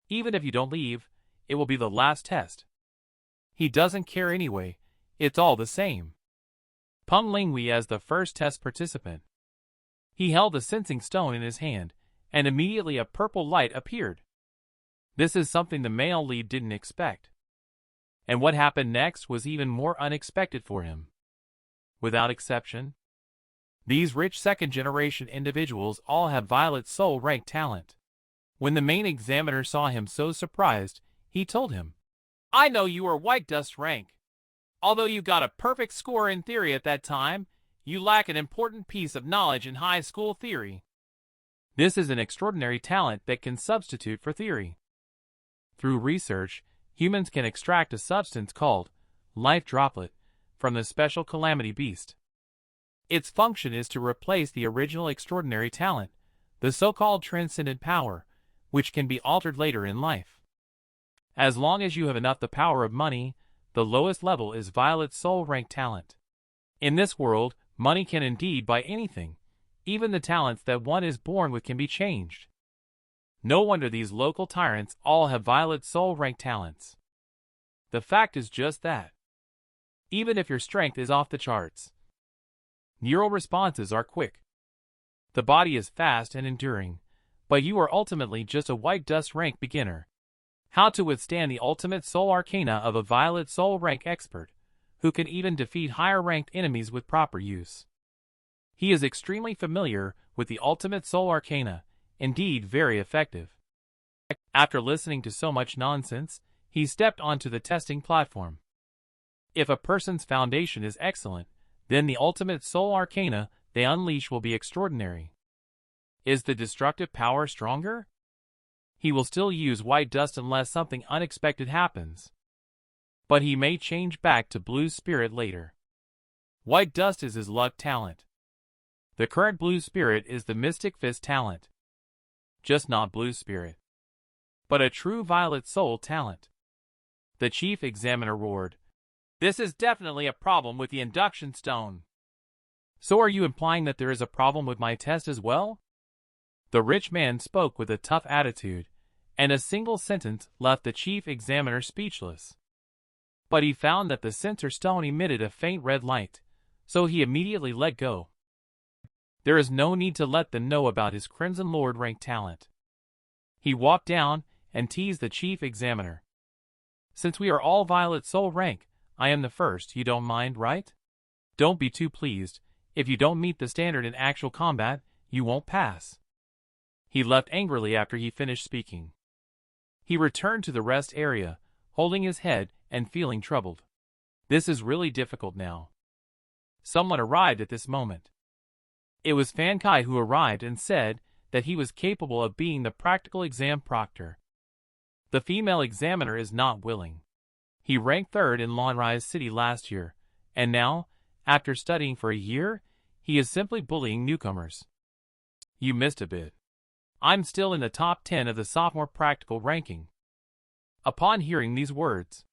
Even if you don't leave, it will be the last test. He doesn't care anyway, it's all the same. Peng Lingwei as the first test participant. He held the sensing stone in his hand, and immediately a purple light appeared. This is something the male lead didn't expect. And what happened next was even more unexpected for him. Without exception, these rich second-generation individuals all have violet soul rank talent. When the main examiner saw him so surprised, he told him, I know you are white dust rank. Although you got a perfect score in theory at that time, you lack an important piece of knowledge in high school theory. This is an extraordinary talent that can substitute for theory. Through research, humans can extract a substance called life droplet from the special calamity beast. Its function is to replace the original extraordinary talent, the so-called transcendent power, which can be altered later in life. As long as you have enough the power of money, the lowest level is violet soul rank talent. In this world, money can indeed buy anything. Even the talents that one is born with can be changed. No wonder these local tyrants all have violet soul rank talents. The fact is just that. even if your strength is off the charts. Neural responses are quick. The body is fast and enduring, but you are ultimately just a white dust rank beginner. How to withstand the ultimate soul arcana of a violet soul rank expert, who can even defeat higher ranked enemies with proper use. He is extremely familiar with the ultimate soul arcana, indeed very effective. After listening to so much nonsense, he stepped onto the testing platform. If a person's foundation is excellent, then the ultimate soul arcana they unleash will be extraordinary. Is the destructive power stronger? He will still use white dust unless something unexpected happens. But he may change back to blue spirit later. White dust is his luck talent. The current blue spirit is the mystic fist talent. Just not blue spirit, but a true violet soul talent. The chief examiner roared, "This is definitely a problem with the induction stone." "So are you implying that there is a problem with my test as well?" The rich man spoke with a tough attitude, and a single sentence left the chief examiner speechless. But he found that the censor stone emitted a faint red light, so he immediately let go. There is no need to let them know about his Crimson Lord rank talent. He walked down and teased the chief examiner. "Since we are all violet soul rank, I am the first, you don't mind, right? Don't be too pleased. If you don't meet the standard in actual combat, you won't pass." He left angrily after he finished speaking. He returned to the rest area, holding his head and feeling troubled. This is really difficult now. Someone arrived at this moment. It was Fan Kai who arrived and said that he was capable of being the practical exam proctor. The female examiner is not willing. He ranked 3rd in Lonrise City last year, and now, after studying for a year, he is simply bullying newcomers. You missed a bit. I'm still in the top 10 of the sophomore practical ranking. Upon hearing these words,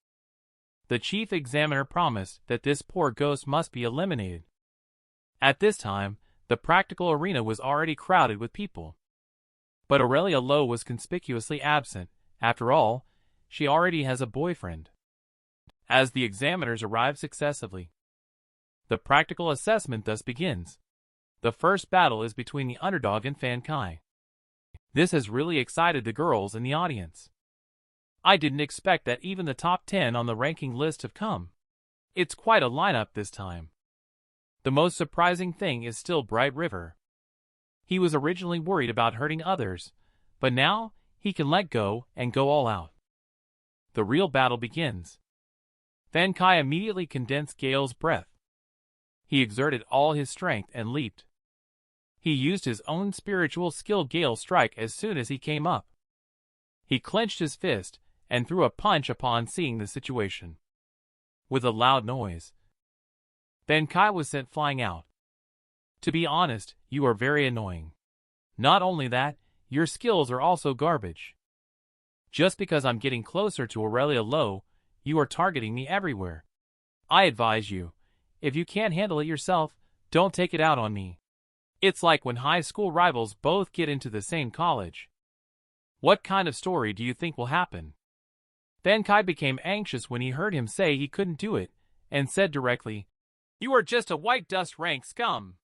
the chief examiner promised that this poor ghost must be eliminated. At this time, the practical arena was already crowded with people. But Aurelia Lowe was conspicuously absent. After all, she already has a boyfriend. As the examiners arrive successively, the practical assessment thus begins. The first battle is between the underdog and Fan Kai. This has really excited the girls in the audience. I didn't expect that even the top 10 on the ranking list have come. It's quite a lineup this time. The most surprising thing is still Bright River. He was originally worried about hurting others, but now he can let go and go all out. The real battle begins. Fan Kai immediately condensed Gale's breath. He exerted all his strength and leaped. He used his own spiritual skill Gale strike as soon as he came up. He clenched his fist and threw a punch upon seeing the situation. With a loud noise, Fan Kai was sent flying out. To be honest, you are very annoying. Not only that, your skills are also garbage. Just because I'm getting closer to Aurelia Lowe, you are targeting me everywhere. I advise you, if you can't handle it yourself, don't take it out on me. It's like when high school rivals both get into the same college. What kind of story do you think will happen? Fan Kai became anxious when he heard him say he couldn't do it, and said directly, "You are just a white dust rank scum.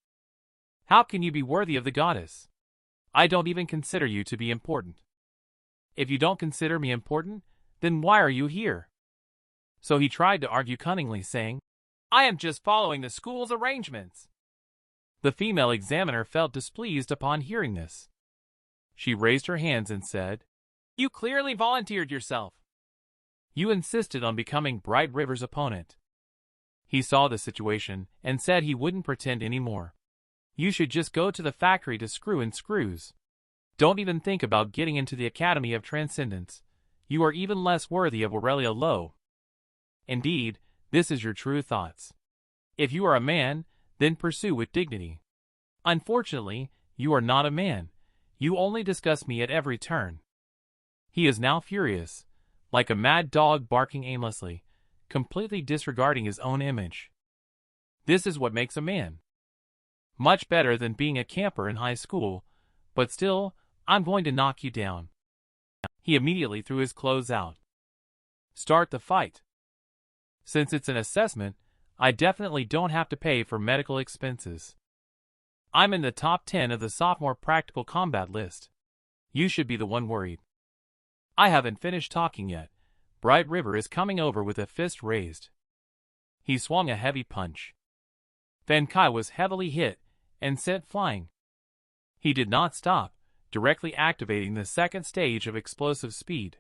How can you be worthy of the goddess? I don't even consider you to be important. If you don't consider me important, then why are you here?" So he tried to argue cunningly, saying, "I am just following the school's arrangements." The female examiner felt displeased upon hearing this. She raised her hands and said, "You clearly volunteered yourself. You insisted on becoming Bright River's opponent." He saw the situation and said he wouldn't pretend anymore. "You should just go to the factory to screw in screws. Don't even think about getting into the Academy of Transcendence. You are even less worthy of Aurelia Lowe. Indeed, this is your true thoughts. If you are a man, then pursue with dignity. Unfortunately, you are not a man. You only discuss me at every turn." He is now furious, like a mad dog barking aimlessly, completely disregarding his own image. This is what makes a man. Much better than being a camper in high school, but still, I'm going to knock you down. He immediately threw his clothes out. Start the fight. Since it's an assessment, I definitely don't have to pay for medical expenses. I'm in the top 10 of the sophomore practical combat list. You should be the one worried. I haven't finished talking yet. Bright River is coming over with a fist raised. He swung a heavy punch. Fan Kai was heavily hit and sent flying. He did not stop, directly activating the second stage of explosive speed.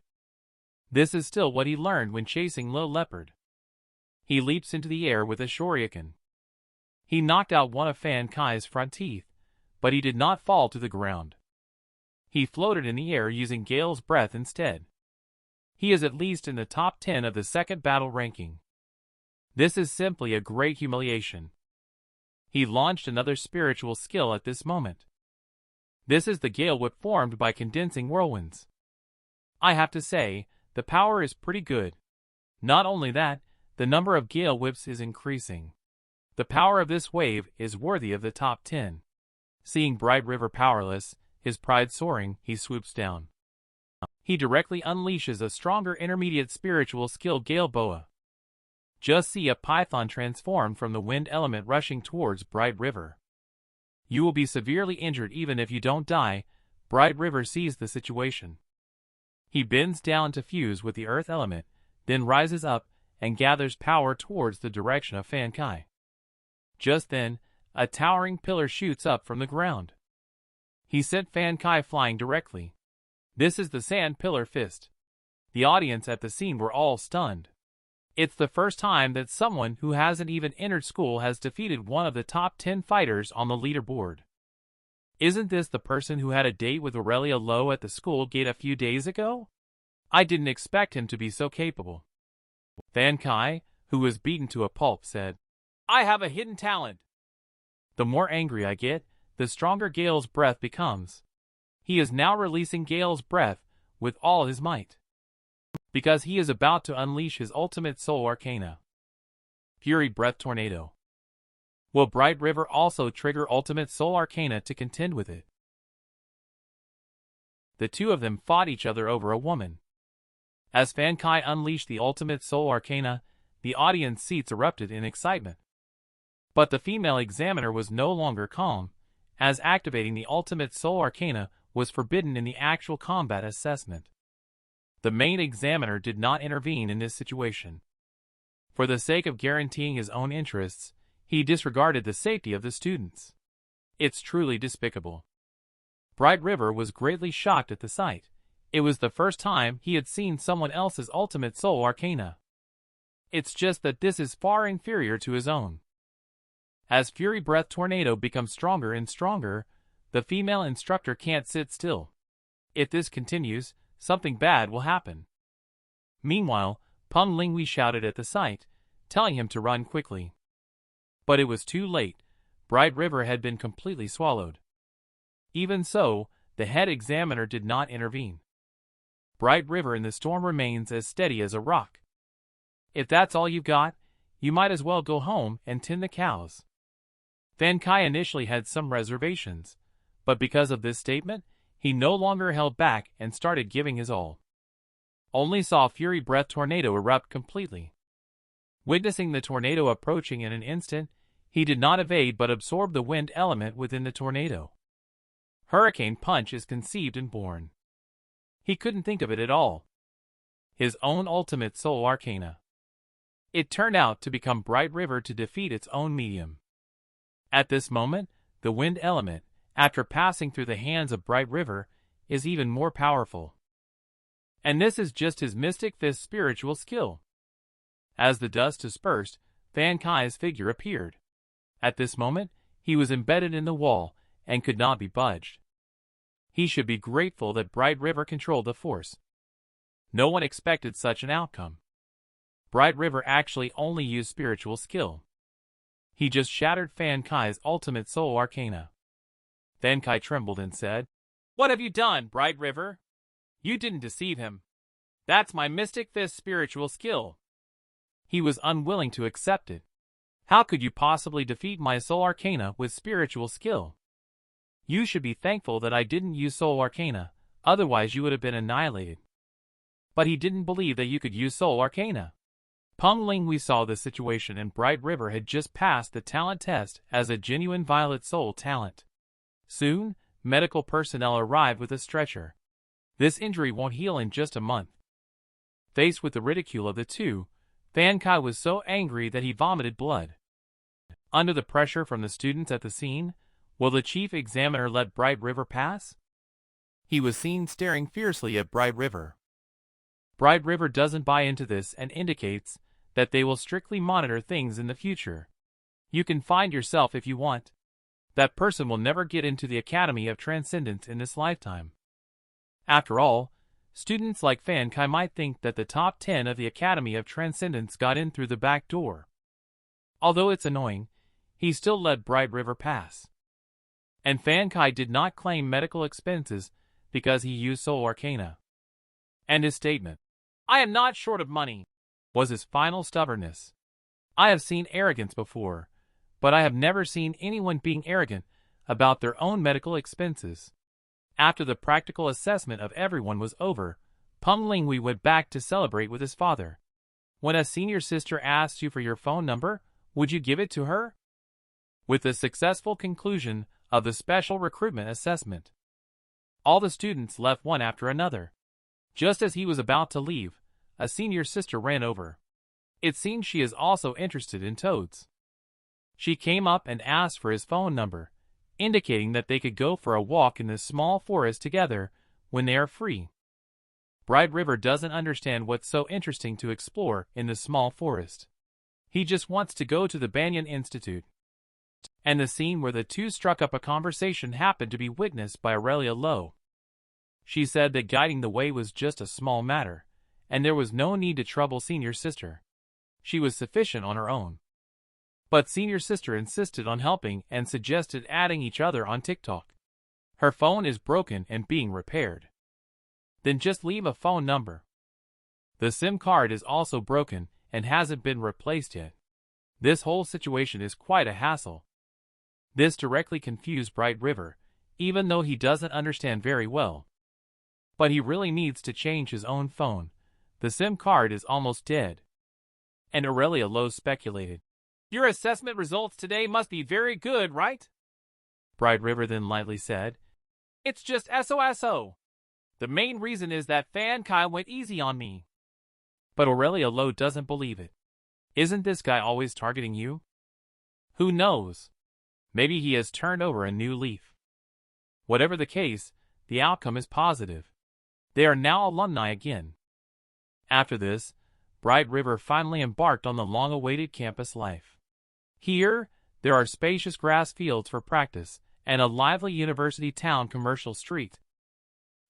This is still what he learned when chasing Little Leopard. He leaps into the air with a shoryuken. He knocked out one of Fan Kai's front teeth, but he did not fall to the ground. He floated in the air using Gale's breath instead. He is at least in the top 10 of the second battle ranking. This is simply a great humiliation. He launched another spiritual skill at this moment. This is the Gale Whip formed by condensing whirlwinds. I have to say, the power is pretty good. Not only that, the number of Gale Whips is increasing. The power of this wave is worthy of the top 10. Seeing Bright River powerless, his pride soaring, he swoops down. He directly unleashes a stronger intermediate spiritual skill, Gale Boa. Just see a python transformed from the wind element rushing towards Bright River. You will be severely injured even if you don't die. Bright River sees the situation. He bends down to fuse with the earth element, then rises up and gathers power towards the direction of Fan Kai. Just then, a towering pillar shoots up from the ground. He sent Fan Kai flying directly. This is the Sand Pillar Fist. The audience at the scene were all stunned. It's the first time that someone who hasn't even entered school has defeated one of the top 10 fighters on the leaderboard. Isn't this the person who had a date with Aurelia Lowe at the school gate a few days ago? I didn't expect him to be so capable. Fan Kai, who was beaten to a pulp, said, I have a hidden talent. The more angry I get, the stronger Gale's breath becomes. He is now releasing Gale's breath with all his might, because he is about to unleash his ultimate soul arcana. Fury Breath Tornado. Will Bright River also trigger ultimate soul arcana to contend with it? The two of them fought each other over a woman. As Fan Kai unleashed the ultimate soul arcana, the audience seats erupted in excitement. But the female examiner was no longer calm, as activating the ultimate soul arcana was forbidden in the actual combat assessment. The main examiner did not intervene in this situation. For the sake of guaranteeing his own interests, he disregarded the safety of the students. It's truly despicable. Bright River was greatly shocked at the sight. It was the first time he had seen someone else's ultimate soul arcana. It's just that this is far inferior to his own. As Fury Breath Tornado becomes stronger and stronger, the female instructor can't sit still. If this continues, something bad will happen. Meanwhile, Peng Linghui shouted at the sight, telling him to run quickly. But it was too late. Bright River had been completely swallowed. Even so, the head examiner did not intervene. Bright River in the storm remains as steady as a rock. If that's all you've got, you might as well go home and tend the cows. Fan Kai initially had some reservations, but because of this statement, he no longer held back and started giving his all. Only saw Fury Breath Tornado erupt completely. Witnessing the tornado approaching in an instant, he did not evade but absorbed the wind element within the tornado. Hurricane Punch is conceived and born. He couldn't think of it at all. His own ultimate soul arcana. It turned out to become Bright River to defeat its own medium. At this moment, the wind element, after passing through the hands of Bright River, is even more powerful. And this is just his Mystic Fist spiritual skill. As the dust dispersed, Fan Kai's figure appeared. At this moment, he was embedded in the wall and could not be budged. He should be grateful that Bright River controlled the force. No one expected such an outcome. Bright River actually only used spiritual skill. He just shattered Fan Kai's ultimate soul arcana. Fan Kai trembled and said, "What have you done, Bright River? You didn't deceive him. That's my Mystic Fist spiritual skill." He was unwilling to accept it. How could you possibly defeat my soul arcana with spiritual skill? You should be thankful that I didn't use soul arcana, otherwise you would have been annihilated. But he didn't believe that you could use soul arcana. Peng Linghui saw the situation, and Bright River had just passed the talent test as a genuine Violet Soul talent. Soon, medical personnel arrived with a stretcher. This injury won't heal in just a month. Faced with the ridicule of the two, Fan Kai was so angry that he vomited blood. Under the pressure from the students at the scene, will the chief examiner let Bright River pass? He was seen staring fiercely at Bright River. Bright River doesn't buy into this and indicates that they will strictly monitor things in the future. You can find yourself if you want. That person will never get into the Academy of Transcendence in this lifetime. After all, students like Fan Kai might think that the top 10 of the Academy of Transcendence got in through the back door. Although it's annoying, he still let Bright River pass. And Fan Kai did not claim medical expenses because he used Soul Arcana. And his statement, "I am not short of money," was his final stubbornness. I have seen arrogance before, but I have never seen anyone being arrogant about their own medical expenses. After the practical assessment of everyone was over, Peng Linghui went back to celebrate with his father. When a senior sister asks you for your phone number, would you give it to her? With the successful conclusion of the special recruitment assessment, all the students left one after another. Just as he was about to leave, a senior sister ran over. It seems she is also interested in toads. She came up and asked for his phone number, indicating that they could go for a walk in this small forest together when they are free. Bright River doesn't understand what's so interesting to explore in this small forest. He just wants to go to the Banyan Institute. And the scene where the two struck up a conversation happened to be witnessed by Aurelia Lowe. She said that guiding the way was just a small matter, and there was no need to trouble senior sister. She was sufficient on her own. But senior sister insisted on helping and suggested adding each other on TikTok. Her phone is broken and being repaired. Then just leave a phone number. The SIM card is also broken and hasn't been replaced yet. This whole situation is quite a hassle. This directly confused Bright River, even though he doesn't understand very well. But he really needs to change his own phone. The SIM card is almost dead. And Aurelia Lowe speculated, "Your assessment results today must be very good, right?" Bright River then lightly said, "It's just SOSO. The main reason is that Fan Kai went easy on me." But Aurelia Lowe doesn't believe it. Isn't this guy always targeting you? Who knows? Maybe he has turned over a new leaf. Whatever the case, the outcome is positive. They are now alumni again. After this, Bright River finally embarked on the long-awaited campus life. Here, there are spacious grass fields for practice and a lively university town commercial street.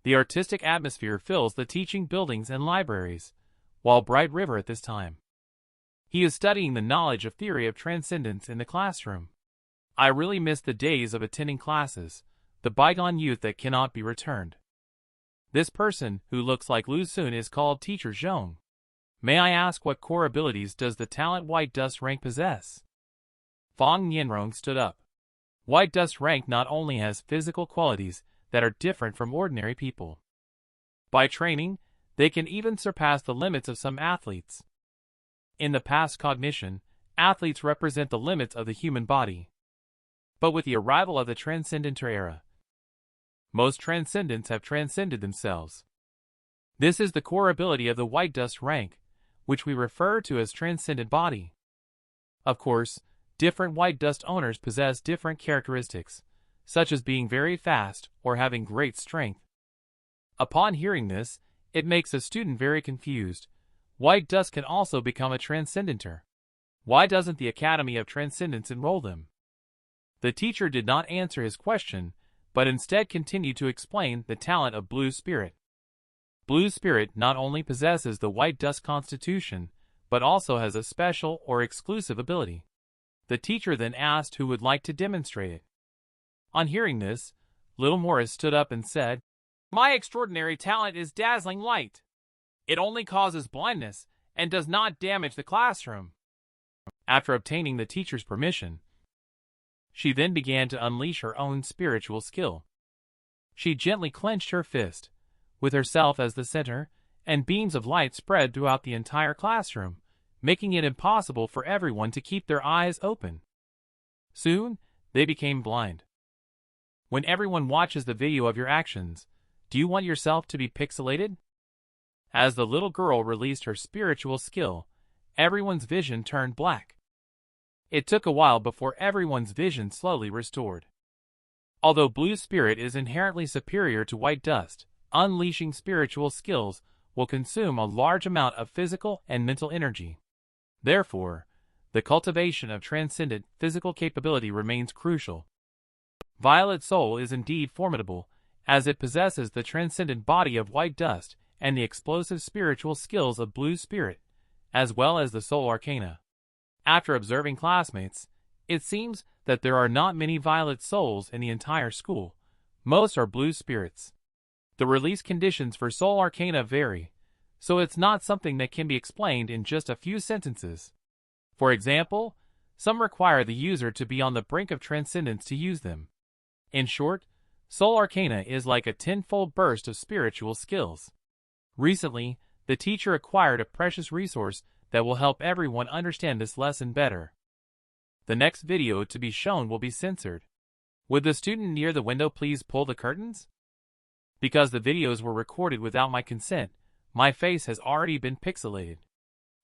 The artistic atmosphere fills the teaching buildings and libraries, while Bright River at this time, he is studying the knowledge of theory of transcendence in the classroom. I really miss the days of attending classes, the bygone youth that cannot be returned. This person, who looks like Lu Sun, is called Teacher Zhong. May I ask what core abilities does the talent White Dust rank possess? Fong Nianrong stood up. White Dust rank not only has physical qualities that are different from ordinary people. By training, they can even surpass the limits of some athletes. In the past cognition, athletes represent the limits of the human body. But with the arrival of the Transcendental era, most transcendents have transcended themselves. This is the core ability of the White Dust rank, which we refer to as transcendent body. Of course, different White Dust owners possess different characteristics, such as being very fast or having great strength. Upon hearing this, it makes a student very confused. White Dust can also become a transcendenter. Why doesn't the Academy of Transcendence enroll them? The teacher did not answer his question, but instead continued to explain the talent of Blue Spirit. Blue Spirit not only possesses the White Dust constitution, but also has a special or exclusive ability. The teacher then asked who would like to demonstrate it. On hearing this, Little Morris stood up and said, "My extraordinary talent is dazzling light. It only causes blindness and does not damage the classroom." After obtaining the teacher's permission, she then began to unleash her own spiritual skill. She gently clenched her fist, with herself as the center, and beams of light spread throughout the entire classroom, making it impossible for everyone to keep their eyes open. Soon, they became blind. When everyone watches the video of your actions, do you want yourself to be pixelated? As the little girl released her spiritual skill, everyone's vision turned black. It took a while before everyone's vision slowly restored. Although blue spirit is inherently superior to white dust, unleashing spiritual skills will consume a large amount of physical and mental energy. Therefore, the cultivation of transcendent physical capability remains crucial. Violet soul is indeed formidable, as it possesses the transcendent body of white dust and the explosive spiritual skills of blue spirit, as well as the soul arcana. After observing classmates, it seems that there are not many violet souls in the entire school. Most are blue spirits. The release conditions for soul arcana vary, so it's not something that can be explained in just a few sentences. For example, some require the user to be on the brink of transcendence to use them. In short, soul arcana is like a tenfold burst of spiritual skills. Recently, the teacher acquired a precious resource that will help everyone understand this lesson better. The next video to be shown will be censored. Would the student near the window please pull the curtains? Because the videos were recorded without my consent, my face has already been pixelated.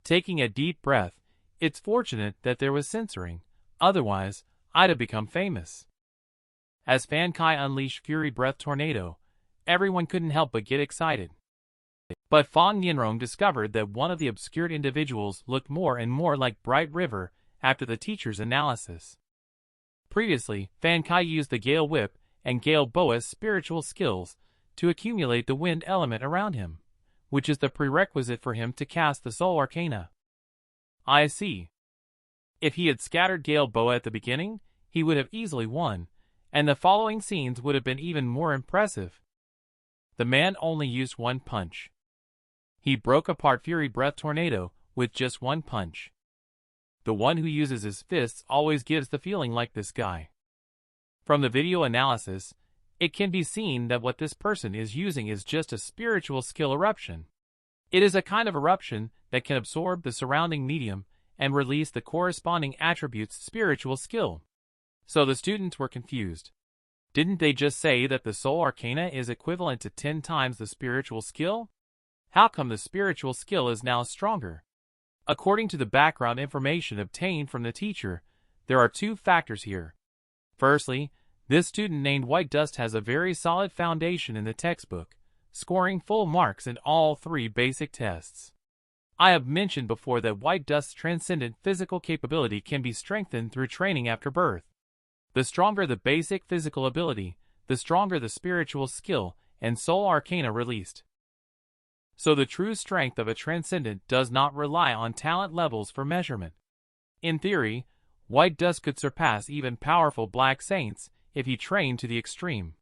Taking a deep breath, it's fortunate that there was censoring, otherwise, I'd have become famous. As Fan Kai unleashed Fury Breath Tornado, everyone couldn't help but get excited. But Fong Nianrong discovered that one of the obscured individuals looked more and more like Bright River after the teacher's analysis. Previously, Fan Kai used the Gale Whip and Gale Boa's spiritual skills to accumulate the wind element around him, which is the prerequisite for him to cast the soul arcana. I see. If he had scattered Gale Boa at the beginning, he would have easily won, and the following scenes would have been even more impressive. The man only used one punch. He broke apart Fury Breath Tornado with just one punch. The one who uses his fists always gives the feeling like this guy. From the video analysis, it can be seen that what this person is using is just a spiritual skill eruption. It is a kind of eruption that can absorb the surrounding medium and release the corresponding attribute's spiritual skill. So the students were confused. Didn't they just say that the soul arcana is equivalent to 10 times the spiritual skill? How come the spiritual skill is now stronger? According to the background information obtained from the teacher, there are two factors here. Firstly, this student named White Dust has a very solid foundation in the textbook, scoring full marks in all 3 basic tests. I have mentioned before that White Dust's transcendent physical capability can be strengthened through training after birth. The stronger the basic physical ability, the stronger the spiritual skill and soul arcana released. So the true strength of a transcendent does not rely on talent levels for measurement. In theory, White Dust could surpass even powerful Black Saints if he trained to the extreme.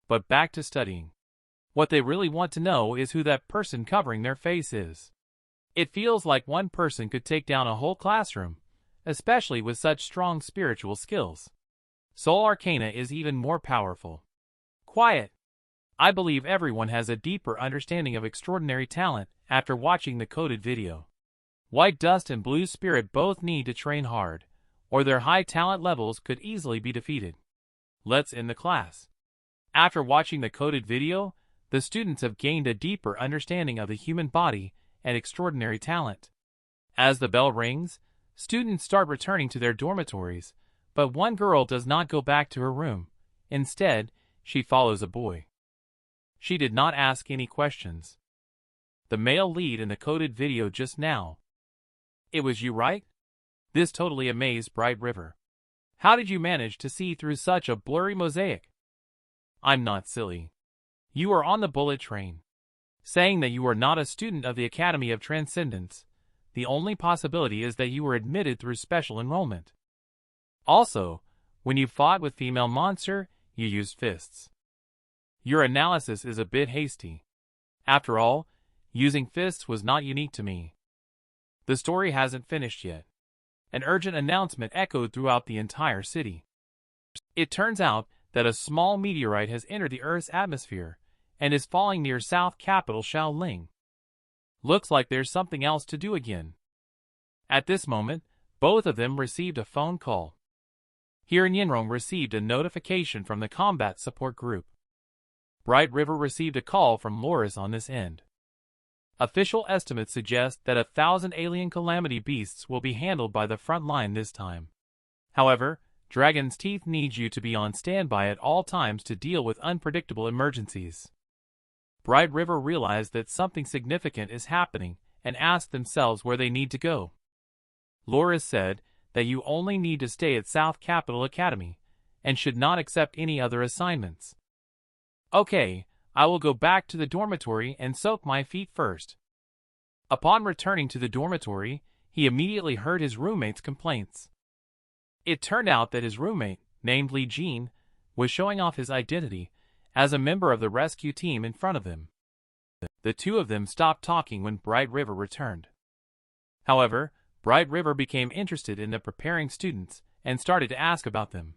But back to studying. What they really want to know is who that person covering their face is. It feels like one person could take down a whole classroom, especially with such strong spiritual skills. Soul Arcana is even more powerful. Quiet. I believe everyone has a deeper understanding of extraordinary talent after watching the coded video. White Dust and Blue Spirit both need to train hard, or their high talent levels could easily be defeated. Let's end the class. After watching the coded video, the students have gained a deeper understanding of the human body and extraordinary talent. As the bell rings, students start returning to their dormitories, but one girl does not go back to her room. Instead, she follows a boy. She did not ask any questions. The male lead in the coded video just now. It was you, right? This totally amazed Bright River. How did you manage to see through such a blurry mosaic? I'm not silly. You are on the bullet train. Saying that you are not a student of the Academy of Transcendence, the only possibility is that you were admitted through special enrollment. Also, when you fought with female monster, you used fists. Your analysis is a bit hasty. After all, using fists was not unique to me. The story hasn't finished yet. An urgent announcement echoed throughout the entire city. It turns out that a small meteorite has entered the Earth's atmosphere and is falling near South capital Shaolin. Looks like there's something else to do again. At this moment, both of them received a phone call. Here Yinrong received a notification from the combat support group. Bright River received a call from Loris on this end. Official estimates suggest that 1,000 alien calamity beasts will be handled by the front line this time. However, Dragon's Teeth needs you to be on standby at all times to deal with unpredictable emergencies. Bright River realized that something significant is happening and asked themselves where they need to go. Loris said that you only need to stay at South Capital Academy and should not accept any other assignments. Okay, I will go back to the dormitory and soak my feet first. Upon returning to the dormitory, he immediately heard his roommate's complaints. It turned out that his roommate, named Li Jin, was showing off his identity as a member of the rescue team in front of him. The two of them stopped talking when Bright River returned. However, Bright River became interested in the preparing students and started to ask about them.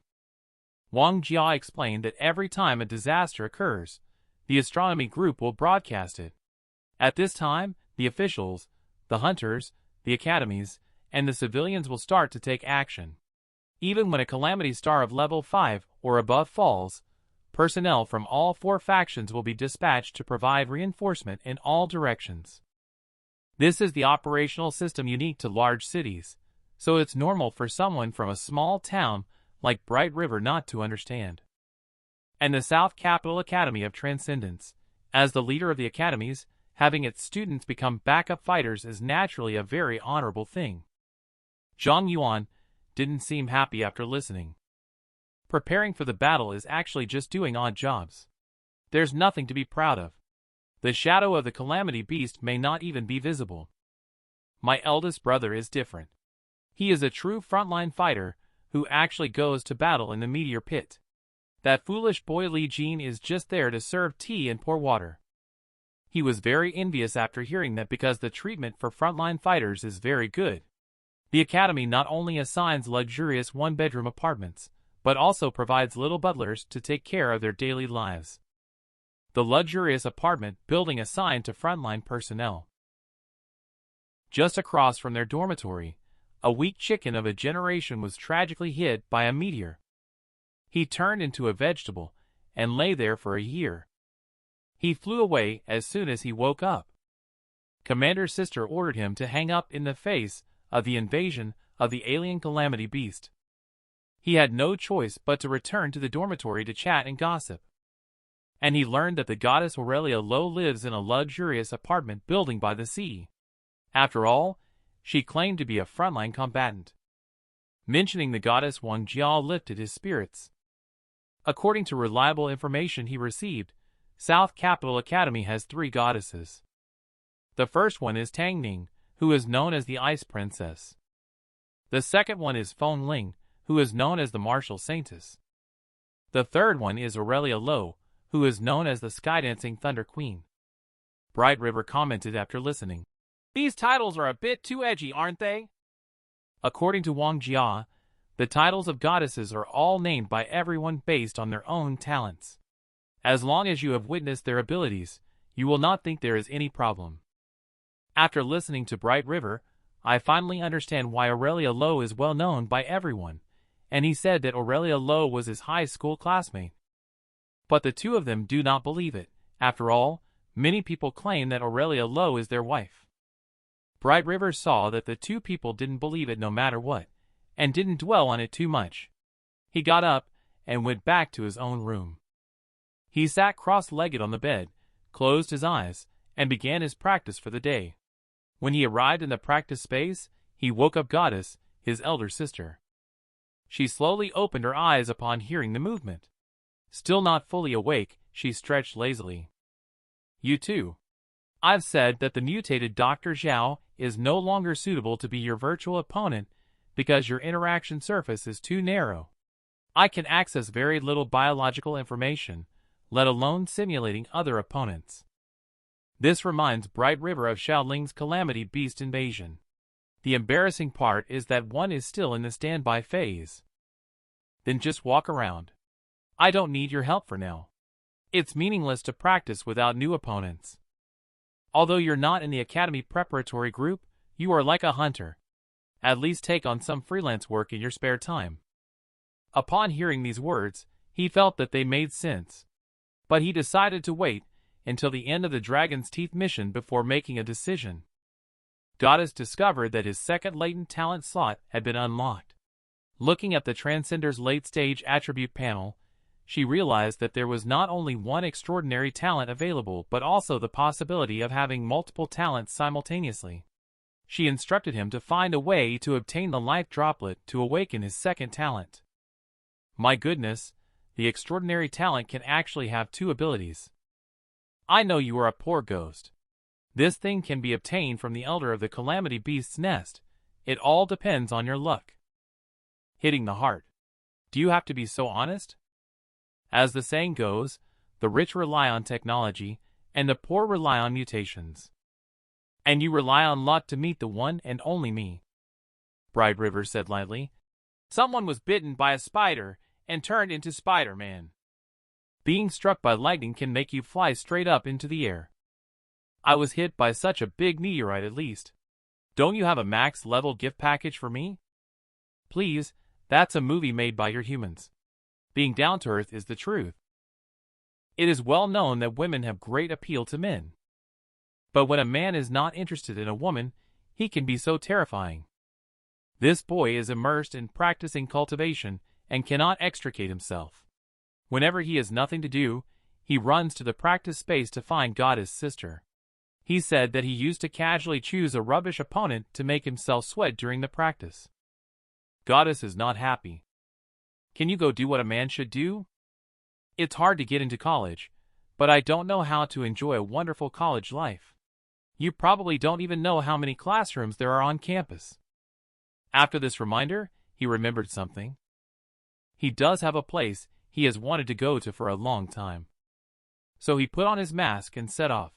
Wang Jia explained that every time a disaster occurs, the astronomy group will broadcast it. At this time, the officials, the hunters, the academies, and the civilians will start to take action. Even when a calamity star of level 5 or above falls, personnel from all 4 factions will be dispatched to provide reinforcement in all directions. This is the operational system unique to large cities, so it's normal for someone from a small town like Bright River not to understand. And the South Capital Academy of Transcendence, as the leader of the academies, having its students become backup fighters is naturally a very honorable thing. Zhang Yuan didn't seem happy after listening. Preparing for the battle is actually just doing odd jobs. There's nothing to be proud of. The shadow of the calamity beast may not even be visible. My eldest brother is different. He is a true frontline fighter who actually goes to battle in the meteor pit. That foolish boy Li Jin is just there to serve tea and pour water. He was very envious after hearing that because the treatment for frontline fighters is very good. The academy not only assigns luxurious one-bedroom apartments, but also provides little butlers to take care of their daily lives. The luxurious apartment building assigned to frontline personnel. Just across from their dormitory, a weak chicken of a generation was tragically hit by a meteor. He turned into a vegetable and lay there for a year. He flew away as soon as he woke up. Commander's sister ordered him to hang up in the face of the invasion of the alien calamity beast. He had no choice but to return to the dormitory to chat and gossip. And he learned that the goddess Aurelia Lo lives in a luxurious apartment building by the sea. After all, she claimed to be a frontline combatant. Mentioning the goddess, Wang Jia lifted his spirits. According to reliable information he received, South Capital Academy has 3 goddesses. The first one is Tang Ning, who is known as the Ice Princess. The second one is Feng Ling, who is known as the Martial Saintess. The third one is Aurelia Lo, who is known as the Skydancing Thunder Queen. Bright River commented after listening. These titles are a bit too edgy, aren't they? According to Wang Jia, the titles of goddesses are all named by everyone based on their own talents. As long as you have witnessed their abilities, you will not think there is any problem. After listening to Bright River, I finally understand why Aurelia Lo is well known by everyone, and he said that Aurelia Lo was his high school classmate. But the two of them do not believe it. After all, many people claim that Aurelia Lo is their wife. Bright River saw that the two people didn't believe it no matter what, and didn't dwell on it too much. He got up and went back to his own room. He sat cross-legged on the bed, closed his eyes, and began his practice for the day. When he arrived in the practice space, he woke up Goddess, his elder sister. She slowly opened her eyes upon hearing the movement. Still not fully awake, she stretched lazily. You too. I've said that the mutated Dr. Zhao is no longer suitable to be your virtual opponent because your interaction surface is too narrow. I can access very little biological information, let alone simulating other opponents. This reminds Bright River of Shaoling's Calamity Beast invasion. The embarrassing part is that one is still in the standby phase. Then just walk around. I don't need your help for now. It's meaningless to practice without new opponents. Although you're not in the Academy preparatory group, you are like a hunter. At least take on some freelance work in your spare time. Upon hearing these words, he felt that they made sense. But he decided to wait until the end of the Dragon's Teeth mission before making a decision. Goddess discovered that his second latent talent slot had been unlocked. Looking at the Transcender's late-stage attribute panel, she realized that there was not only one extraordinary talent available but also the possibility of having multiple talents simultaneously. She instructed him to find a way to obtain the life droplet to awaken his second talent. My goodness, the extraordinary talent can actually have two abilities. I know you are a poor ghost. This thing can be obtained from the elder of the Calamity Beast's nest. It all depends on your luck. Hitting the heart. Do you have to be so honest? As the saying goes, the rich rely on technology, and the poor rely on mutations. And you rely on luck to meet the one and only me. Bright River said lightly. Someone was bitten by a spider and turned into Spider-Man. Being struck by lightning can make you fly straight up into the air. I was hit by such a big meteorite at least. Don't you have a max-level gift package for me? Please, that's a movie made by your humans. Being down to earth is the truth. It is well known that women have great appeal to men. But when a man is not interested in a woman, he can be so terrifying. This boy is immersed in practicing cultivation and cannot extricate himself. Whenever he has nothing to do, he runs to the practice space to find Goddess' sister. He said that he used to casually choose a rubbish opponent to make himself sweat during the practice. Goddess is not happy. Can you go do what a man should do? It's hard to get into college, but I don't know how to enjoy a wonderful college life. You probably don't even know how many classrooms there are on campus. After this reminder, he remembered something. He does have a place he has wanted to go to for a long time. So he put on his mask and set off.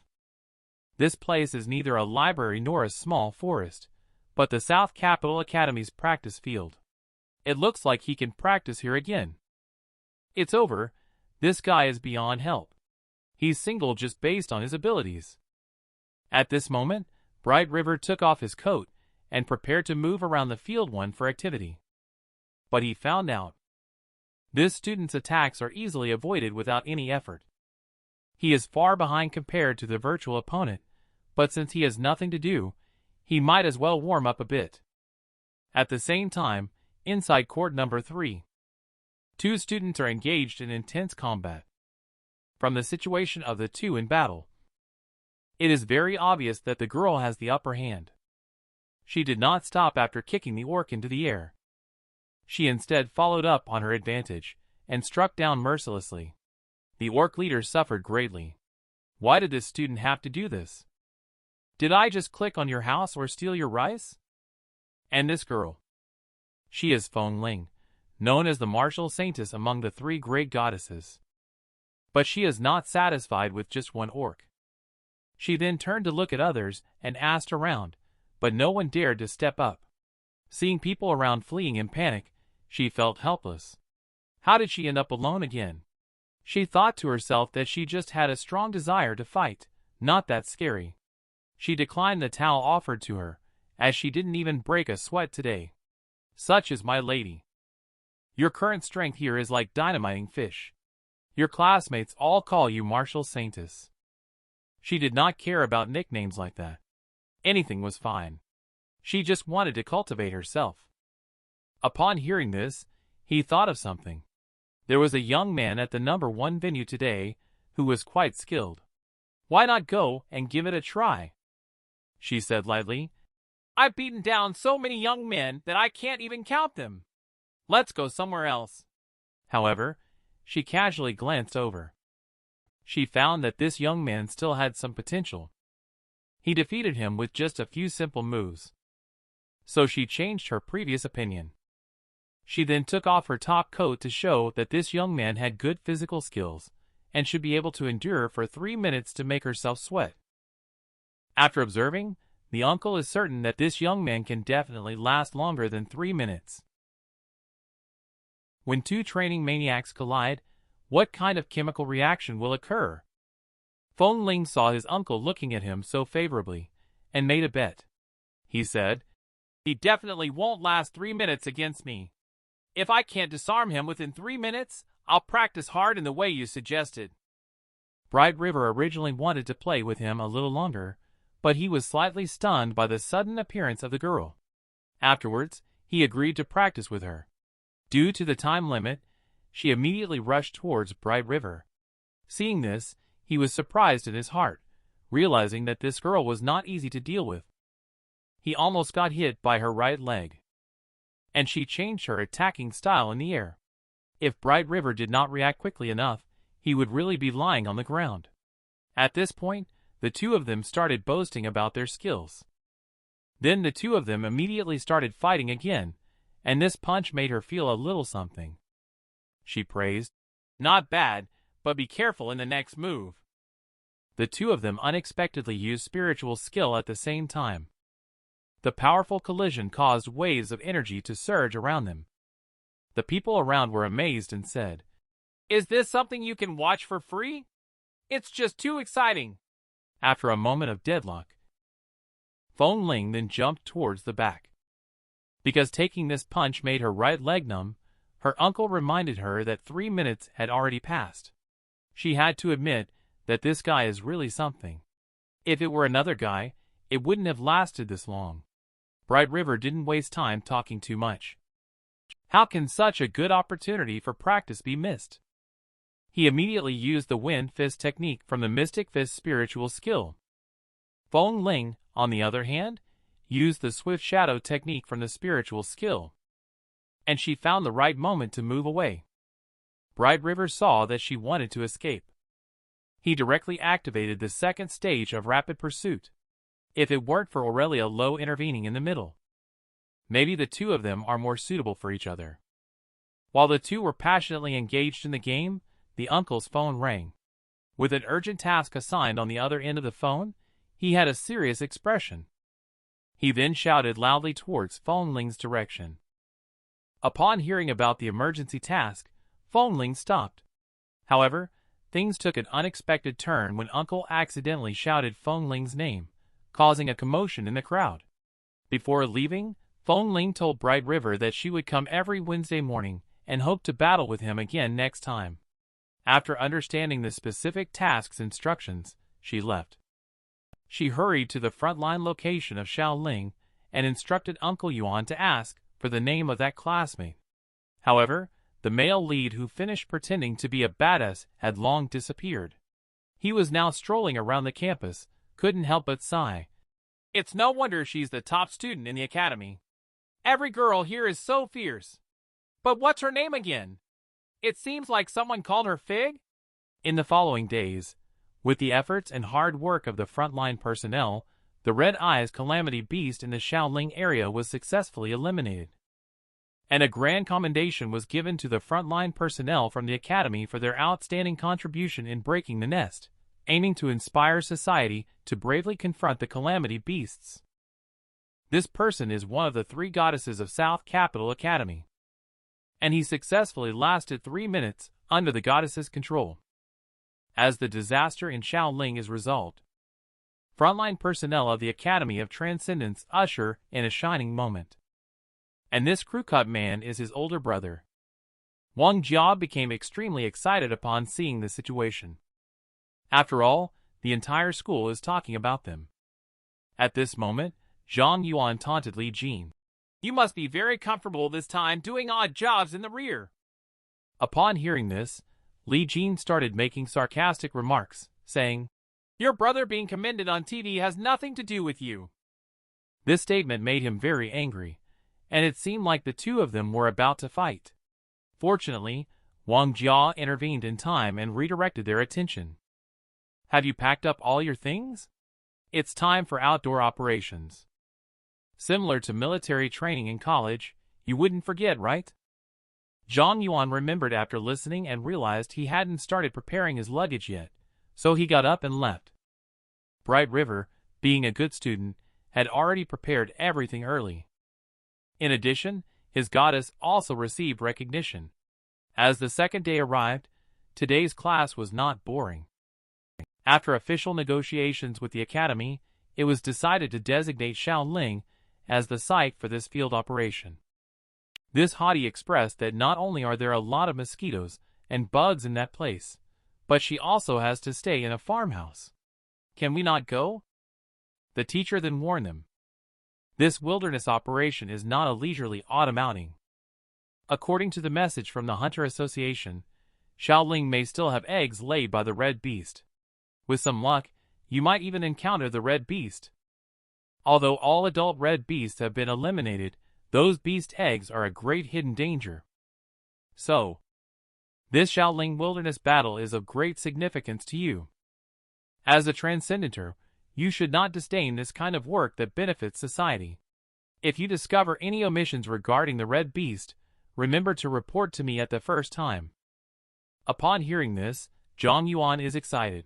This place is neither a library nor a small forest, but the South Capital Academy's practice field. It looks like he can practice here again. It's over. This guy is beyond help. He's single just based on his abilities. At this moment, Bright River took off his coat and prepared to move around the field one for activity. But he found out. This student's attacks are easily avoided without any effort. He is far behind compared to the virtual opponent, but since he has nothing to do, he might as well warm up a bit. At the same time, inside court number 3, two students are engaged in intense combat. From the situation of the two in battle, it is very obvious that the girl has the upper hand. She did not stop after kicking the orc into the air. She instead followed up on her advantage and struck down mercilessly. The orc leader suffered greatly. Why did this student have to do this? Did I just click on your house or steal your rice? And this girl? She is Feng Ling, known as the martial saintess among the 3 great goddesses. But she is not satisfied with just one orc. She then turned to look at others and asked around, but no one dared to step up. Seeing people around fleeing in panic, she felt helpless. How did she end up alone again? She thought to herself that she just had a strong desire to fight, not that scary. She declined the towel offered to her, as she didn't even break a sweat today. Such is my lady. Your current strength here is like dynamiting fish. Your classmates all call you martial saintess. She did not care about nicknames like that. Anything was fine. She just wanted to cultivate herself. Upon hearing this, he thought of something. There was a young man at the number 1 venue today who was quite skilled. Why not go and give it a try? She said lightly. I've beaten down so many young men that I can't even count them. Let's go somewhere else. However, she casually glanced over. She found that this young man still had some potential. He defeated him with just a few simple moves. So she changed her previous opinion. She then took off her top coat to show that this young man had good physical skills and should be able to endure for 3 minutes to make herself sweat. After observing, the uncle is certain that this young man can definitely last longer than 3 minutes. When 2 training maniacs collide, what kind of chemical reaction will occur? Feng Ling saw his uncle looking at him so favorably, and made a bet. He said, He definitely won't last 3 minutes against me. If I can't disarm him within 3 minutes, I'll practice hard in the way you suggested. Bright River originally wanted to play with him a little longer, but he was slightly stunned by the sudden appearance of the girl. Afterwards, he agreed to practice with her. Due to the time limit, she immediately rushed towards Bright River. Seeing this, he was surprised in his heart, realizing that this girl was not easy to deal with. He almost got hit by her right leg, and she changed her attacking style in the air. If Bright River did not react quickly enough, he would really be lying on the ground. At this point, the two of them started boasting about their skills. Then the two of them immediately started fighting again, and this punch made her feel a little something. She praised, "Not bad, but be careful in the next move." The two of them unexpectedly used spiritual skill at the same time. The powerful collision caused waves of energy to surge around them. The people around were amazed and said, "Is this something you can watch for free? It's just too exciting." After a moment of deadlock, Feng Ling then jumped towards the back. Because taking this punch made her right leg numb, her uncle reminded her that 3 minutes had already passed. She had to admit that this guy is really something. If it were another guy, it wouldn't have lasted this long. Bright River didn't waste time talking too much. How can such a good opportunity for practice be missed? He immediately used the Wind Fist technique from the Mystic Fist spiritual skill. Feng Ling, on the other hand, used the Swift Shadow technique from the spiritual skill, and she found the right moment to move away. Bright River saw that she wanted to escape. He directly activated the second stage of rapid pursuit. If it weren't for Aurelia Lowe intervening in the middle, maybe the two of them are more suitable for each other. While the two were passionately engaged in the game, the uncle's phone rang. With an urgent task assigned on the other end of the phone, he had a serious expression. He then shouted loudly towards Feng Ling's direction. Upon hearing about the emergency task, Feng Ling stopped. However, things took an unexpected turn when Uncle accidentally shouted Feng Ling's name, causing a commotion in the crowd. Before leaving, Feng Ling told Bright River that she would come every Wednesday morning and hoped to battle with him again next time. After understanding the specific task's instructions, she left. She hurried to the frontline location of Shaoling and instructed Uncle Yuan to ask for the name of that classmate. However, the male lead who finished pretending to be a badass had long disappeared. He was now strolling around the campus, couldn't help but sigh. It's no wonder she's the top student in the academy. Every girl here is so fierce. But what's her name again? It seems like someone called her Fig? In the following days, with the efforts and hard work of the frontline personnel, the Red Eyes Calamity Beast in the Shaoling area was successfully eliminated. And a grand commendation was given to the frontline personnel from the academy for their outstanding contribution in breaking the nest, aiming to inspire society to bravely confront the Calamity Beasts. This person is one of the 3 goddesses of South Capital Academy, and he successfully lasted 3 minutes under the goddess's control. As the disaster in Shaoling is resolved, frontline personnel of the Academy of Transcendence usher in a shining moment. And this crew-cut man is his older brother. Wang Jia became extremely excited upon seeing the situation. After all, the entire school is talking about them. At this moment, Zhang Yuan taunted Li Jin. You must be very comfortable this time doing odd jobs in the rear. Upon hearing this, Li Jin started making sarcastic remarks, saying, Your brother being commended on TV has nothing to do with you. This statement made him very angry, and it seemed like the two of them were about to fight. Fortunately, Wang Jia intervened in time and redirected their attention. Have you packed up all your things? It's time for outdoor operations. Similar to military training in college, you wouldn't forget, right? Zhang Yuan remembered after listening and realized he hadn't started preparing his luggage yet, so he got up and left. Bright River, being a good student, had already prepared everything early. In addition, his goddess also received recognition. As the second day arrived, today's class was not boring. After official negotiations with the academy, it was decided to designate Shaoling as the site for this field operation. This hottie expressed that not only are there a lot of mosquitoes and bugs in that place, but she also has to stay in a farmhouse. Can we not go? The teacher then warned them. This wilderness operation is not a leisurely autumn outing. According to the message from the Hunter Association, Shaoling may still have eggs laid by the red beast. With some luck, you might even encounter the red beast. Although all adult red beasts have been eliminated, those beast eggs are a great hidden danger. So, this Shaoling wilderness battle is of great significance to you. As a transcendenter, you should not disdain this kind of work that benefits society. If you discover any omissions regarding the red beast, remember to report to me at the first time. Upon hearing this, Zhang Yuan is excited.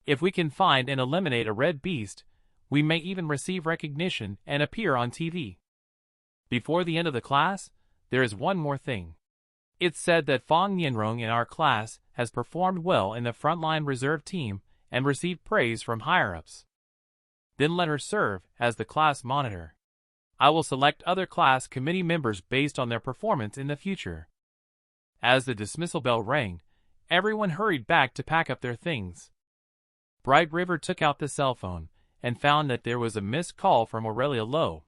If we can find and eliminate a red beast, we may even receive recognition and appear on TV. Before the end of the class, there is one more thing. It's said that Fang Nianrong in our class has performed well in the frontline reserve team and received praise from higher-ups. Then let her serve as the class monitor. I will select other class committee members based on their performance in the future. As the dismissal bell rang, everyone hurried back to pack up their things. Bright River took out the cell phone and found that there was a missed call from Aurelia Lowe.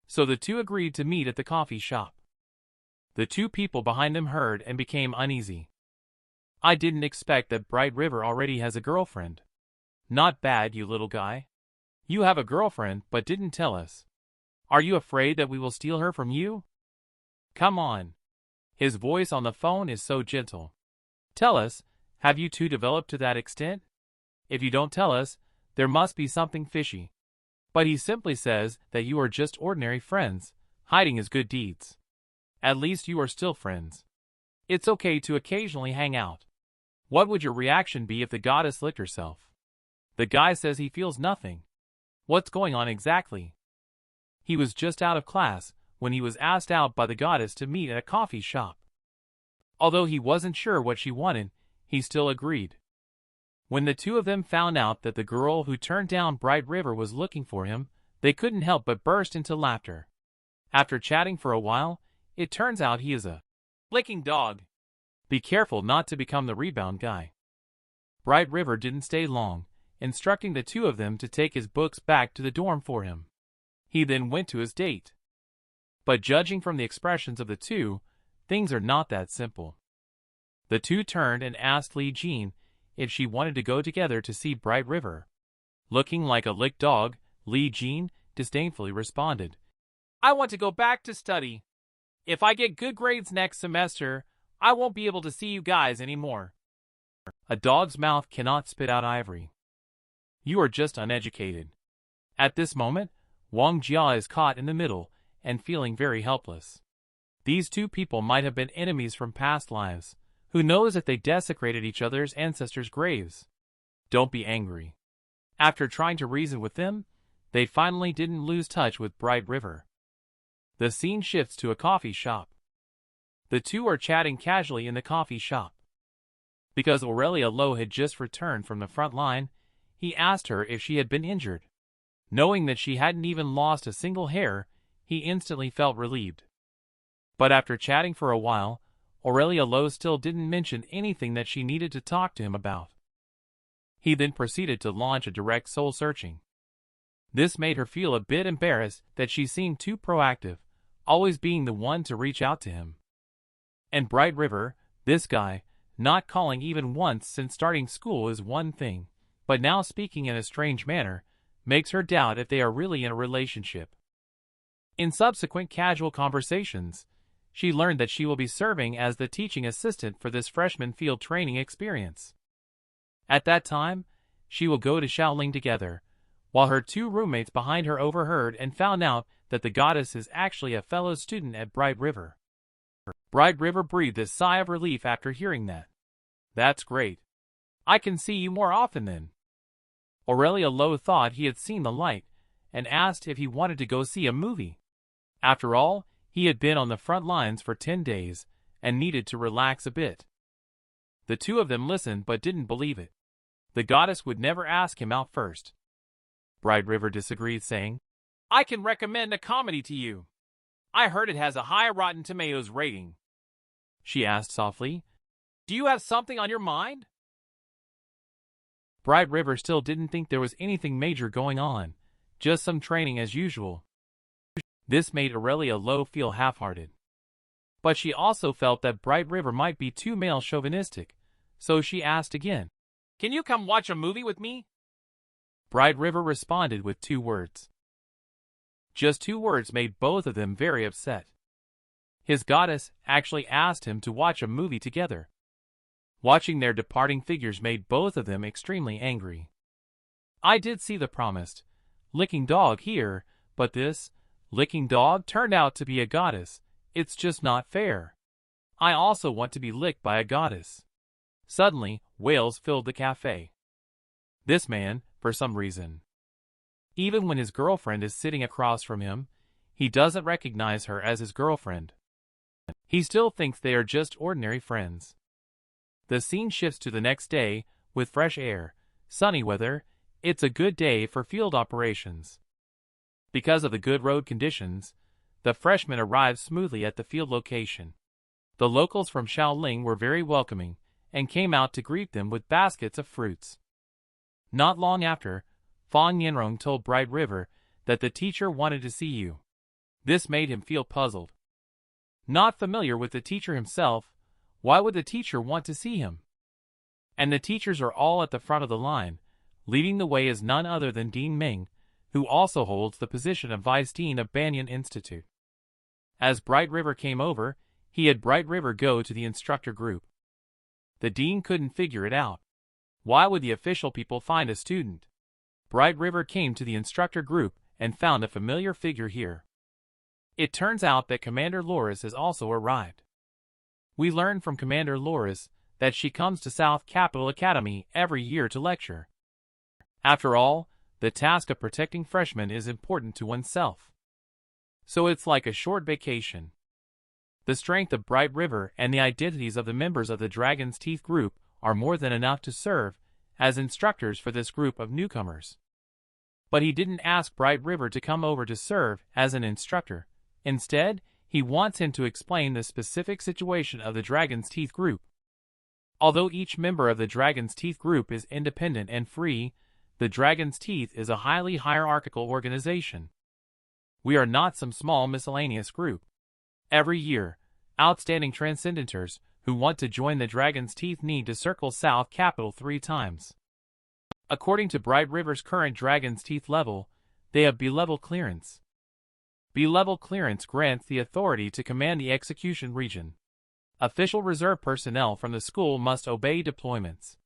So the two agreed to meet at the coffee shop. The two people behind them heard and became uneasy. I didn't expect that Bright River already has a girlfriend. Not bad, you little guy. You have a girlfriend but didn't tell us. Are you afraid that we will steal her from you? Come on. His voice on the phone is so gentle. Tell us, have you two developed to that extent? If you don't tell us, there must be something fishy. But he simply says that you are just ordinary friends, hiding his good deeds. At least you are still friends. It's okay to occasionally hang out. What would your reaction be if the goddess licked herself? The guy says he feels nothing. What's going on exactly? He was just out of class when he was asked out by the goddess to meet at a coffee shop. Although he wasn't sure what she wanted, he still agreed. When the two of them found out that the girl who turned down Bright River was looking for him, they couldn't help but burst into laughter. After chatting for a while, it turns out he is a licking dog. Be careful not to become the rebound guy. Bright River didn't stay long, instructing the two of them to take his books back to the dorm for him. He then went to his date. But judging from the expressions of the two, things are not that simple. The two turned and asked Li Jean if she wanted to go together to see Bright River. Looking like a licked dog, Li Jean disdainfully responded, I want to go back to study. If I get good grades next semester, I won't be able to see you guys anymore. A dog's mouth cannot spit out ivory. You are just uneducated. At this moment, Wang Jia is caught in the middle and feeling very helpless. These two people might have been enemies from past lives. Who knows if they desecrated each other's ancestors' graves? Don't be angry. After trying to reason with them, they finally didn't lose touch with Bright River. The scene shifts to a coffee shop. The two are chatting casually in the coffee shop. Because Aurelia Lowe had just returned from the front line, he asked her if she had been injured. Knowing that she hadn't even lost a single hair, he instantly felt relieved. But after chatting for a while, Aurelia Lowe still didn't mention anything that she needed to talk to him about. He then proceeded to launch a direct soul searching. This made her feel a bit embarrassed that she seemed too proactive, always being the one to reach out to him. And Bright River, this guy, not calling even once since starting school is one thing, but now speaking in a strange manner, makes her doubt if they are really in a relationship. In subsequent casual conversations, she learned that she will be serving as the teaching assistant for this freshman field training experience. At that time, she will go to Shaoling together, while her two roommates behind her overheard and found out that the goddess is actually a fellow student at Bright River. Bright River breathed a sigh of relief after hearing that. That's great. I can see you more often then. Aurelia Lowe thought he had seen the light and asked if he wanted to go see a movie. After all, he had been on the front lines for 10 days and needed to relax a bit. The two of them listened but didn't believe it. The goddess would never ask him out first. Bright River disagreed, saying, I can recommend a comedy to you. I heard it has a high Rotten Tomatoes rating. She asked softly. Do you have something on your mind? Bright River still didn't think there was anything major going on, just some training as usual. This made Aurelia Lowe feel half-hearted. But she also felt that Bright River might be too male-chauvinistic, so she asked again, Can you come watch a movie with me? Bright River responded with 2 words. Just 2 words made both of them very upset. His goddess actually asked him to watch a movie together. Watching their departing figures made both of them extremely angry. I did see the promised licking dog here, but this licking dog turned out to be a goddess. It's just not fair. I also want to be licked by a goddess. Suddenly, wails filled the cafe. This man, for some reason, even when his girlfriend is sitting across from him, he doesn't recognize her as his girlfriend. He still thinks they are just ordinary friends. The scene shifts to the next day, with fresh air, sunny weather. It's a good day for field operations. Because of the good road conditions, the freshmen arrived smoothly at the field location. The locals from Shaoling were very welcoming, and came out to greet them with baskets of fruits. Not long after, Fang Yanrong told Bright River that the teacher wanted to see you. This made him feel puzzled. Not familiar with the teacher himself, why would the teacher want to see him? And the teachers are all at the front of the line. Leading the way is none other than Dean Ming, who also holds the position of Vice Dean of Banyan Institute. As Bright River came over, he had Bright River go to the instructor group. The dean couldn't figure it out. Why would the official people find a student? Bright River came to the instructor group and found a familiar figure here. It turns out that Commander Loris has also arrived. We learn from Commander Loris that she comes to South Capital Academy every year to lecture. After all, the task of protecting freshmen is important to oneself. So it's like a short vacation. The strength of Bright River and the identities of the members of the Dragon's Teeth group are more than enough to serve as instructors for this group of newcomers. But he didn't ask Bright River to come over to serve as an instructor. Instead, he wants him to explain the specific situation of the Dragon's Teeth group. Although each member of the Dragon's Teeth group is independent and free, the Dragon's Teeth is a highly hierarchical organization. We are not some small miscellaneous group. Every year, outstanding transcendenters who want to join the Dragon's Teeth need to circle South Capital 3 times. According to Bright River's current Dragon's Teeth level, they have B-level clearance. B-level clearance grants the authority to command the execution region. Official reserve personnel from the school must obey deployments.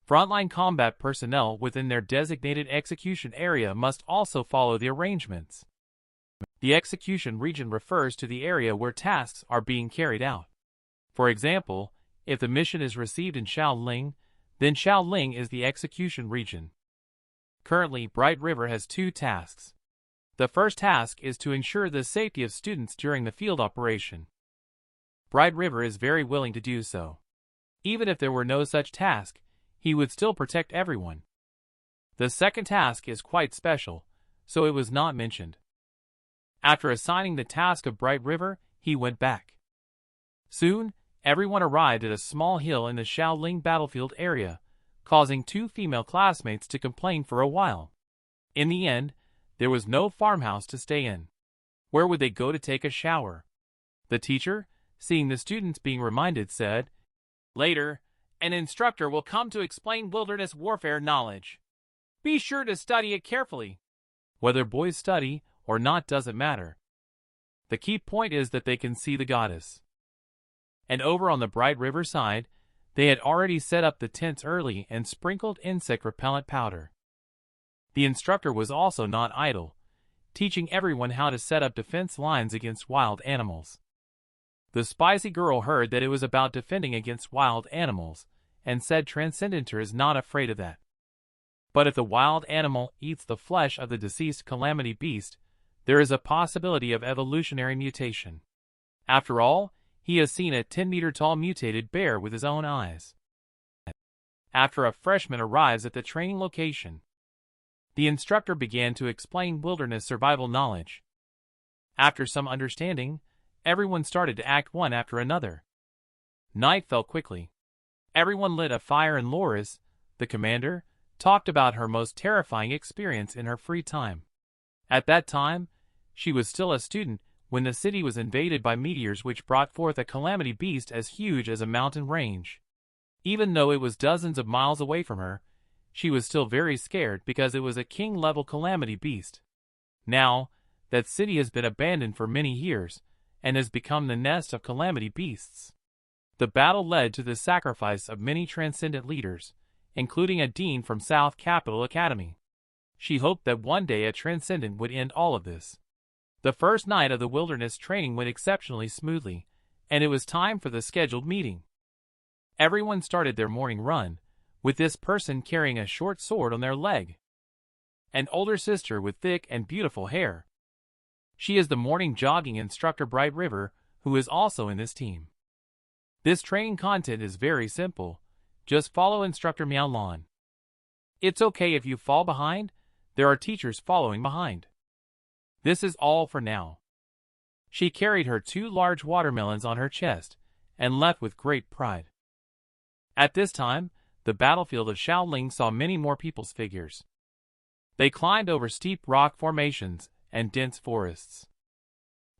Frontline combat personnel within their designated execution area must also follow the arrangements. The execution region refers to the area where tasks are being carried out. For example, if the mission is received in Shaoling, then Shaoling is the execution region. Currently, Bright River has 2 tasks. The first task is to ensure the safety of students during the field operation. Bright River is very willing to do so. Even if there were no such task, he would still protect everyone. The second task is quite special, so it was not mentioned. After assigning the task of Bright River, he went back. Soon, everyone arrived at a small hill in the Shaoling battlefield area, causing 2 female classmates to complain for a while. In the end, there was no farmhouse to stay in. Where would they go to take a shower? The teacher, seeing the students being reminded, said, "Later, an instructor will come to explain wilderness warfare knowledge. Be sure to study it carefully." Whether boys study or not doesn't matter. The key point is that they can see the goddess. And over on the Bright River side, they had already set up the tents early and sprinkled insect repellent powder. The instructor was also not idle, teaching everyone how to set up defense lines against wild animals. The spicy girl heard that it was about defending against wild animals, and said Transcendenter is not afraid of that. But if the wild animal eats the flesh of the deceased calamity beast, there is a possibility of evolutionary mutation. After all, he has seen a 10-meter-tall mutated bear with his own eyes. After a freshman arrives at the training location, The instructor began to explain wilderness survival knowledge. After some understanding, everyone started to act one after another. Night fell quickly. Everyone lit a fire and Loris, the commander, talked about her most terrifying experience in her free time. At that time, she was still a student when the city was invaded by meteors which brought forth a calamity beast as huge as a mountain range. Even though it was dozens of miles away from her, she was still very scared because it was a king-level calamity beast. Now, that city has been abandoned for many years and has become the nest of calamity beasts. The battle led to the sacrifice of many transcendent leaders, including a dean from South Capital Academy. She hoped that one day a transcendent would end all of this. The first night of the wilderness training went exceptionally smoothly, and it was time for the scheduled meeting. Everyone started their morning run, with this person carrying a short sword on their leg. An older sister with thick and beautiful hair. She is the morning jogging instructor Bright River, who is also in this team. This training content is very simple. Just follow instructor Miaolon. It's okay if you fall behind, there are teachers following behind. This is all for now. She carried her 2 large watermelons on her chest and left with great pride. At this time, the battlefield of Shaolin saw many more people's figures. They climbed over steep rock formations and dense forests,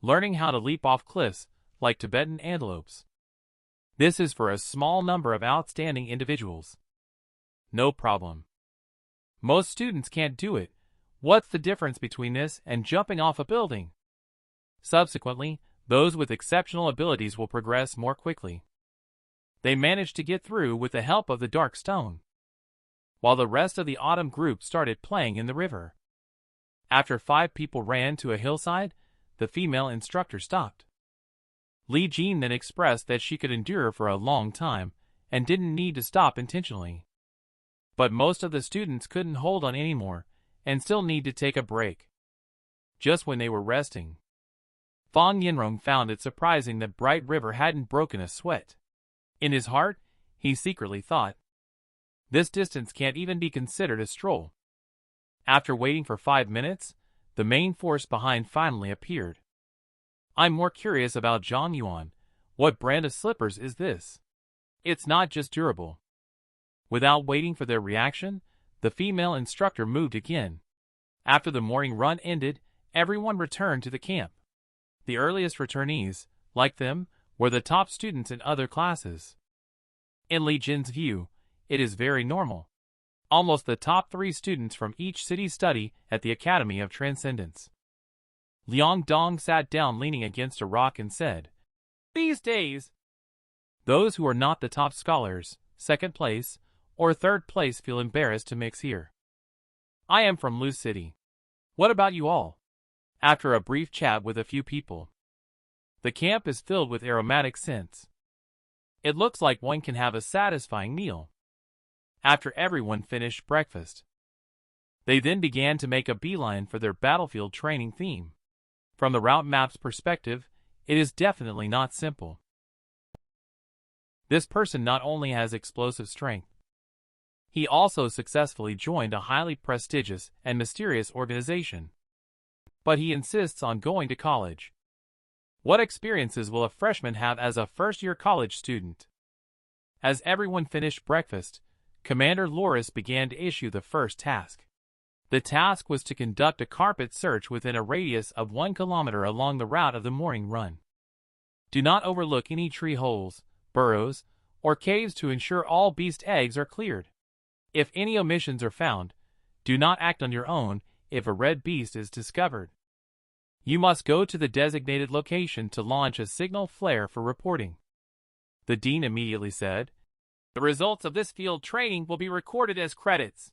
learning how to leap off cliffs like Tibetan antelopes. This is for a small number of outstanding individuals. No problem. Most students can't do it. What's the difference between this and jumping off a building? Subsequently, those with exceptional abilities will progress more quickly. They managed to get through with the help of the dark stone, while the rest of the autumn group started playing in the river. After 5 people ran to a hillside, the female instructor stopped. Li Jin then expressed that she could endure for a long time and didn't need to stop intentionally. But most of the students couldn't hold on anymore and still need to take a break. Just when they were resting, Fang Yinrong found it surprising that Bright River hadn't broken a sweat. In his heart, he secretly thought, this distance can't even be considered a stroll. After waiting for 5 minutes, the main force behind finally appeared. I'm more curious about Zhang Yuan. What brand of slippers is this? It's not just durable. Without waiting for their reaction, the female instructor moved again. After the morning run ended, everyone returned to the camp. The earliest returnees, like them, were the top students in other classes. In Li Jin's view, it is very normal. Almost the top 3 students from each city study at the Academy of Transcendence. Liang Dong sat down leaning against a rock and said, these days, those who are not the top scholars, 2nd place, or 3rd place feel embarrassed to mix here. I am from Lu City. What about you all? After a brief chat with a few people, the camp is filled with aromatic scents. It looks like one can have a satisfying meal. After everyone finished breakfast, they then began to make a beeline for their battlefield training theme. From the route map's perspective, it is definitely not simple. This person not only has explosive strength, he also successfully joined a highly prestigious and mysterious organization. But he insists on going to college. What experiences will a freshman have as a first-year college student? As everyone finished breakfast, Commander Loris began to issue the first task. The task was to conduct a carpet search within a radius of 1 kilometer along the route of the morning run. Do not overlook any tree holes, burrows, or caves to ensure all beast eggs are cleared. If any omissions are found, do not act on your own if a red beast is discovered. You must go to the designated location to launch a signal flare for reporting. The dean immediately said, the results of this field training will be recorded as credits.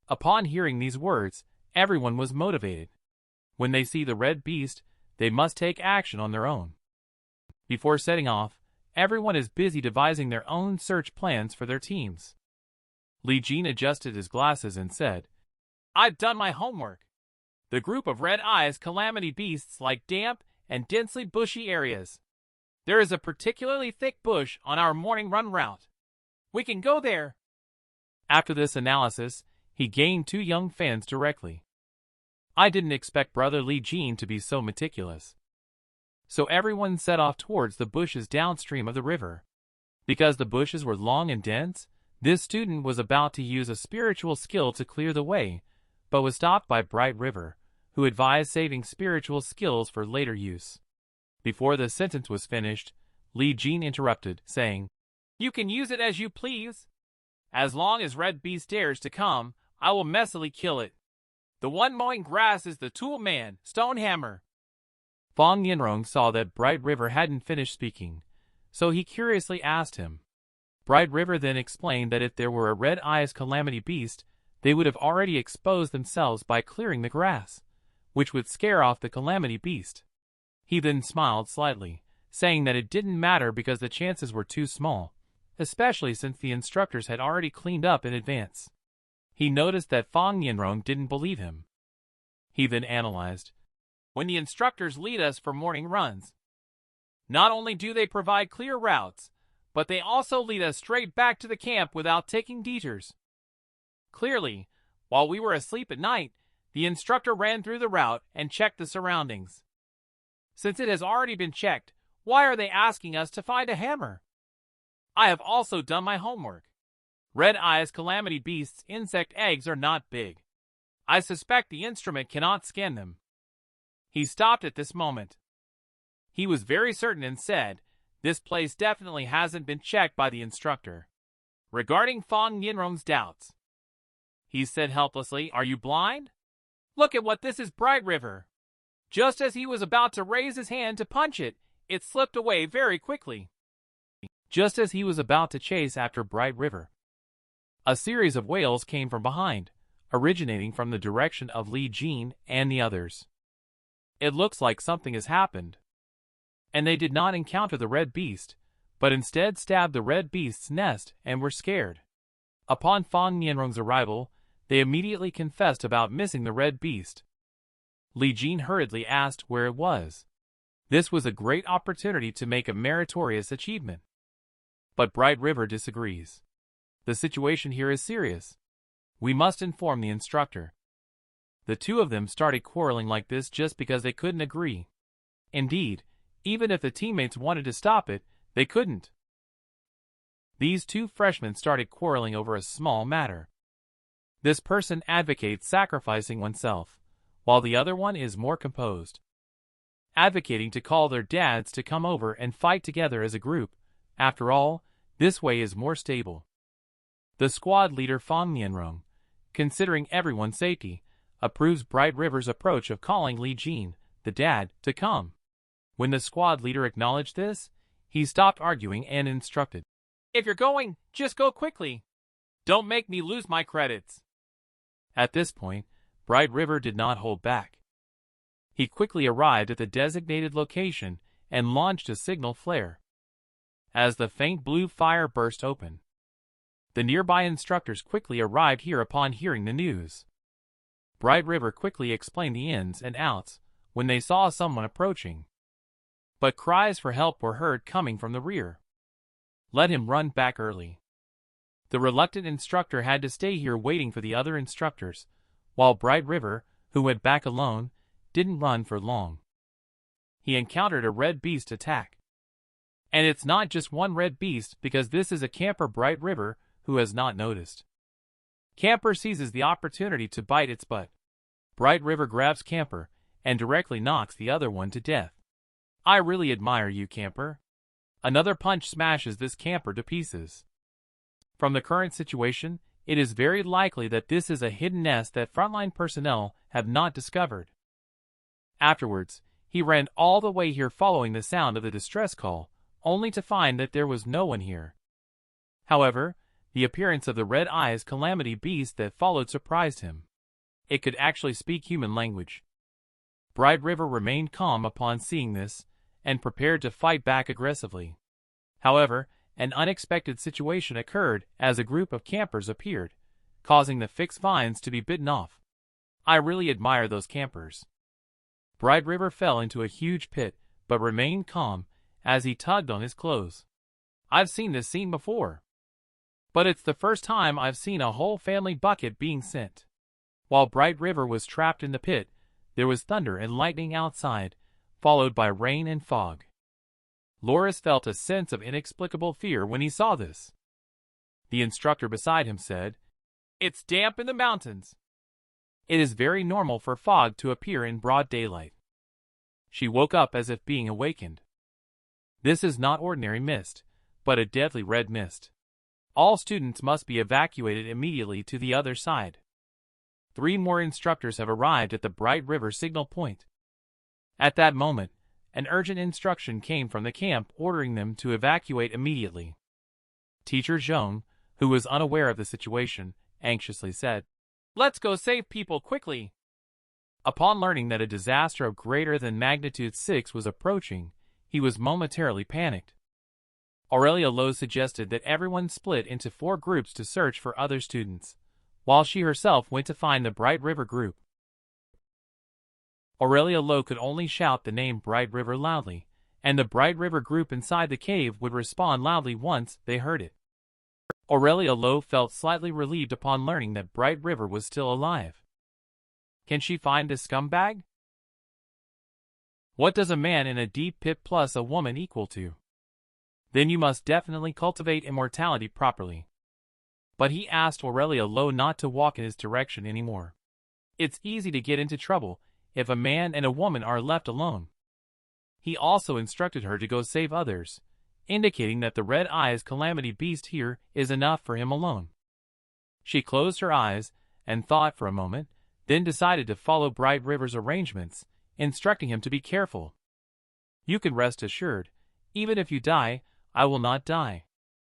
Upon hearing these words, everyone was motivated. When they see the red beast, they must take action on their own. Before setting off, everyone is busy devising their own search plans for their teams. Li Jin adjusted his glasses and said, I've done my homework. The group of red eyes calamity beasts like damp and densely bushy areas. There is a particularly thick bush on our morning run route. We can go there. After this analysis, he gained 2 young fans directly. I didn't expect Brother Li Jin to be so meticulous. So everyone set off towards the bushes downstream of the river. Because the bushes were long and dense, this student was about to use a spiritual skill to clear the way, but was stopped by Bright River, who advised saving spiritual skills for later use. Before the sentence was finished, Li Jin interrupted, saying, "You can use it as you please. As long as Red Beast dares to come, I will messily kill it. The one mowing grass is the tool man, Stonehammer." Fang Yinrong saw that Bright River hadn't finished speaking, so he curiously asked him. Bright River then explained that if there were a Red Eyes Calamity Beast, they would have already exposed themselves by clearing the grass, which would scare off the Calamity Beast. He then smiled slightly, saying that it didn't matter because the chances were too small, especially since the instructors had already cleaned up in advance. He noticed that Fang Yinrong didn't believe him. He then analyzed. When the instructors lead us for morning runs, not only do they provide clear routes, but they also lead us straight back to the camp without taking detours. Clearly, while we were asleep at night, the instructor ran through the route and checked the surroundings. Since it has already been checked, why are they asking us to find a hammer? I have also done my homework. Red Eyes Calamity Beast's insect eggs are not big. I suspect the instrument cannot scan them. He stopped at this moment. He was very certain and said, "This place definitely hasn't been checked by the instructor." Regarding Fang Yinrong's doubts, he said helplessly, "Are you blind? Look at what this is, Bright River." Just as he was about to raise his hand to punch it, it slipped away very quickly. Just as he was about to chase after Bright River, a series of wails came from behind, originating from the direction of Li Jin and the others. It looks like something has happened. And they did not encounter the red beast, but instead stabbed the red beast's nest and were scared. Upon Fang Yinrong's arrival, they immediately confessed about missing the red beast. Li Jin hurriedly asked where it was. This was a great opportunity to make a meritorious achievement. But Bright River disagrees. The situation here is serious. We must inform the instructor. The two of them started quarreling like this just because they couldn't agree. Indeed, even if the teammates wanted to stop it, they couldn't. These 2 freshmen started quarreling over a small matter. This person advocates sacrificing oneself, while the other one is more composed, advocating to call their dads to come over and fight together as a group. After all, this way is more stable. The squad leader Fang Yinrong, considering everyone's safety, approves Bright River's approach of calling Li Jin, the dad, to come. When the squad leader acknowledged this, he stopped arguing and instructed, "If you're going, just go quickly. Don't make me lose my credits." At this point, Bright River did not hold back. He quickly arrived at the designated location and launched a signal flare. As the faint blue fire burst open, the nearby instructors quickly arrived here upon hearing the news. Bright River quickly explained the ins and outs when they saw someone approaching. But cries for help were heard coming from the rear. Let him run back early. The reluctant instructor had to stay here waiting for the other instructors, while Bright River, who went back alone, didn't run for long. He encountered a red beast attack. And it's not just one red beast because this is a camper Bright River who has not noticed. Camper seizes the opportunity to bite its butt. Bright River grabs Camper and directly knocks the other one to death. I really admire you, Camper. Another punch smashes this Camper to pieces. From the current situation, it is very likely that this is a hidden nest that frontline personnel have not discovered. Afterwards, he ran all the way here following the sound of the distress call, only to find that there was no one here. However, the appearance of the Red Eyes Calamity Beast that followed surprised him. It could actually speak human language. Bright River remained calm upon seeing this, and prepared to fight back aggressively. However, an unexpected situation occurred as a group of campers appeared, causing the fixed vines to be bitten off. I really admire those campers. Bright River fell into a huge pit, but remained calm as he tugged on his clothes. I've seen this scene before. But it's the first time I've seen a whole family bucket being sent. While Bright River was trapped in the pit, there was thunder and lightning outside, followed by rain and fog. Loris felt a sense of inexplicable fear when he saw this. The instructor beside him said, "It's damp in the mountains. It is very normal for fog to appear in broad daylight." She woke up as if being awakened. This is not ordinary mist, but a deadly red mist. All students must be evacuated immediately to the other side. 3 more instructors have arrived at the Bright River signal point. At that moment, an urgent instruction came from the camp ordering them to evacuate immediately. Teacher Zhong, who was unaware of the situation, anxiously said, "Let's go save people quickly." Upon learning that a disaster of greater than magnitude 6 was approaching, he was momentarily panicked. Aurelia Lowe suggested that everyone split into 4 groups to search for other students, while she herself went to find the Bright River group. Aurelia Lowe could only shout the name Bright River loudly, and the Bright River group inside the cave would respond loudly once they heard it. Aurelia Lowe felt slightly relieved upon learning that Bright River was still alive. Can she find this scumbag? What does a man in a deep pit plus a woman equal to? Then you must definitely cultivate immortality properly. But he asked Aurelia Lowe not to walk in his direction anymore. It's easy to get into trouble if a man and a woman are left alone. He also instructed her to go save others, indicating that the red eyes calamity beast here is enough for him alone. She closed her eyes and thought for a moment, then decided to follow Bright River's arrangements, instructing him to be careful. "You can rest assured, even if you die, I will not die."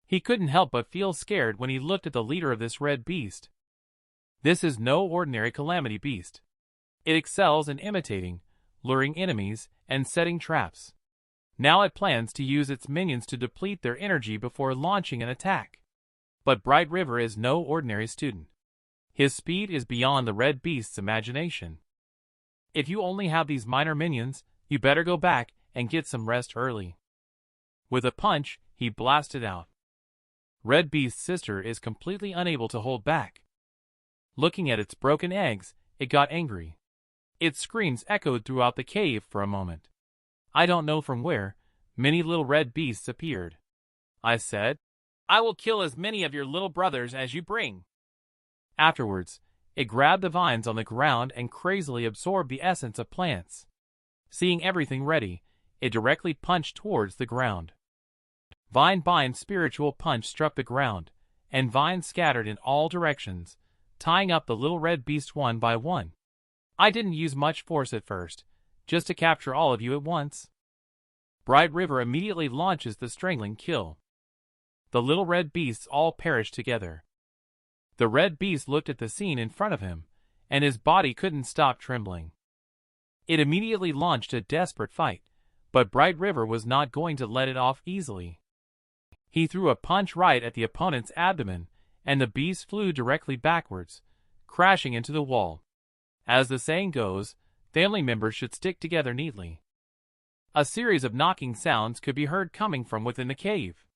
He couldn't help but feel scared when he looked at the leader of this red beast. This is no ordinary calamity beast. It excels in imitating, luring enemies, and setting traps. Now it plans to use its minions to deplete their energy before launching an attack. But Bright River is no ordinary student. His speed is beyond the red beast's imagination. If you only have these minor minions, you better go back and get some rest early. With a punch, he blasted out. Red Beast's sister is completely unable to hold back. Looking at its broken eggs, it got angry. Its screams echoed throughout the cave for a moment. I don't know from where, many little red beasts appeared. I said, "I will kill as many of your little brothers as you bring." Afterwards, it grabbed the vines on the ground and crazily absorbed the essence of plants. Seeing everything ready, it directly punched towards the ground. Vine spiritual punch struck the ground, and vines scattered in all directions, tying up the little red beast one by one. I didn't use much force at first, just to capture all of you at once. Bright River immediately launches the strangling kill. The little red beasts all perished together. The red beast looked at the scene in front of him, and his body couldn't stop trembling. It immediately launched a desperate fight, but Bright River was not going to let it off easily. He threw a punch right at the opponent's abdomen, and the beast flew directly backwards, crashing into the wall. As the saying goes, family members should stick together neatly. A series of knocking sounds could be heard coming from within the cave.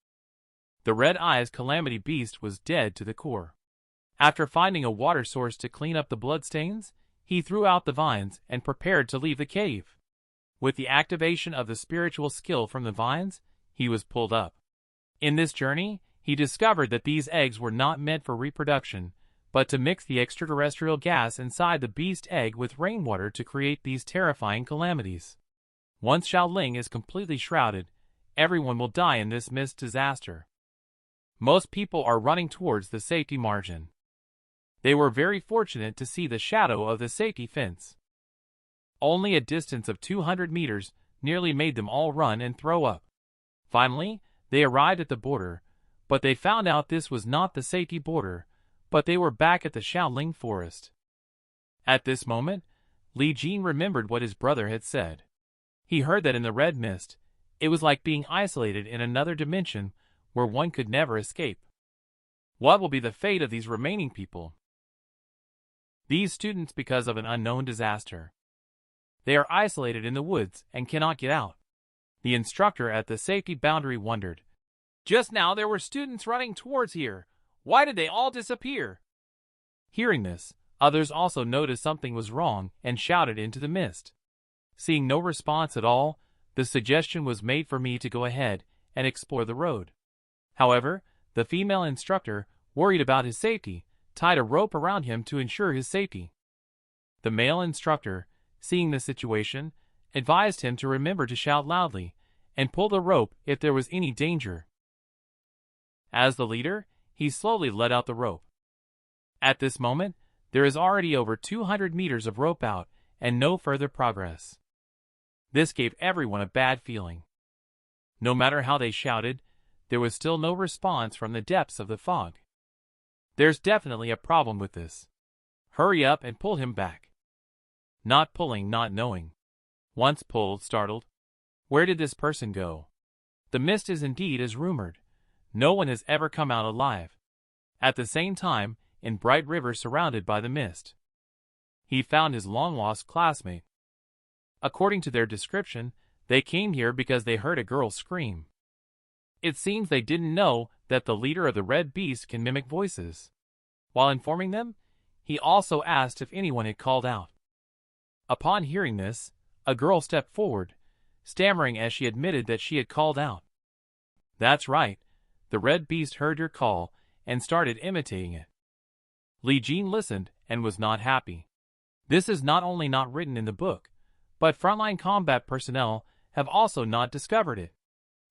The red eyes calamity beast was dead to the core. After finding a water source to clean up the bloodstains, he threw out the vines and prepared to leave the cave. With the activation of the spiritual skill from the vines, he was pulled up. In this journey, he discovered that these eggs were not meant for reproduction, but to mix the extraterrestrial gas inside the beast egg with rainwater to create these terrifying calamities. Once Shaoling is completely shrouded, everyone will die in this mist disaster. Most people are running towards the safety margin. They were very fortunate to see the shadow of the safety fence. Only a distance of 200 meters nearly made them all run and throw up. Finally, they arrived at the border, but they found out this was not the safety border, but they were back at the Shaoling forest. At this moment, Li Jin remembered what his brother had said. He heard that in the red mist, it was like being isolated in another dimension where one could never escape. What will be the fate of these remaining people? These students because of an unknown disaster. They are isolated in the woods and cannot get out. The instructor at the safety boundary wondered. Just now there were students running towards here. Why did they all disappear? Hearing this, others also noticed something was wrong and shouted into the mist. Seeing no response at all, the suggestion was made for me to go ahead and explore the road. However, the female instructor, worried about his safety, tied a rope around him to ensure his safety. The male instructor, seeing the situation, advised him to remember to shout loudly and pull the rope if there was any danger. As the leader, he slowly let out the rope. At this moment, there is already over 200 meters of rope out and no further progress. This gave everyone a bad feeling. No matter how they shouted, there was still no response from the depths of the fog. There's definitely a problem with this. Hurry up and pull him back. Not pulling, not knowing. Once pulled, startled. Where did this person go? The mist is indeed as rumored. No one has ever come out alive. At the same time, in Bright River surrounded by the mist, he found his long-lost classmate. According to their description, they came here because they heard a girl scream. It seems they didn't know that the leader of the Red Beast can mimic voices. While informing them, he also asked if anyone had called out. Upon hearing this, a girl stepped forward, stammering as she admitted that she had called out. That's right, the Red Beast heard your call and started imitating it. Li Jin listened and was not happy. This is not only not written in the book, but frontline combat personnel have also not discovered it.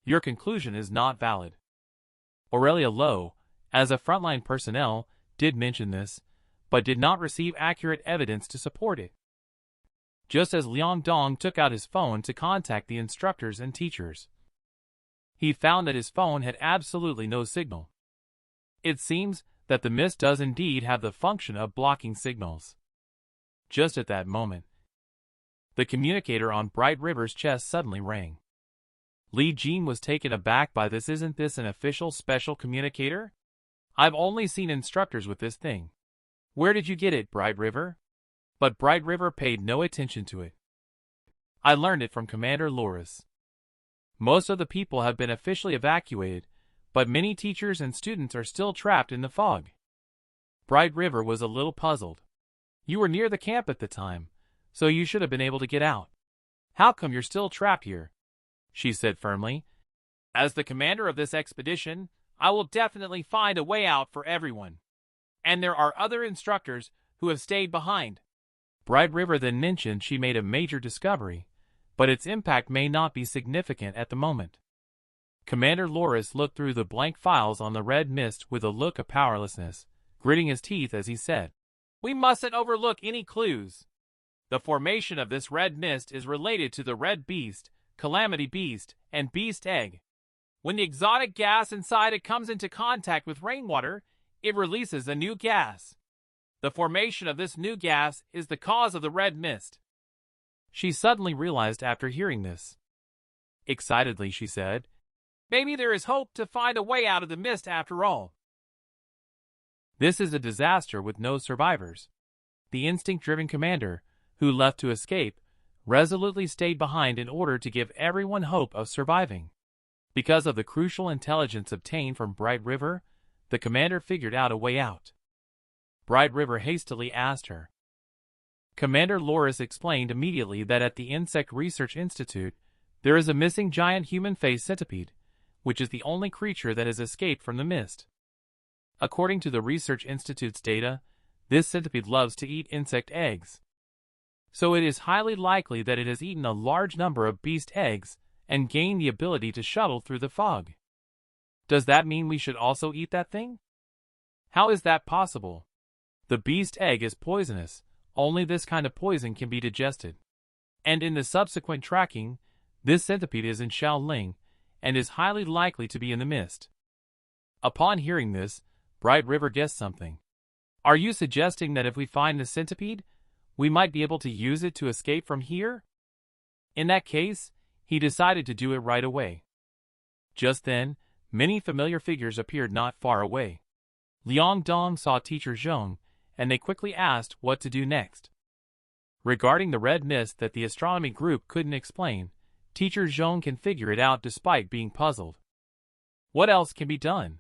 Your conclusion is not valid. Aurelia Lowe, as a frontline personnel, did mention this, but did not receive accurate evidence to support it. Just as Liang Dong took out his phone to contact the instructors and teachers, he found that his phone had absolutely no signal. It seems that the mist does indeed have the function of blocking signals. Just at that moment, the communicator on Bright River's chest suddenly rang. Li Jin was taken aback by this. Isn't this an official special communicator? I've only seen instructors with this thing. Where did you get it, Bright River? But Bright River paid no attention to it. I learned it from Commander Loris. Most of the people have been officially evacuated, but many teachers and students are still trapped in the fog. Bright River was a little puzzled. You were near the camp at the time, so you should have been able to get out. How come you're still trapped here? She said firmly. As the commander of this expedition, I will definitely find a way out for everyone. And there are other instructors who have stayed behind. Bright River then mentioned she made a major discovery, but its impact may not be significant at the moment. Commander Loris looked through the blank files on the red mist with a look of powerlessness, gritting his teeth as he said, We mustn't overlook any clues. The formation of this red mist is related to the Red Beast, Calamity Beast, and Beast Egg. When the exotic gas inside it comes into contact with rainwater, it releases a new gas. The formation of this new gas is the cause of the red mist. She suddenly realized after hearing this. Excitedly, she said, Maybe there is hope to find a way out of the mist after all. This is a disaster with no survivors. The instinct-driven commander, who left to escape, resolutely stayed behind in order to give everyone hope of surviving. Because of the crucial intelligence obtained from Bright River, the commander figured out a way out. Bright River hastily asked her. Commander Loris explained immediately that at the Insect Research Institute, there is a missing giant human-faced centipede, which is the only creature that has escaped from the mist. According to the Research Institute's data, this centipede loves to eat insect eggs. So it is highly likely that it has eaten a large number of beast eggs and gained the ability to shuttle through the fog. Does that mean we should also eat that thing? How is that possible? The beast egg is poisonous. Only this kind of poison can be digested. And in the subsequent tracking, this centipede is in Shaoling and is highly likely to be in the mist. Upon hearing this, Bright River guessed something. Are you suggesting that if we find the centipede, we might be able to use it to escape from here? In that case, he decided to do it right away. Just then, many familiar figures appeared not far away. Liang Dong saw Teacher Zhong, and they quickly asked what to do next. Regarding the red mist that the astronomy group couldn't explain, Teacher Zhong can figure it out despite being puzzled. What else can be done?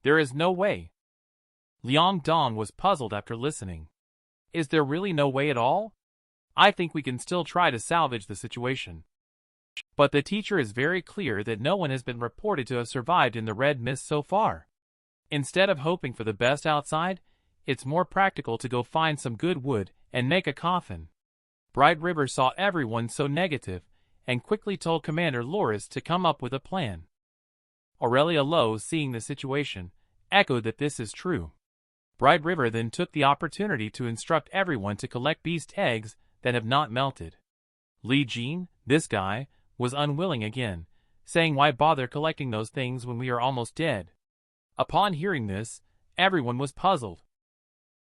There is no way. Liang Dong was puzzled after listening. Is there really no way at all? I think we can still try to salvage the situation. But the teacher is very clear that no one has been reported to have survived in the red mist so far. Instead of hoping for the best outside, it's more practical to go find some good wood and make a coffin. Bright River saw everyone so negative and quickly told Commander Loris to come up with a plan. Aurelia Lowe, seeing the situation, echoed that this is true. Bright River then took the opportunity to instruct everyone to collect beast eggs that have not melted. Li Jin, this guy, was unwilling again, saying why bother collecting those things when we are almost dead. Upon hearing this, everyone was puzzled.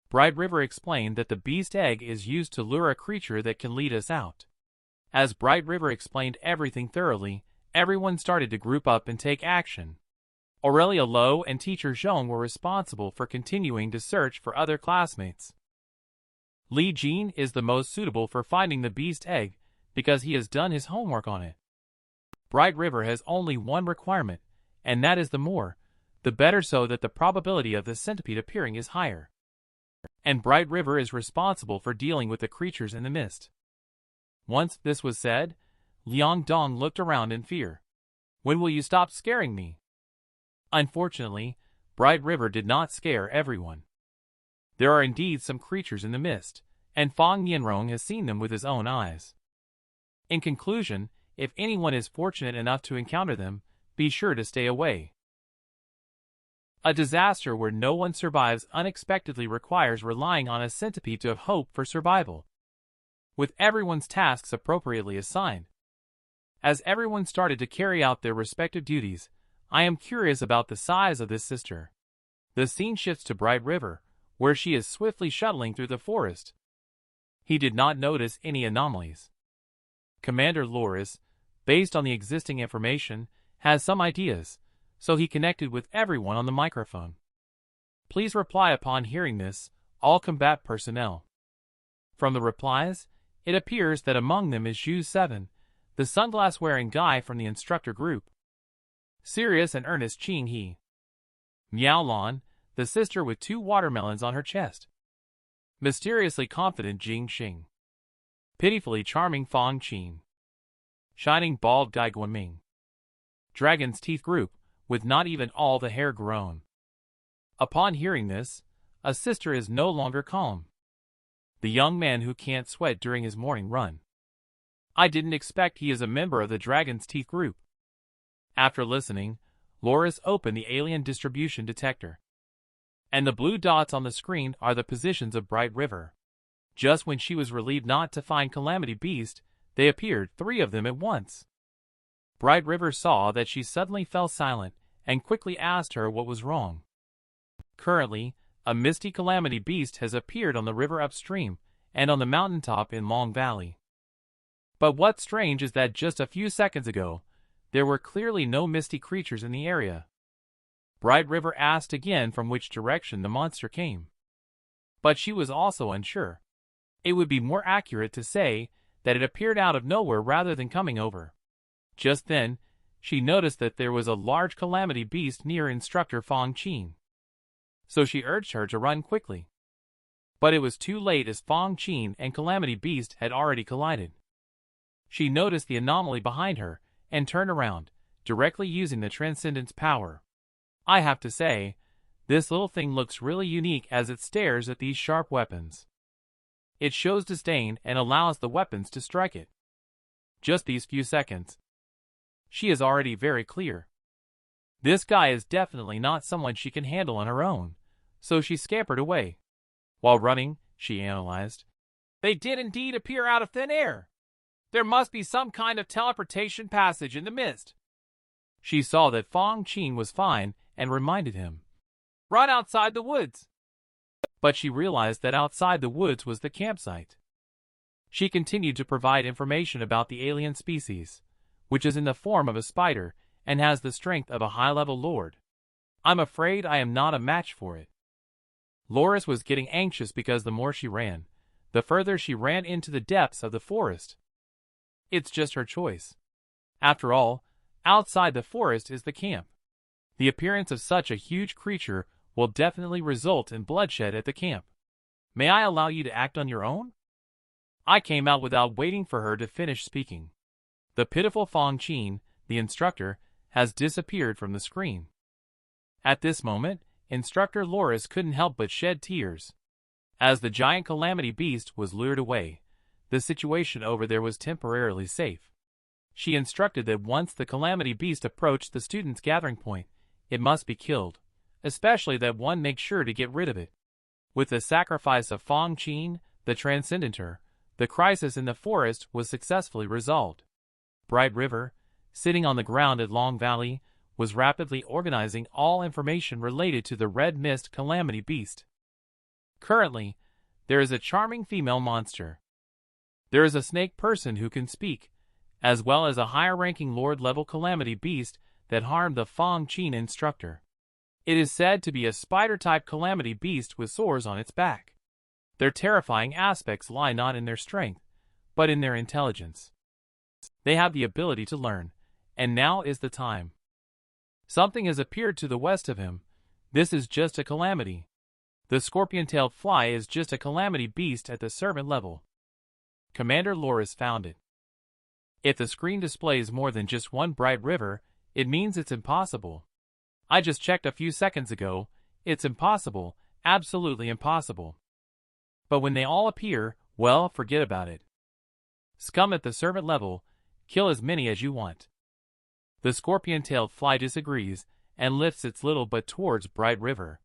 Bright River explained that the beast egg is used to lure a creature that can lead us out. As Bright River explained everything thoroughly, everyone started to group up and take action. Aurelia Lowe and teacher Zhong were responsible for continuing to search for other classmates. Li Jin is the most suitable for finding the beast egg because he has done his homework on it. Bright River has only one requirement, and that is the more, the better, so that the probability of the centipede appearing is higher. And Bright River is responsible for dealing with the creatures in the mist. Once this was said, Liang Dong looked around in fear. When will you stop scaring me? Unfortunately, Bright River did not scare everyone. There are indeed some creatures in the mist, and Fang Nianrong has seen them with his own eyes. In conclusion, if anyone is fortunate enough to encounter them, be sure to stay away. A disaster where no one survives unexpectedly requires relying on a centipede to have hope for survival, with everyone's tasks appropriately assigned. As everyone started to carry out their respective duties, I am curious about the size of this sister. The scene shifts to Bright River, where she is swiftly shuttling through the forest. He did not notice any anomalies. Commander Loris, based on the existing information, has some ideas, so he connected with everyone on the microphone. Please reply upon hearing this, all combat personnel. From the replies, it appears that among them is Zhu 7, the sunglass-wearing guy from the instructor group. Serious and earnest Qing He. Miao Lan, the sister with 2 watermelons on her chest. Mysteriously confident Jing Xing. Pitifully charming Fang Qin. Shining bald Gai Guanming. Dragon's Teeth group, with not even all the hair grown. Upon hearing this, a sister is no longer calm. The young man who can't sweat during his morning run. I didn't expect he is a member of the Dragon's Teeth group. After listening, Loris opened the alien distribution detector. And the blue dots on the screen are the positions of Bright River. Just when she was relieved not to find Calamity Beast, they appeared, 3 of them at once. Bright River saw that she suddenly fell silent and quickly asked her what was wrong. Currently, a misty Calamity Beast has appeared on the river upstream and on the mountaintop in Long Valley. But what's strange is that just a few seconds ago, there were clearly no misty creatures in the area. Bright River asked again from which direction the monster came. But she was also unsure. It would be more accurate to say that it appeared out of nowhere rather than coming over. Just then, she noticed that there was a large Calamity Beast near instructor Fang Qin. So she urged her to run quickly. But it was too late, as Fang Qin and Calamity Beast had already collided. She noticed the anomaly behind her and turned around, directly using the Transcendence power. I have to say, this little thing looks really unique as it stares at these sharp weapons. It shows disdain and allows the weapons to strike it. Just these few seconds. She is already very clear. This guy is definitely not someone she can handle on her own, so she scampered away. While running, she analyzed. They did indeed appear out of thin air. There must be some kind of teleportation passage in the mist. She saw that Fang Qin was fine and reminded him. Run outside the woods. But she realized that outside the woods was the campsite. She continued to provide information about the alien species, which is in the form of a spider and has the strength of a high-level lord. I'm afraid I am not a match for it. Loris was getting anxious because the more she ran, the further she ran into the depths of the forest. It's just her choice. After all, outside the forest is the camp. The appearance of such a huge creature will definitely result in bloodshed at the camp. May I allow you to act on your own? I came out without waiting for her to finish speaking. The pitiful Fong Qin, the instructor, has disappeared from the screen. At this moment, Instructor Loris couldn't help but shed tears. As the giant calamity beast was lured away, the situation over there was temporarily safe. She instructed that once the calamity beast approached the students' gathering point, it must be killed, especially that one make sure to get rid of it. With the sacrifice of Fong Qin, the Transcendenter, the crisis in the forest was successfully resolved. Bright River, sitting on the ground at Long Valley, was rapidly organizing all information related to the Red Mist Calamity Beast. Currently, there is a charming female monster. There is a snake person who can speak, as well as a higher-ranking Lord-level Calamity Beast that harmed the Fong Qin instructor. It is said to be a spider-type Calamity Beast with sores on its back. Their terrifying aspects lie not in their strength, but in their intelligence. They have the ability to learn, and now is the time. Something has appeared to the west of him. This is just a calamity. The scorpion-tailed fly is just a calamity beast at the servant level. Commander Loris found it. If the screen displays more than just one Bright River, it means it's impossible. I just checked a few seconds ago. It's impossible, absolutely impossible. But when they all appear, well, forget about it. Scum at the servant level, kill as many as you want. The scorpion-tailed fly disagrees and lifts its little butt towards Bright River.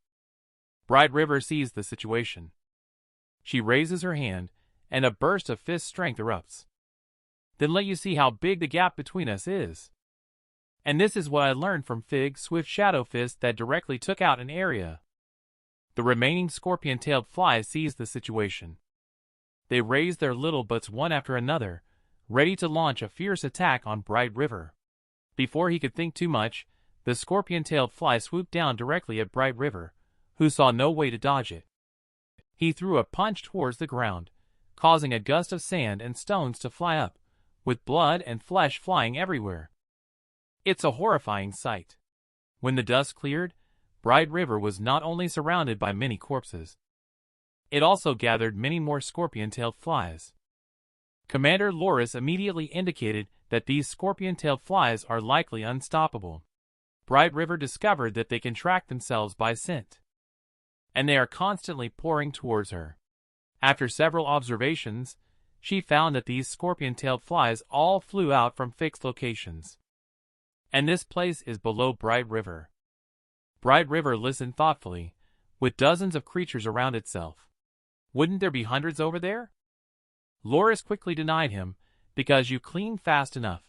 Bright River sees the situation. She raises her hand, and a burst of fist strength erupts. Then let you see how big the gap between us is. And this is what I learned from Fig's swift shadow fist that directly took out an area. The remaining scorpion-tailed flies sees the situation. They raise their little butts one after another, ready to launch a fierce attack on Bright River. Before he could think too much, the scorpion-tailed fly swooped down directly at Bright River, who saw no way to dodge it. He threw a punch towards the ground, causing a gust of sand and stones to fly up, with blood and flesh flying everywhere. It's a horrifying sight. When the dust cleared, Bright River was not only surrounded by many corpses. It also gathered many more scorpion-tailed flies. Commander Loris immediately indicated that these scorpion-tailed flies are likely unstoppable. Bright River discovered that they can track themselves by scent, and they are constantly pouring towards her. After several observations, she found that these scorpion-tailed flies all flew out from fixed locations. And this place is below Bright River. Bright River listened thoughtfully, with dozens of creatures around itself. Wouldn't there be hundreds over there? Loris quickly denied him, because you clean fast enough,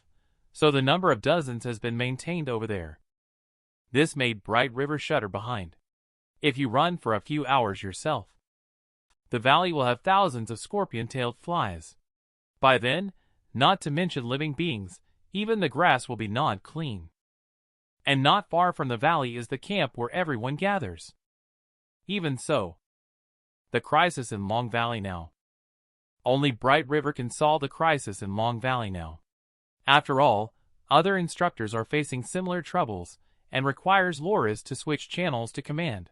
so the number of dozens has been maintained over there. This made Bright River shudder behind. If you run for a few hours yourself, the valley will have thousands of scorpion-tailed flies. By then, not to mention living beings, even the grass will be gnawed clean. And not far from the valley is the camp where everyone gathers. Even so, the crisis in Long Valley now. Only Bright River can solve the crisis in Long Valley now. After all, other instructors are facing similar troubles, and requires Loris to switch channels to command.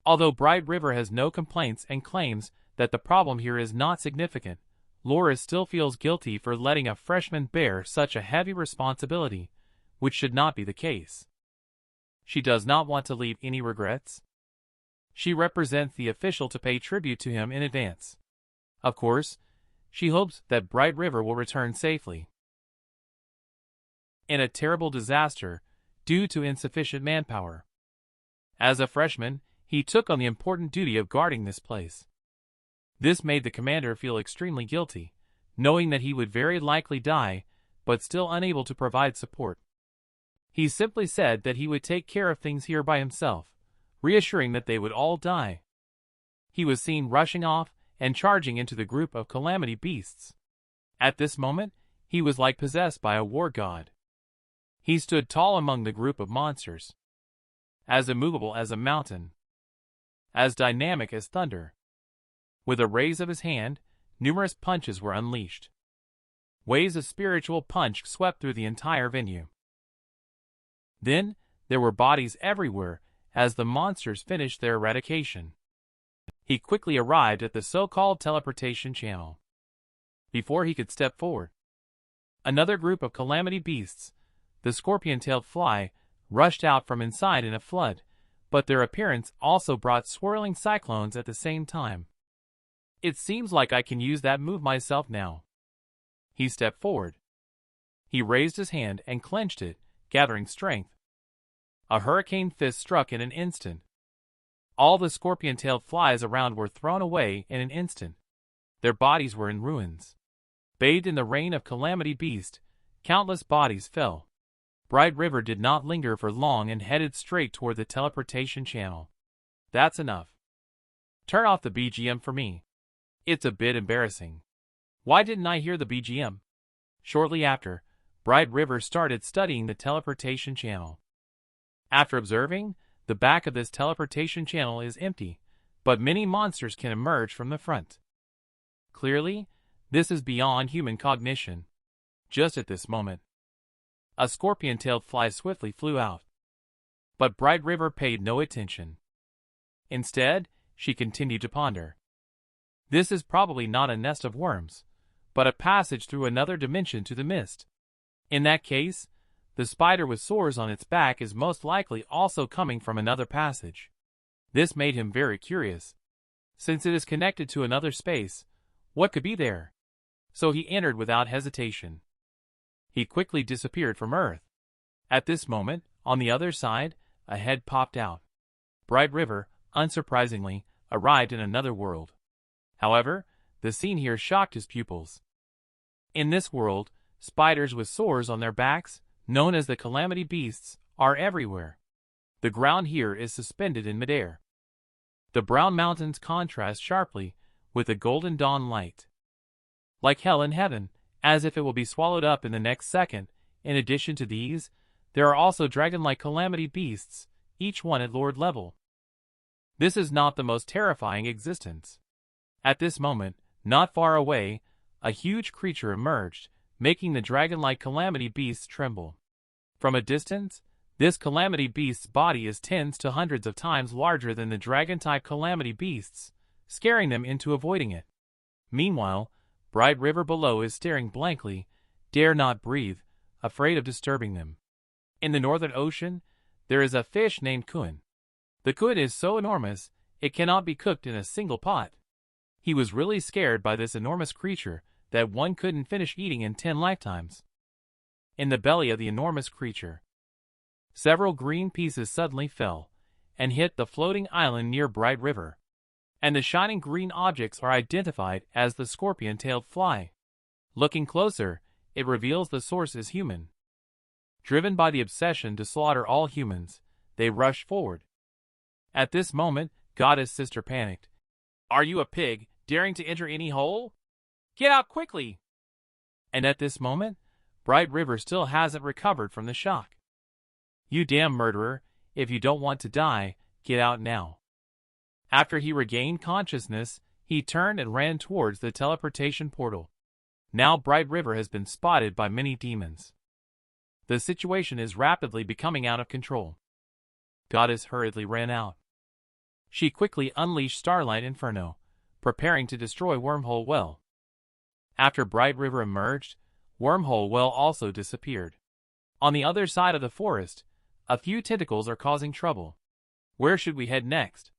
Although Bright River has no complaints and claims that the problem here is not significant, Loris still feels guilty for letting a freshman bear such a heavy responsibility, which should not be the case. She does not want to leave any regrets. She represents the official to pay tribute to him in advance. Of course, she hopes that Bright River will return safely. In a terrible disaster, due to insufficient manpower. As a freshman, he took on the important duty of guarding this place. This made the commander feel extremely guilty, knowing that he would very likely die, but still unable to provide support. He simply said that he would take care of things here by himself, reassuring that they would all die. He was seen rushing off and charging into the group of calamity beasts. At this moment, he was like possessed by a war god. He stood tall among the group of monsters, as immovable as a mountain, as dynamic as thunder. With a raise of his hand, numerous punches were unleashed. Waves of spiritual punch swept through the entire venue. Then, there were bodies everywhere, as the monsters finished their eradication. He quickly arrived at the so-called teleportation channel. Before he could step forward, another group of calamity beasts, the scorpion-tailed fly, rushed out from inside in a flood, but their appearance also brought swirling cyclones at the same time. It seems like I can use that move myself now. He stepped forward. He raised his hand and clenched it, gathering strength. A hurricane fist struck in an instant. All the scorpion-tailed flies around were thrown away in an instant. Their bodies were in ruins. Bathed in the rain of calamity beast, countless bodies fell. Bright River did not linger for long and headed straight toward the teleportation channel. That's enough. Turn off the BGM for me. It's a bit embarrassing. Why didn't I hear the BGM? Shortly after, Bright River started studying the teleportation channel. After observing, the back of this teleportation channel is empty, but many monsters can emerge from the front. Clearly, this is beyond human cognition. Just at this moment, a scorpion-tailed fly swiftly flew out. But Bright River paid no attention. Instead, she continued to ponder. This is probably not a nest of worms, but a passage through another dimension to the mist. In that case, the spider with sores on its back is most likely also coming from another passage. This made him very curious. Since it is connected to another space, what could be there? So he entered without hesitation. He quickly disappeared from Earth. At this moment, on the other side, a head popped out. Bright River, unsurprisingly, arrived in another world. However, the scene here shocked his pupils. In this world, spiders with sores on their backs, known as the calamity beasts, are everywhere. The ground here is suspended in midair. The brown mountains contrast sharply with the golden dawn light. Like hell in heaven, as if it will be swallowed up in the next second. In addition to these, there are also dragon-like calamity beasts, each one at lord level. This is not the most terrifying existence. At this moment, not far away, a huge creature emerged, making the dragon-like calamity beasts tremble. From a distance, this calamity beast's body is tens to hundreds of times larger than the dragon-type calamity beasts, scaring them into avoiding it. Meanwhile, Bright River below is staring blankly, dare not breathe, afraid of disturbing them. In the northern ocean, there is a fish named kun. The kun is so enormous, it cannot be cooked in a single pot. He was really scared by this enormous creature that one couldn't finish eating in 10 lifetimes. In the belly of the enormous creature, several green pieces suddenly fell and hit the floating island near Bright River. And the shining green objects are identified as the scorpion-tailed fly. Looking closer, it reveals the source is human. Driven by the obsession to slaughter all humans, they rush forward. At this moment, Goddess Sister panicked. "Are you a pig, daring to enter any hole? Get out quickly!" And at this moment, Bright River still hasn't recovered from the shock. "You damn murderer, if you don't want to die, get out now." After he regained consciousness, he turned and ran towards the teleportation portal. Now Bright River has been spotted by many demons. The situation is rapidly becoming out of control. Goddess hurriedly ran out. She quickly unleashed Starlight Inferno, preparing to destroy Wormhole Well. After Bright River emerged, Wormhole Well also disappeared. On the other side of the forest, a few tentacles are causing trouble. Where should we head next?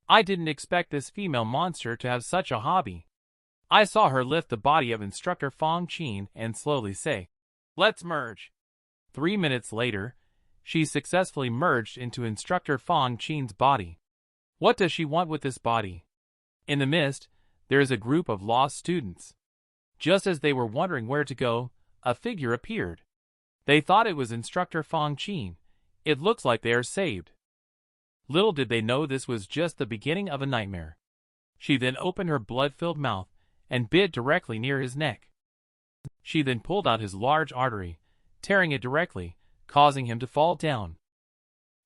I didn't expect this female monster to have such a hobby. I saw her lift the body of Instructor Fong Qin and slowly say, "Let's merge." 3 minutes later, she successfully merged into Instructor Fong Qin's body. What does she want with this body? In the mist, there is a group of lost students. Just as they were wondering where to go, a figure appeared. They thought it was Instructor Fong Qin. It looks like they are saved. Little did they know this was just the beginning of a nightmare. She then opened her blood-filled mouth and bit directly near his neck. She then pulled out his large artery, tearing it directly, causing him to fall down.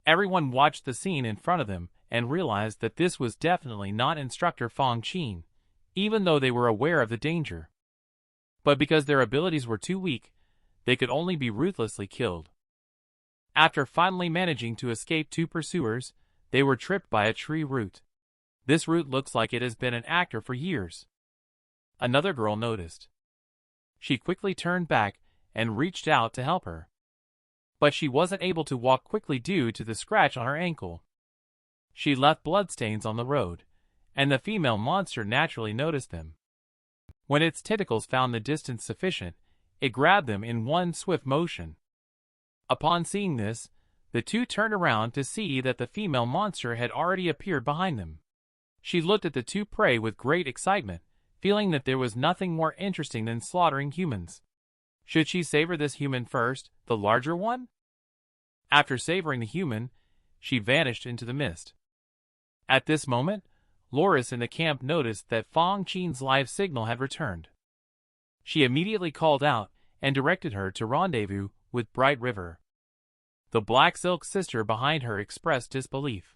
Everyone watched the scene in front of them and realized that this was definitely not Instructor Fong Qin, even though they were aware of the danger. But because their abilities were too weak, they could only be ruthlessly killed. After finally managing to escape two pursuers, they were tripped by a tree root. This root looks like it has been an actor for years. Another girl noticed. She quickly turned back and reached out to help her. But she wasn't able to walk quickly due to the scratch on her ankle. She left bloodstains on the road, and the female monster naturally noticed them. When its tentacles found the distance sufficient, it grabbed them in one swift motion. Upon seeing this, the two turned around to see that the female monster had already appeared behind them. She looked at the two prey with great excitement, feeling that there was nothing more interesting than slaughtering humans. Should she savor this human first, the larger one? After savoring the human, she vanished into the mist. At this moment, Loris in the camp noticed that Fong Qin's live signal had returned. She immediately called out and directed her to rendezvous with Bright River. The Black Silk sister behind her expressed disbelief.